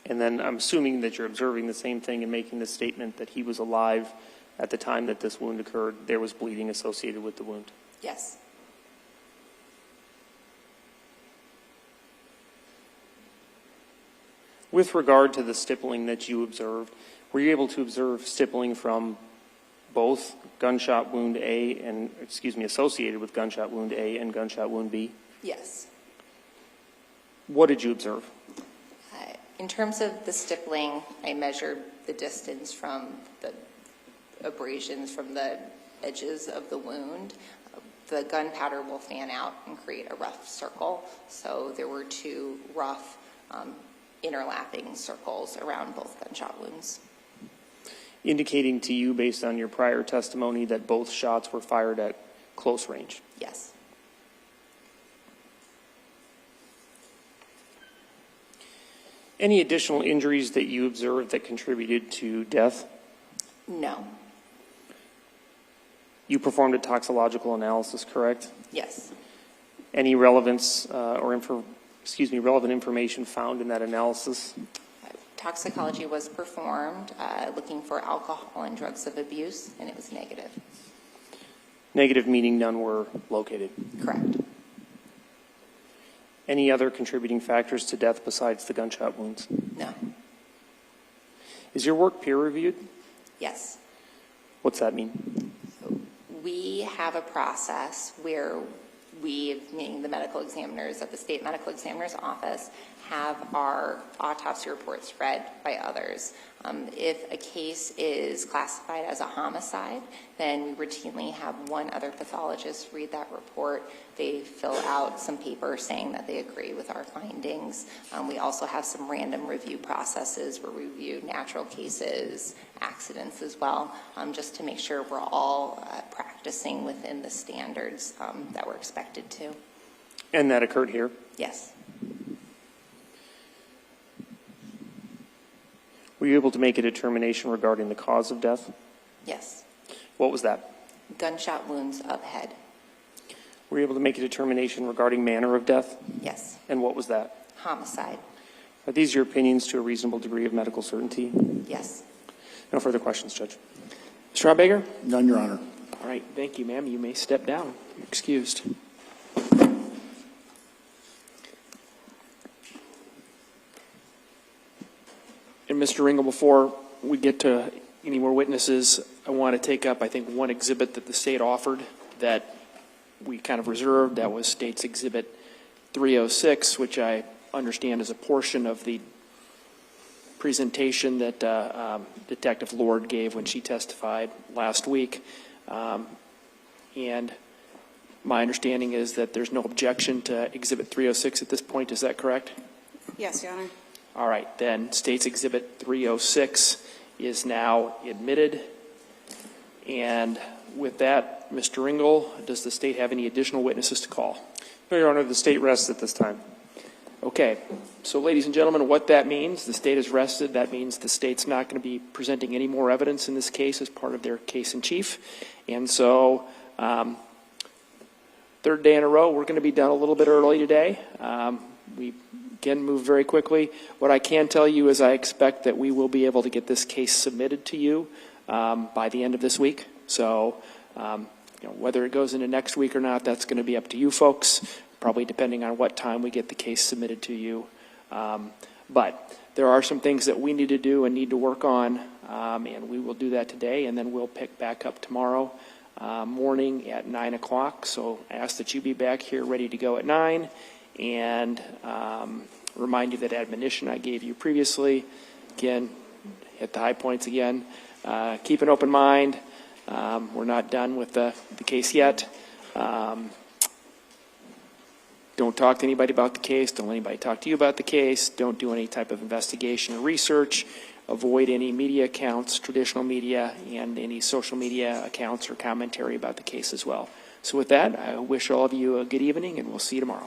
And then I'm assuming that you're observing the same thing and making the statement that he was alive at the time that this wound occurred. There was bleeding associated with the wound. Yes. With regard to the stippling that you observed, were you able to observe stippling from both gunshot wound A and, associated with gunshot wound A and gunshot wound B? Yes. What did you observe? In terms of the stippling, I measured the distance from the abrasions from the edges of the wound. The gunpowder will fan out and create a rough circle, so there were two rough interlapping circles around both gunshot wounds. Indicating to you, based on your prior testimony, that both shots were fired at close range? Yes. Any additional injuries that you observed that contributed to death? No. You performed a toxicological analysis, correct? Yes. Any relevance relevant information found in that analysis? Toxicology was performed looking for alcohol and drugs of abuse, and it was negative. Negative meaning none were located? Correct. Any other contributing factors to death besides the gunshot wounds? No. Is your work peer-reviewed? Yes. What's that mean? We have a process where we, meaning the medical examiners at the state medical examiner's office, have our autopsy reports read by others. If a case is classified as a homicide, then we routinely have one other pathologist read that report. They fill out some paper saying that they agree with our findings. We also have some random review processes where we review natural cases, accidents as well, just to make sure we're all practicing within the standards that we're expected to. And that occurred here? Yes. Were you able to make a determination regarding the cause of death? Yes. What was that? Gunshot wounds of head. Were you able to make a determination regarding manner of death? Yes. And what was that? Homicide. Are these your opinions to a reasonable degree of medical certainty? Yes. No further questions, Judge. Mr. Rodbaker? None, Your Honor. All right, thank you, ma'am. You may step down. You're excused. And Mr. Ringel, before we get to any more witnesses, I want to take up, I think, one exhibit that the state offered that we kind of reserved. That was State's Exhibit 306, which I understand is a portion of the presentation that Detective Lord gave when she testified last week. And my understanding is that there's no objection to Exhibit 306 at this point. Is that correct? Yes, Your Honor. All right, then State's Exhibit 306 is now admitted. And with that, Mr. Ringel, does the state have any additional witnesses to call? No, Your Honor, the state rests at this time. Okay, so ladies and gentlemen, what that means, the state is rested. That means the state's not going to be presenting any more evidence in this case as part of their case in chief. And so, third day in a row, we're going to be done a little bit early today. We again move very quickly. What I can tell you is I expect that we will be able to get this case submitted to you by the end of this week. So, whether it goes into next week or not, that's going to be up to you folks, probably depending on what time we get the case submitted to you. But there are some things that we need to do and need to work on, and we will do that today, and then we'll pick back up tomorrow morning at 9 o'clock. So I ask that you be back here ready to go at 9, and remind you that admonition I gave you previously. Again, hit the high points again. Keep an open mind. We're not done with the case yet. Don't talk to anybody about the case. Don't let anybody talk to you about the case. Don't do any type of investigation or research. Avoid any media accounts, traditional media, and any social media accounts or commentary about the case as well. So with that, I wish all of you a good evening, and we'll see you tomorrow.